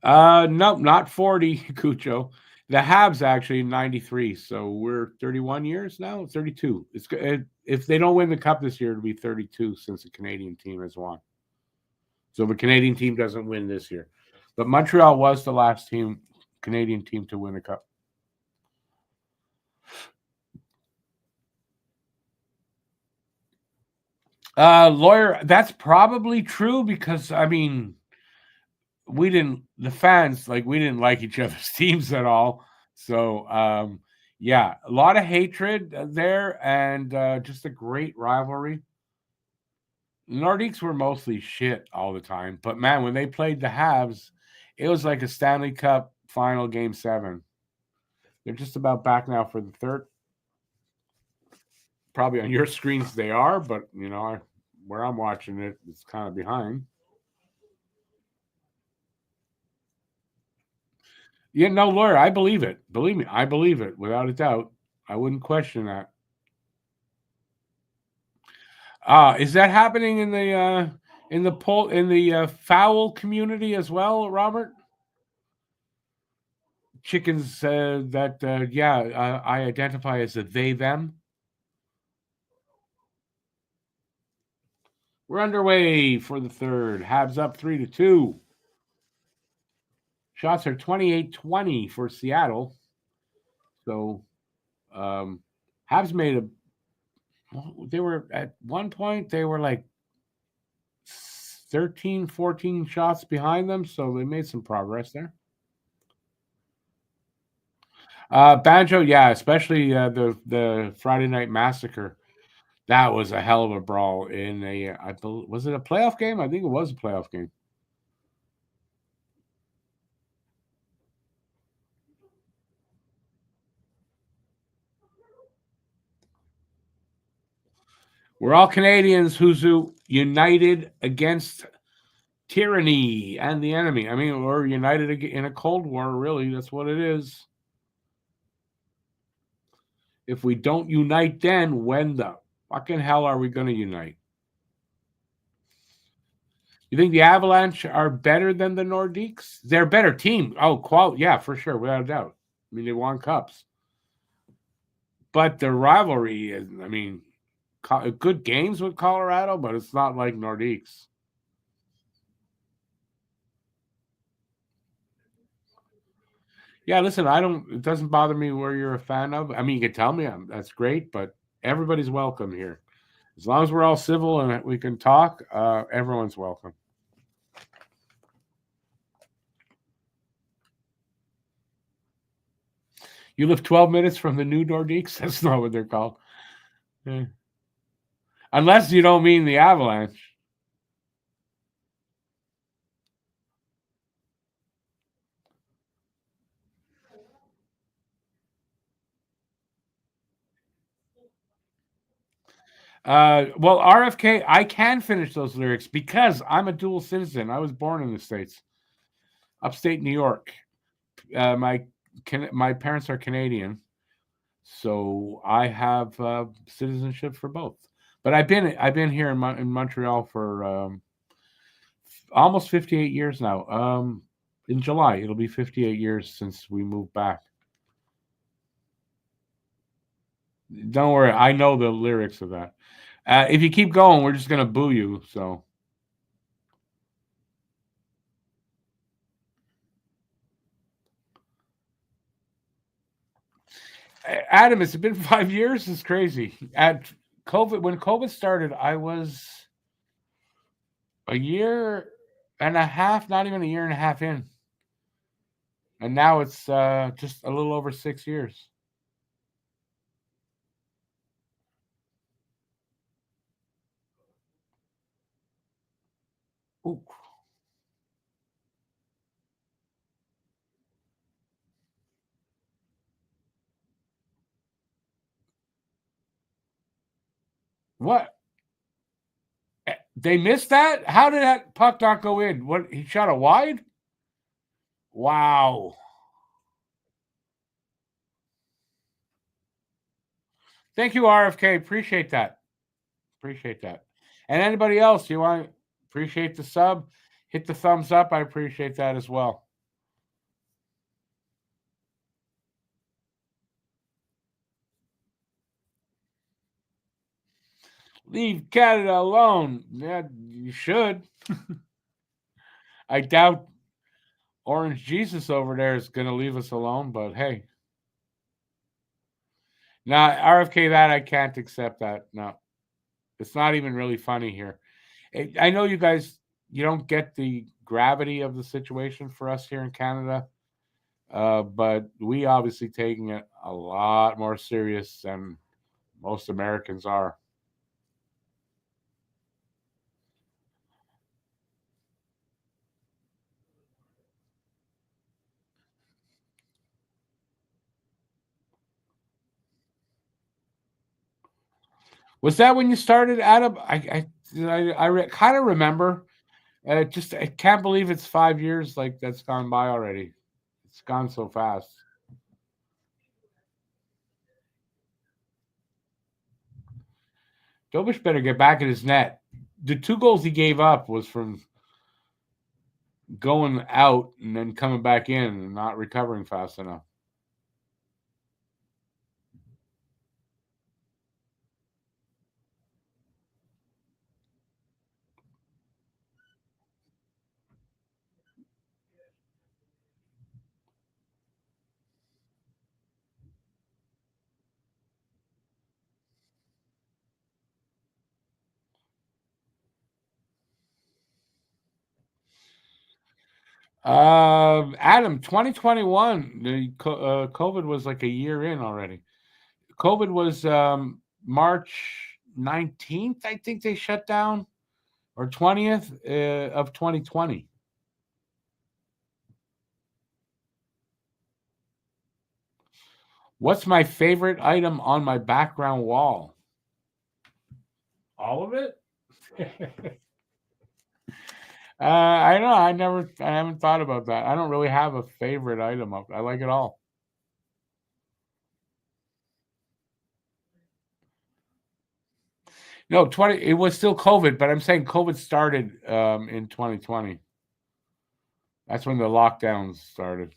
Nope, not 40, Cucho. The Habs actually 93, so we're 31 years now, 32. If they don't win the cup this year, it'll be 32 since the Canadian team has won. So the Canadian team doesn't win this year. But Montreal was the last Canadian team to win a cup. Lawyer, that's probably true because I mean we didn't like each other's teams at all. So yeah, a lot of hatred there and just a great rivalry. Nordiques were mostly shit all the time, but man, when they played the Habs, it was like a Stanley Cup final game 7. They're just about back now for the third. Probably on your screens they are, but where I'm watching it, it's kind of behind. Yeah, no, Lawyer, I believe it. Believe me, I believe it without a doubt. I wouldn't question that. Is that happening in the fowl community as well, Robert? Chickens that I identify as a they them. We're underway for the third. Habs up 3-2. Shots are 28-20 for Seattle. So Habs made they were at one point they were like 13, 14 shots behind them, so they made some progress there. Banjo, yeah, especially the Friday Night Massacre. That was a hell of a brawl in was it a playoff game? I think it was a playoff game. We're all Canadians who's united against tyranny and the enemy. I mean, we're united in a Cold War, really. That's what it is. If we don't unite then, when the fucking hell are we going to unite? You think the Avalanche are better than the Nordiques? They're a better team. Oh, yeah, for sure, without a doubt. I mean, they won cups. But the rivalry is, I mean, good games with Colorado, but it's not like Nordiques. Yeah, listen, it doesn't bother me where you're a fan of. I mean, you can tell me that's great, but everybody's welcome here. As long as we're all civil and we can talk, everyone's welcome. You live 12 minutes from the new Nordiques? That's not what they're called. Yeah. Unless you don't mean the Avalanche. Well, RFK, I can finish those lyrics because I'm a dual citizen. I was born in the States, upstate New York. My parents are Canadian, so I have citizenship for both. But I've been here in Montreal for almost 58 years now. In July, it'll be 58 years since we moved back. Don't worry, I know the lyrics of that. If you keep going, we're just gonna boo you. So, Adam, it's been 5 years. It's crazy. At COVID, when COVID started, I was a year and a half, not even a year and a half in, and now it's just a little over 6 years. Ooh. What? They missed that? How did that puck not go in? What, he shot a wide? Wow. Thank you, RFK. Appreciate that. Appreciate that. And anybody else, you want appreciate the sub? Hit the thumbs up. I appreciate that as well. Leave Canada alone. Yeah, you should. I doubt Orange Jesus over there is going to leave us alone, but hey. Now, RFK, that I can't accept that. No, it's not even really funny here. I know you guys, you don't get the gravity of the situation for us here in Canada, but we obviously taking it a lot more serious than most Americans are. Was that when you started, Adam? I kind of remember. Just I can't believe it's 5 years like that's gone by already. It's gone so fast. Dobish better get back in his net. The two goals he gave up was from going out and then coming back in and not recovering fast enough. Adam, 2021, the COVID was like a year in already. COVID was March 19th, I think they shut down, or 20th of 2020. What's my favorite item on my background wall? All of it? I don't know. I haven't thought about that. I don't really have a favorite item. I like it all. No, 20. It was still COVID, but I'm saying COVID started in 2020. That's when the lockdowns started,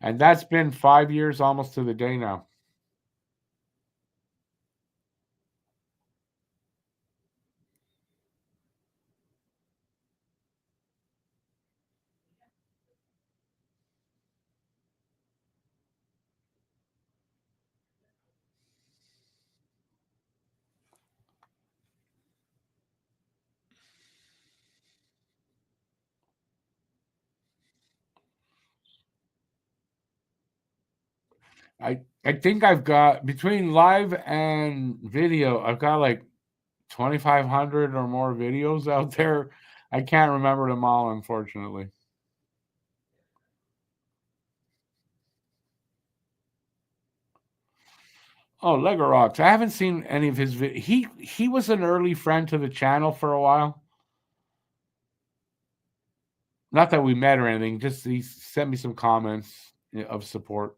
and that's been 5 years almost to the day now. I think I've got between live and video, I've got like 2,500 or more videos out there. I can't remember them all, unfortunately. Oh, Lego Rocks. I haven't seen any of his he was an early friend to the channel for a while. Not that we met or anything, just he sent me some comments of support.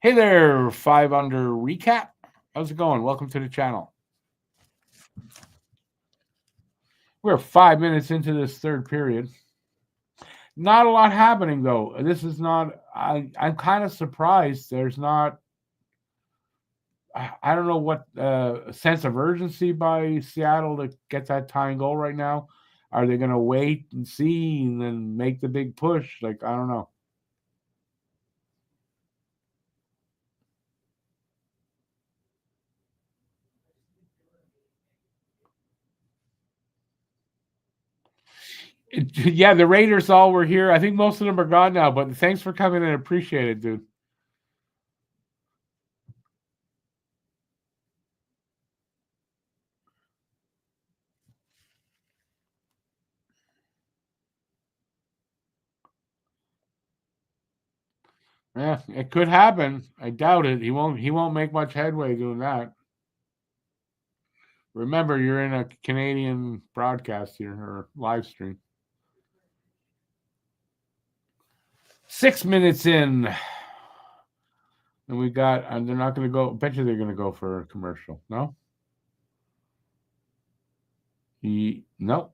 Hey there, 5 Under Recap. How's it going? Welcome to the channel. We're 5 minutes into this third period. Not a lot happening though. This is not. I'm kind of surprised. There's not. I don't know what sense of urgency by Seattle to get that tying goal right now. Are they going to wait and see and then make the big push? Like, I don't know. Yeah, the Raiders all were here. I think most of them are gone now, but thanks for coming in. Appreciate it, dude. Yeah, it could happen. I doubt it. He won't make much headway doing that. Remember, you're in a Canadian broadcast here or live stream. 6 minutes in. And we got, and they're not going to go. Bet you they're going to go for a commercial. No? No.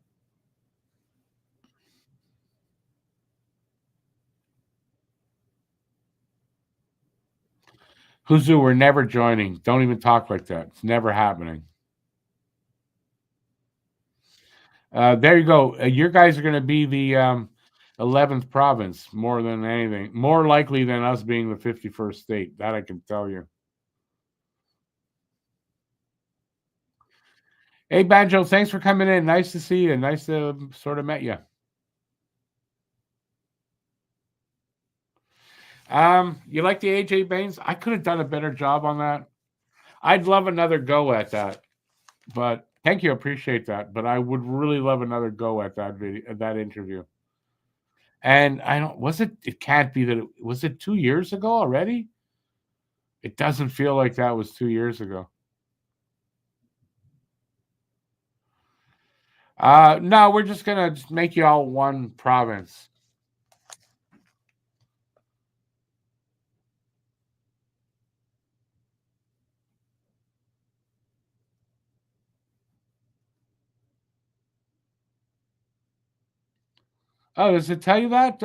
Huzu, we're never joining. Don't even talk like that. It's never happening. There you go. Your guys are going to be the 11th province more than anything. More likely than us being the 51st state. That I can tell you. Hey, Banjo, thanks for coming in. Nice to see you. Nice to sort of met you. You like the AJ Baines? I could have done a better job on that. I'd love another go at that. But thank you, appreciate that. But I would really love another go at that video, that interview. And I don't. Was it? It can't be that. Was it 2 years ago already? It doesn't feel like that was 2 years ago. No, we're just gonna just make you all one province. Oh, does it tell you that,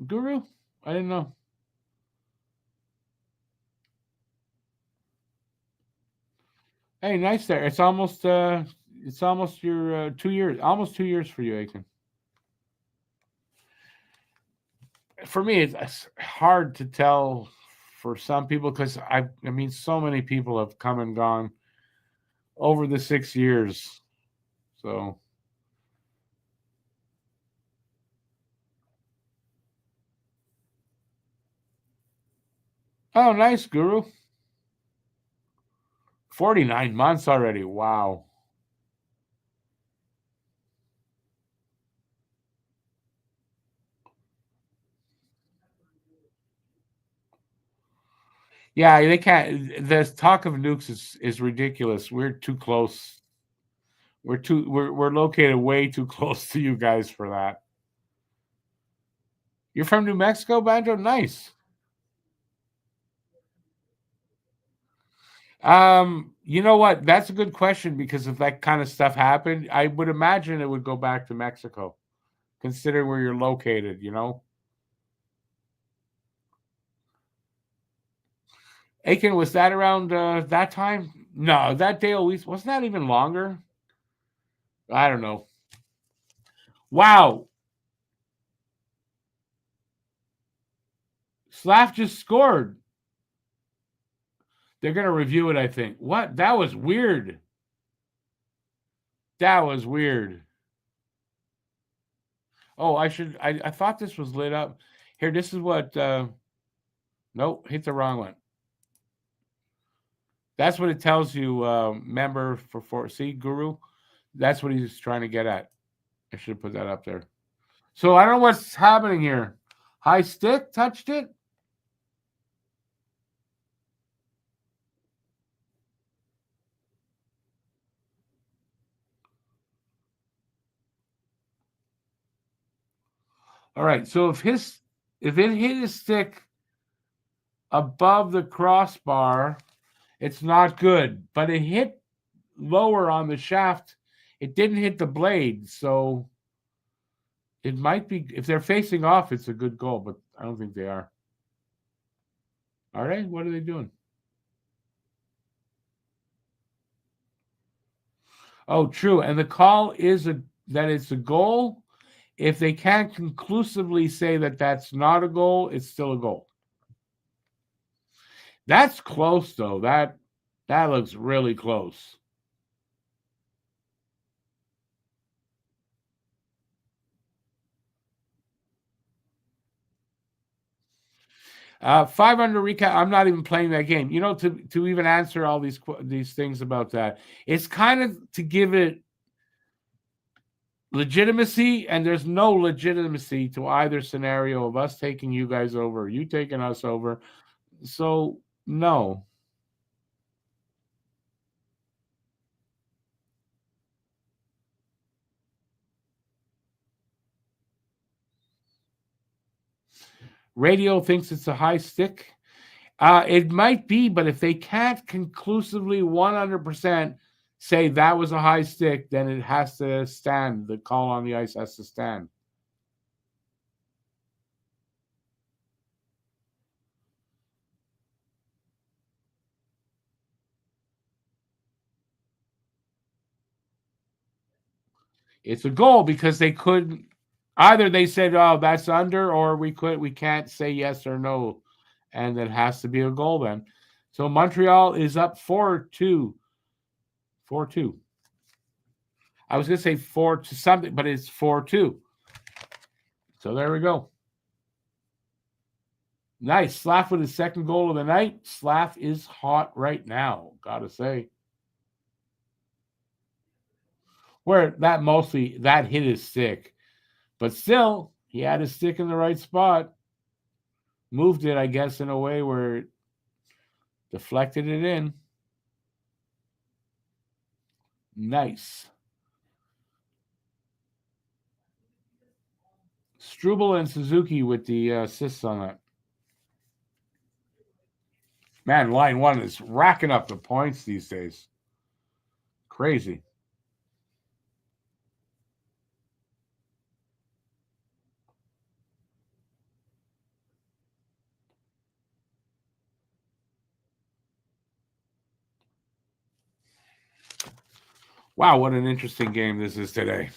Guru? I didn't know. Hey, nice there. It's almost your 2 years, almost 2 years for you, Aiken. For me, it's hard to tell for some people because I mean, so many people have come and gone over the 6 years. So, oh, nice, Guru. 49 months already. Wow. Yeah, they can't. The talk of nukes is ridiculous. We're too close. We're located way too close to you guys for that. You're from New Mexico, Banjo? Nice. You know what? That's a good question because if that kind of stuff happened, I would imagine it would go back to Mexico, considering where you're located, you know? Aiken, was that around that time? No, that day always wasn't that even longer? I don't know. Wow. Slav just scored. They're gonna review it, I think. What? That was weird. That was weird. Oh, I thought this was lit up. Here, this is what Nope, hit the wrong one. That's what it tells you, member for 4. See, Guru? That's what he's trying to get at. I should put that up there. So I don't know what's happening here. High stick touched it. All right. So if it hit his stick above the crossbar, it's not good. But it hit lower on the shaft. It didn't hit the blade, so it might be, if they're facing off, it's a good goal, but I don't think they are. All right, what are they doing? Oh, true. And the call is that it's a goal. If they can't conclusively say that that's not a goal, it's still a goal. That's close, though. That looks really close. Five under recap. I'm not even playing that game. You know, to even answer all these things about that, it's kind of to give it legitimacy, and there's no legitimacy to either scenario of us taking you guys over, you taking us over. So no. Radio thinks it's a high stick. It might be, but if they can't conclusively 100% say that was a high stick, then it has to stand. The call on the ice has to stand. It's a goal because they couldn't. Either they said, "Oh, that's under," or we can't say yes or no, and it has to be a goal then. So Montreal is up 4-2. 4-2. I was going to say 4 to something, but it's 4-2. So there we go. Nice. Slav with his second goal of the night. Slav is hot right now, gotta say. Where that hit his stick, but still, he had his stick in the right spot. Moved it, I guess, in a way where it deflected it in. Nice. Struble and Suzuki with the assists on that. Man, line one is racking up the points these days. Crazy. Wow, what an interesting game this is today.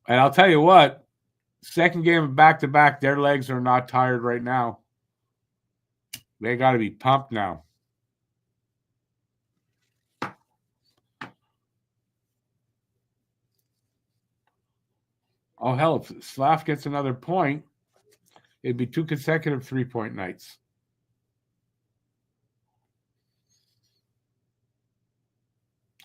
And I'll tell you what, second game of back-to-back, their legs are not tired right now. They got to be pumped now. Oh, hell, if Slav gets another point, it'd be 2 consecutive 3-point nights.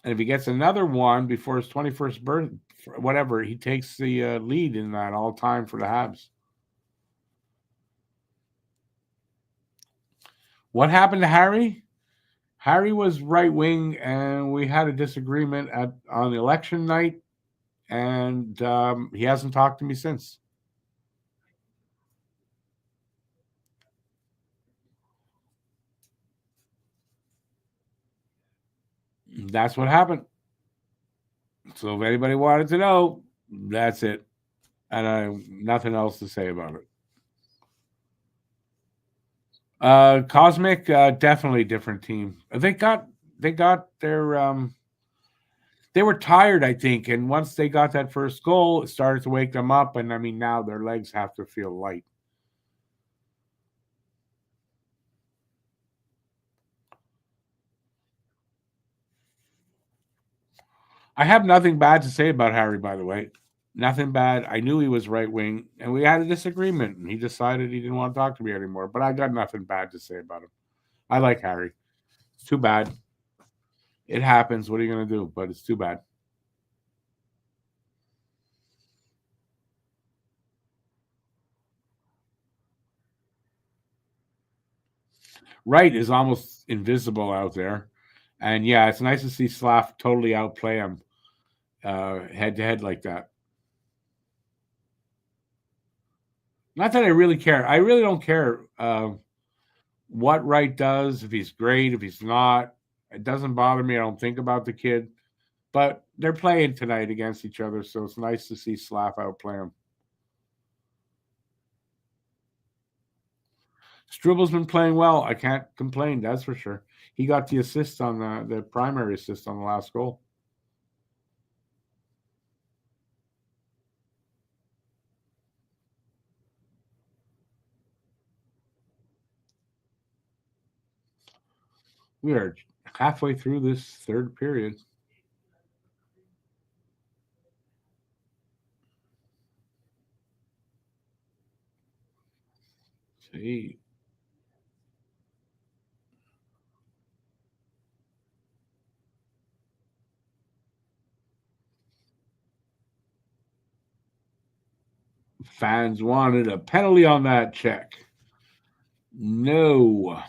And if he gets another one before his 21st birthday, whatever, he takes the lead in that all time for the Habs. What happened to Harry? Harry was right wing, and we had a disagreement on election night, and he hasn't talked to me since. That's what happened. So if anybody wanted to know, that's it. And I have nothing else to say about it. Cosmic, definitely different team. They got their they were tired, I think, and once they got that first goal, it started to wake them up. And I mean, now their legs have to feel light. I have nothing bad to say about Harry, by the way. Nothing bad. I knew he was right wing, and we had a disagreement, and he decided he didn't want to talk to me anymore. But I got nothing bad to say about him. I like Harry. It's too bad. It happens. What are you going to do? But it's too bad. Wright is almost invisible out there. And yeah, it's nice to see Slav totally outplay him head to head like that. Not that I really care. I really don't care what Wright does, if he's great, if he's not. It doesn't bother me. I don't think about the kid. But they're playing tonight against each other, so it's nice to see Slav outplay him. Strubble's been playing well. I can't complain, that's for sure. He got the assist on the primary assist on the last goal. We are halfway through this third period. See. Fans wanted a penalty on that check. No.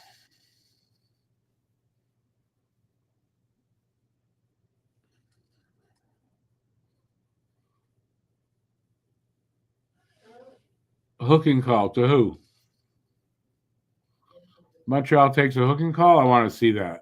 Hooking call to who? Montreal takes a hooking call. I want to see that.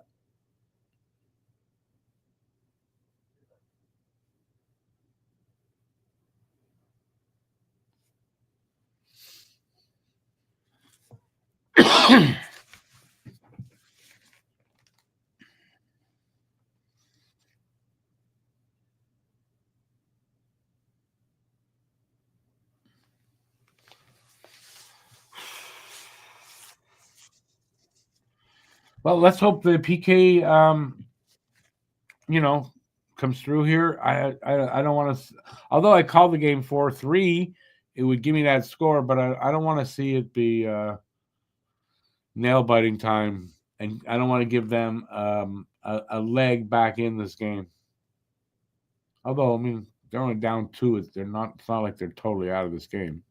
Well, let's hope the PK, comes through here. I don't want to. Although I called the game 4-3, it would give me that score, but I don't want to see it be nail biting time, and I don't want to give them a leg back in this game. Although I mean they're only down two, they're not. It's not like they're totally out of this game.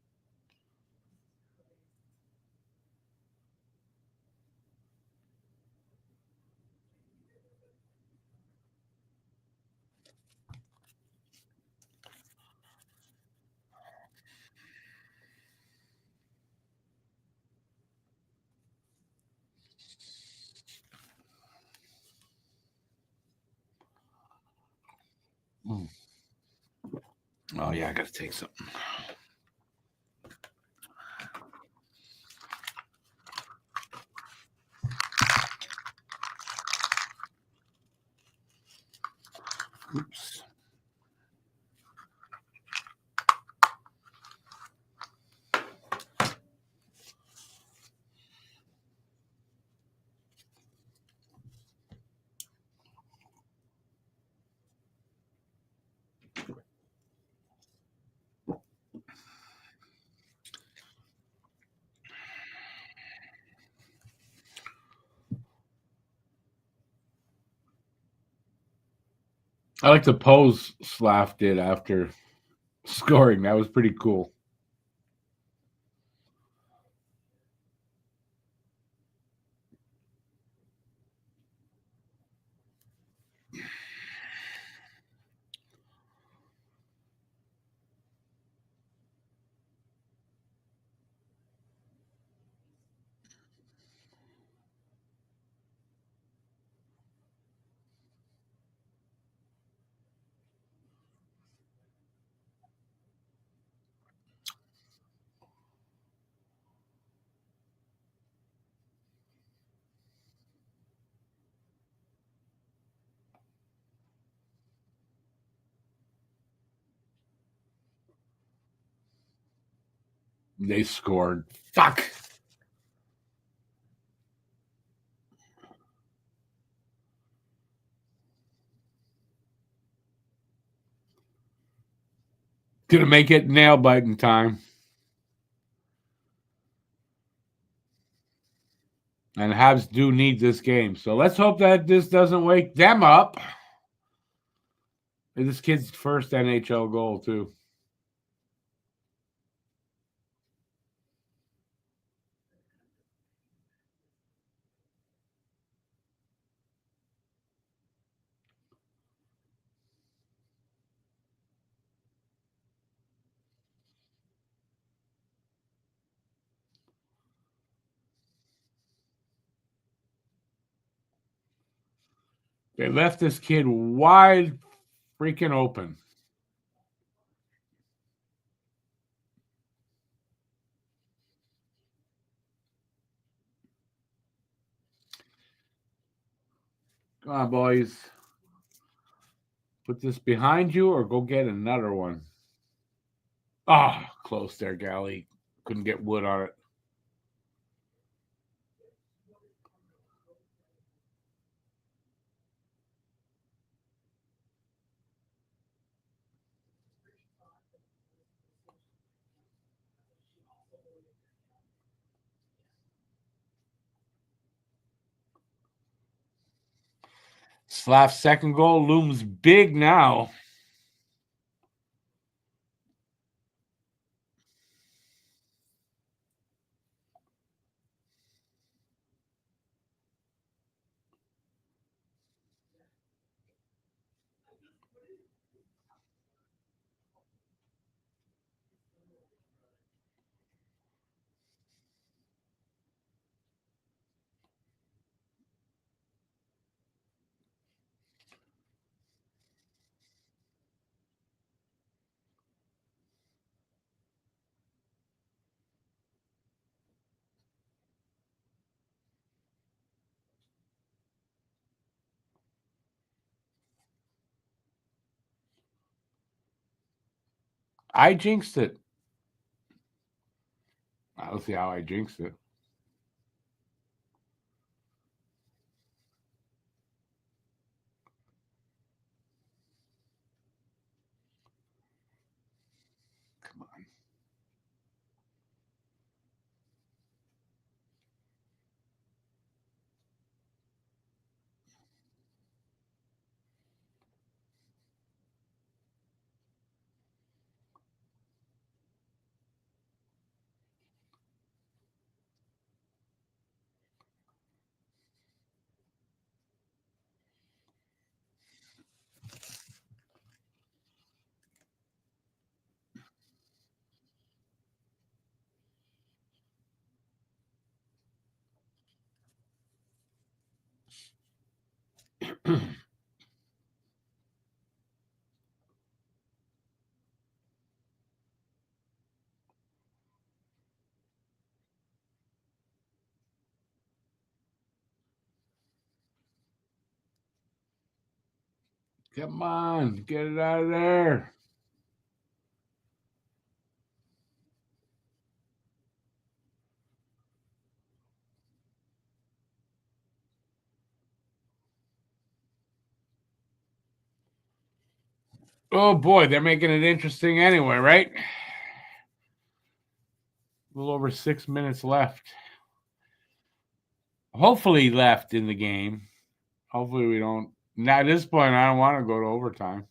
Mm. Oh yeah, I got to take something. Oops. I like the pose Slav did after scoring. That was pretty cool. They scored. Fuck. Gonna make it nail biting time. And Habs do need this game. So let's hope that this doesn't wake them up. This kid's first NHL goal, too. They left this kid wide freaking open. Come on, boys. Put this behind you or go get another one. Ah, oh, close there, Galley. Couldn't get wood on it. Slav's second goal looms big now. I jinxed it. I'll see how I jinxed it. Come on. Come on, get it out of there. Oh boy, they're making it interesting anyway, right? A little over 6 minutes left. Hopefully left in the game. Hopefully we don't. Now at this point, I don't want to go to overtime.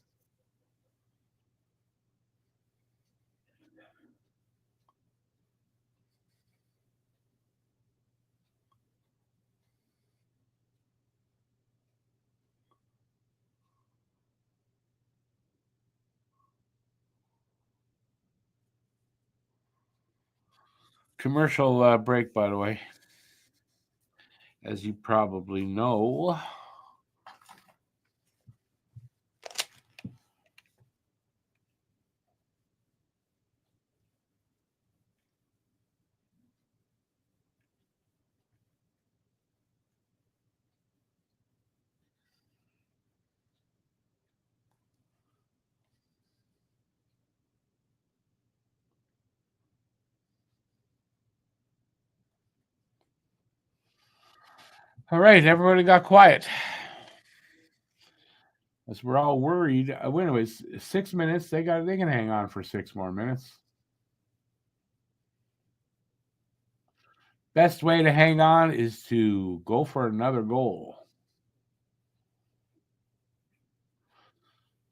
Commercial break, by the way. As you probably know. All right, everybody got quiet. As we're all worried. Anyways, 6 minutes. They can hang on for 6 more minutes. Best way to hang on is to go for another goal.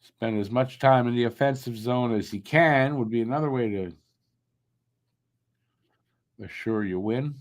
Spend as much time in the offensive zone as you can would be another way to assure you win.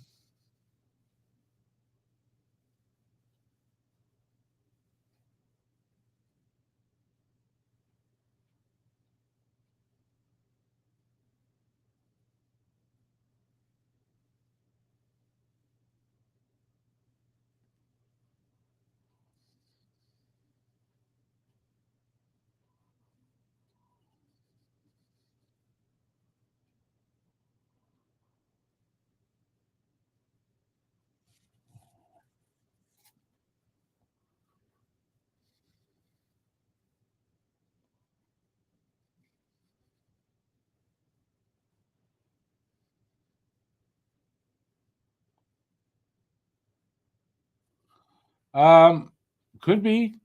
Could be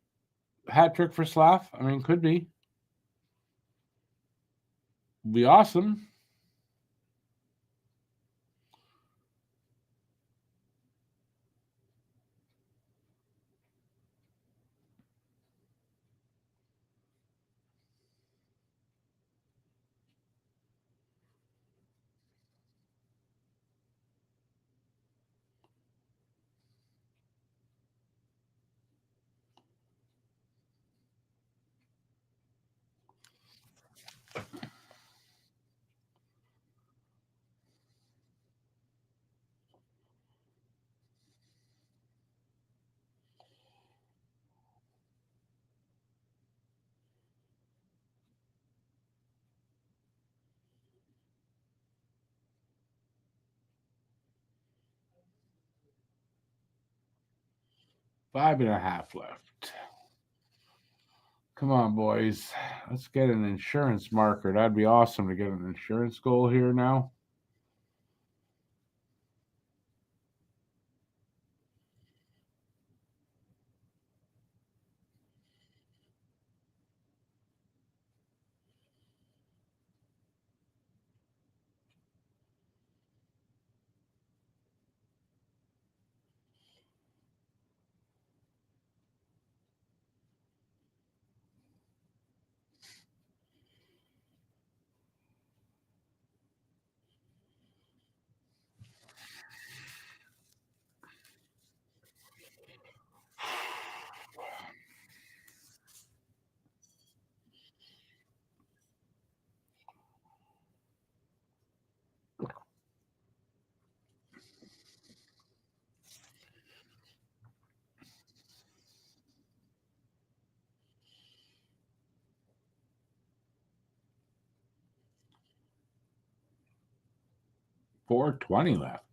hat trick for Slav. I mean, could be. Be awesome. Five and a half left. Come on, boys. Let's get an insurance marker. That'd be awesome to get an insurance goal here now. $4.20 left.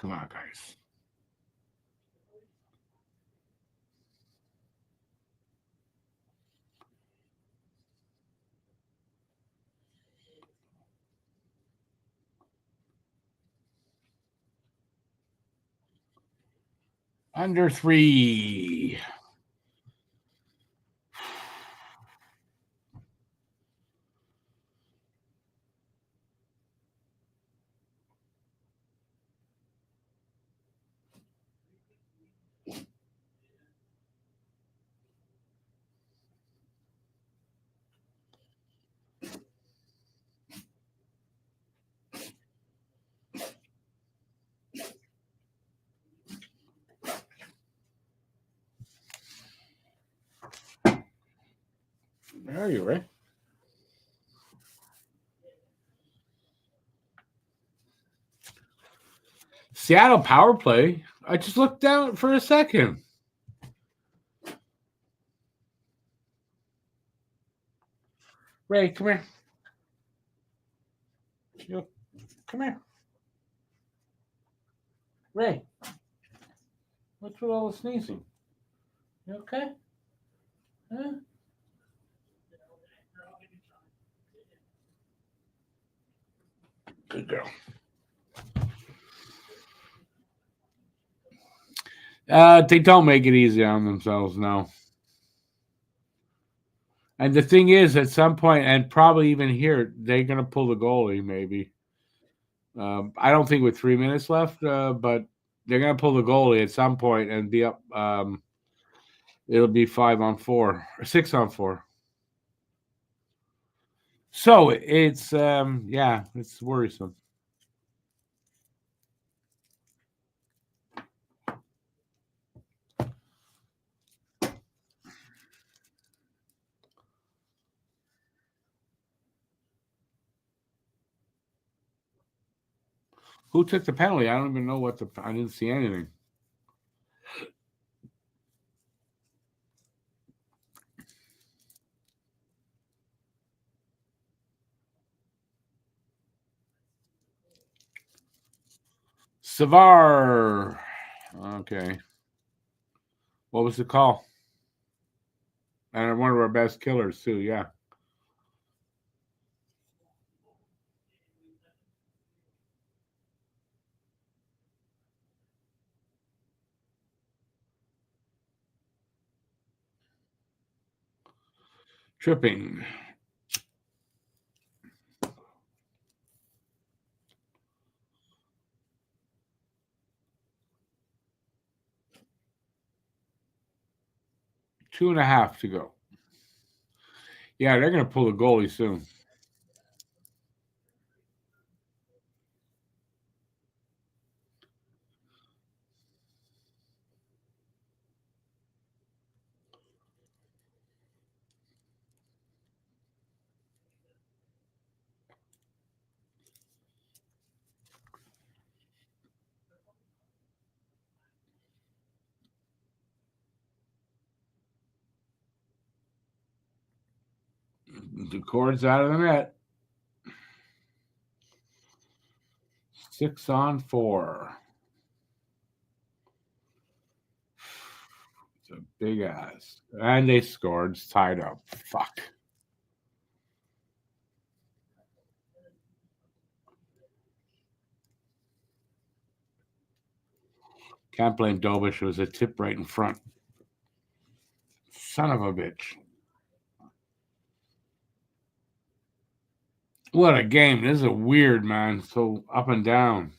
Come on, guys. Under 3. Where are you, Ray? Seattle power play. I just looked down for a second. Ray, come here. Come here. Ray, what's with all the sneezing? You okay? Huh? Good girl. They don't make it easy on themselves, no. And the thing is, at some point, and probably even here, they're going to pull the goalie, maybe. I don't think with 3 minutes left, but they're going to pull the goalie at some point and be up. It'll be 5-on-4 or 6-on-4. So it's, it's worrisome. Who took the penalty? I don't even know I didn't see anything. Savar. Okay. What was the call? And one of our best killers, too, yeah. Tripping. Two and a half to go. Yeah, they're going to pull the goalie soon. The cord's out of the net. 6-on-4. It's a big ass. And they scored. It's tied up. Fuck. Can't blame Dobish. It was a tip right in front. Son of a bitch. What a game. This is a weird, man. So up and down.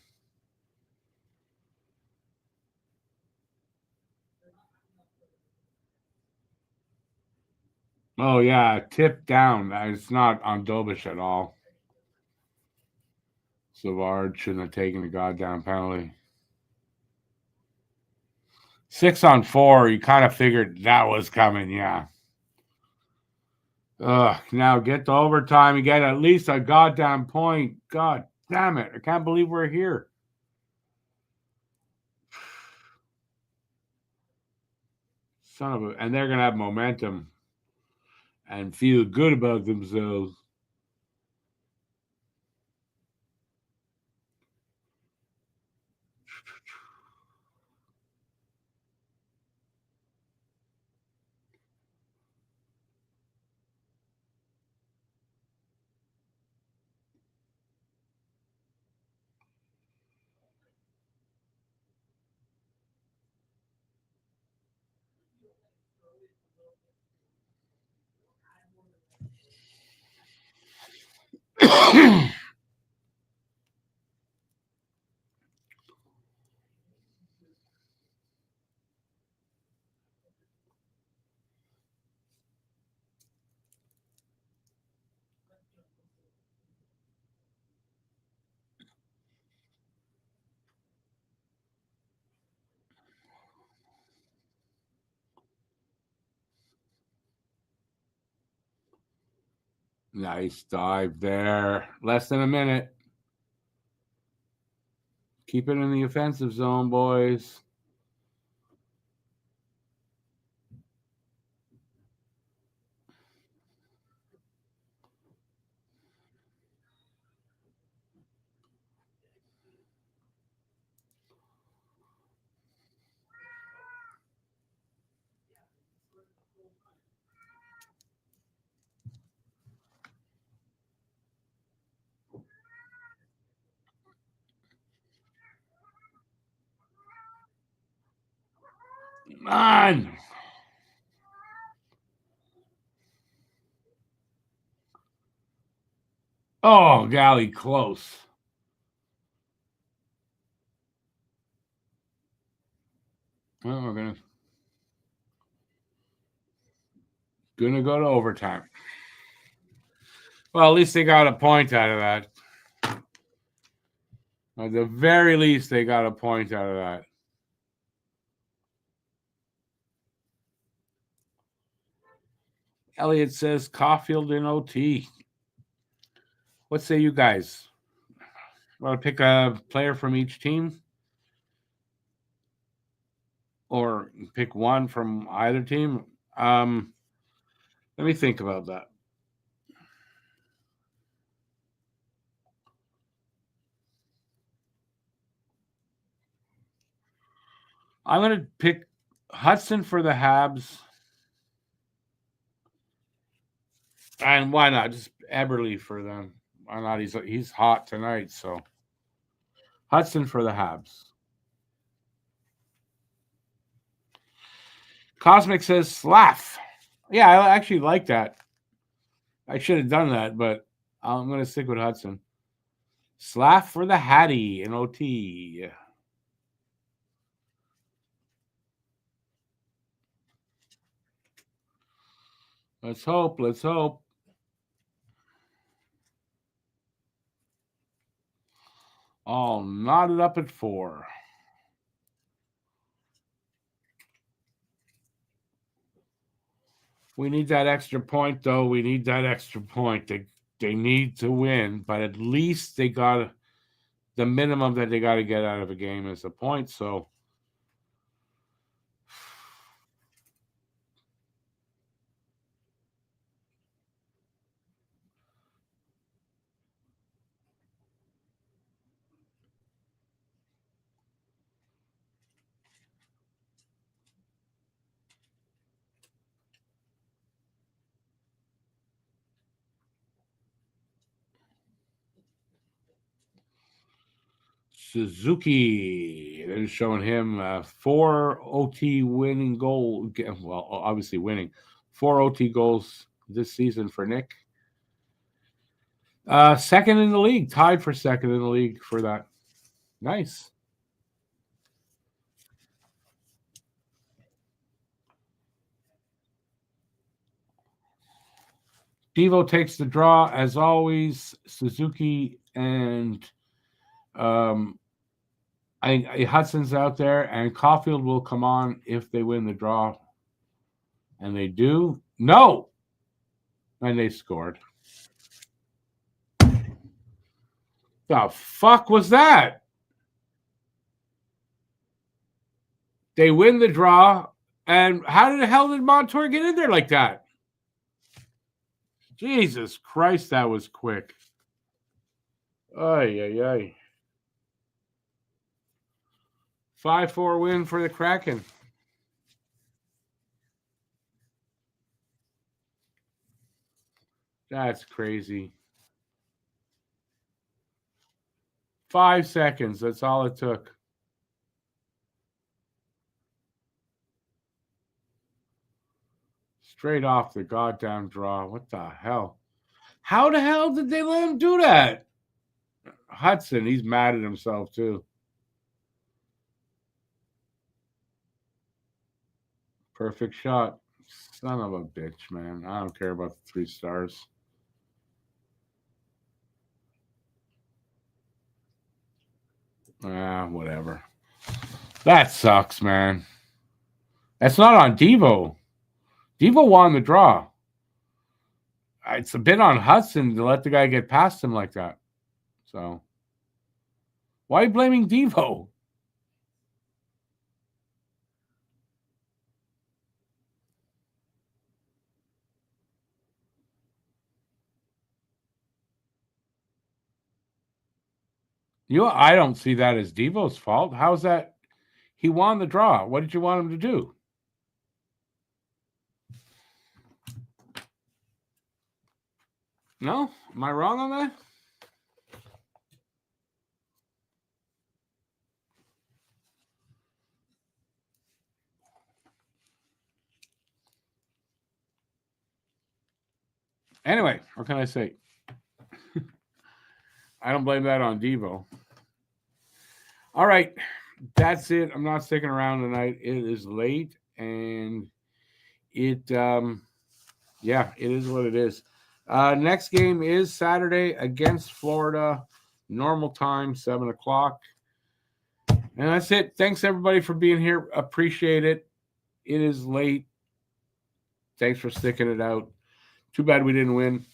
Oh, yeah. Tip down. It's not on Dobish at all. Savard shouldn't have taken the goddamn penalty. 6-on-4. You kind of figured that was coming, yeah. Ugh, now get to overtime. You get at least a goddamn point. God damn it. I can't believe we're here. Son of a. And they're going to have momentum and feel good about themselves. Nice dive there. Less than a minute. Keep it in the offensive zone, boys. Man. Oh, golly, close. Well, we're gonna go to overtime. Well, at least they got a point out of that. At the very least, they got a point out of that. Elliot says Caulfield in OT. What say you guys? Want to pick a player from each team? Or pick one from either team? Let me think about that. I'm going to pick Hudson for the Habs. And why not? Just Eberle for them. Why not? He's hot tonight, so Hudson for the Habs. Cosmic says Slav. Yeah, I actually like that. I should have done that, but I'm going to stick with Hudson. Slav for the Hattie in OT. Let's hope. Let's hope. All knotted up at 4. We need that extra point, though. We need that extra point. They need to win, but at least they got the minimum that they got to get out of a game is a point. So Suzuki, they're showing him 4 OT winning goal. Well, obviously winning 4 OT goals this season for Nick. Second in the league, tied for second in the league for that. Nice. Devo takes the draw as always. Suzuki and Hudson's out there, and Caulfield will come on if they win the draw. And they do. No! And they scored. The fuck was that? They win the draw, and how the hell did Montour get in there like that? Jesus Christ, that was quick. Ay, ay, ay. 5-4 win for the Kraken. That's crazy. 5 seconds. That's all it took. Straight off the goddamn draw. What the hell? How the hell did they let him do that? Hudson, he's mad at himself too. Perfect shot. Son of a bitch, man. I don't care about the 3 stars. Whatever. That sucks, man. That's not on Devo. Devo won the draw. it's a bit on Hudson to let the guy get past him like that. So why are you blaming Devo? I don't see that as Devo's fault. How's that? He won the draw. What did you want him to do? No? Am I wrong on that? Anyway, what can I say? I don't blame that on Devo. All right. That's it. I'm not sticking around tonight. It is late, and it is what it is. Next game is Saturday against Florida, normal time, 7:00. And that's it. Thanks everybody for being here. Appreciate it. It is late. Thanks for sticking it out. Too bad we didn't win.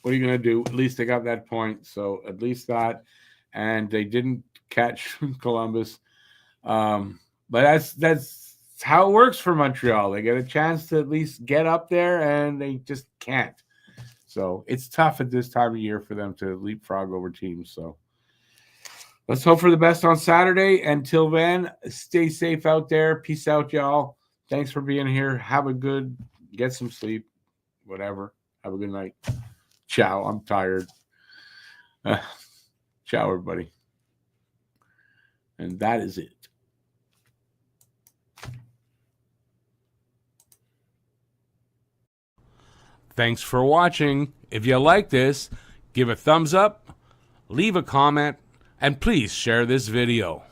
What are you going to do? At least they got that point. So at least that. And they didn't catch Columbus. But that's how it works for Montreal. They get a chance to at least get up there, and they just can't. So it's tough at this time of year for them to leapfrog over teams. So let's hope for the best on Saturday. Until then, stay safe out there. Peace out, y'all. Thanks for being here. Get some sleep, whatever. Have a good night. Ciao. I'm tired. Ciao, everybody. And that is it. Thanks for watching. If you like this, give a thumbs up, leave a comment, and please share this video.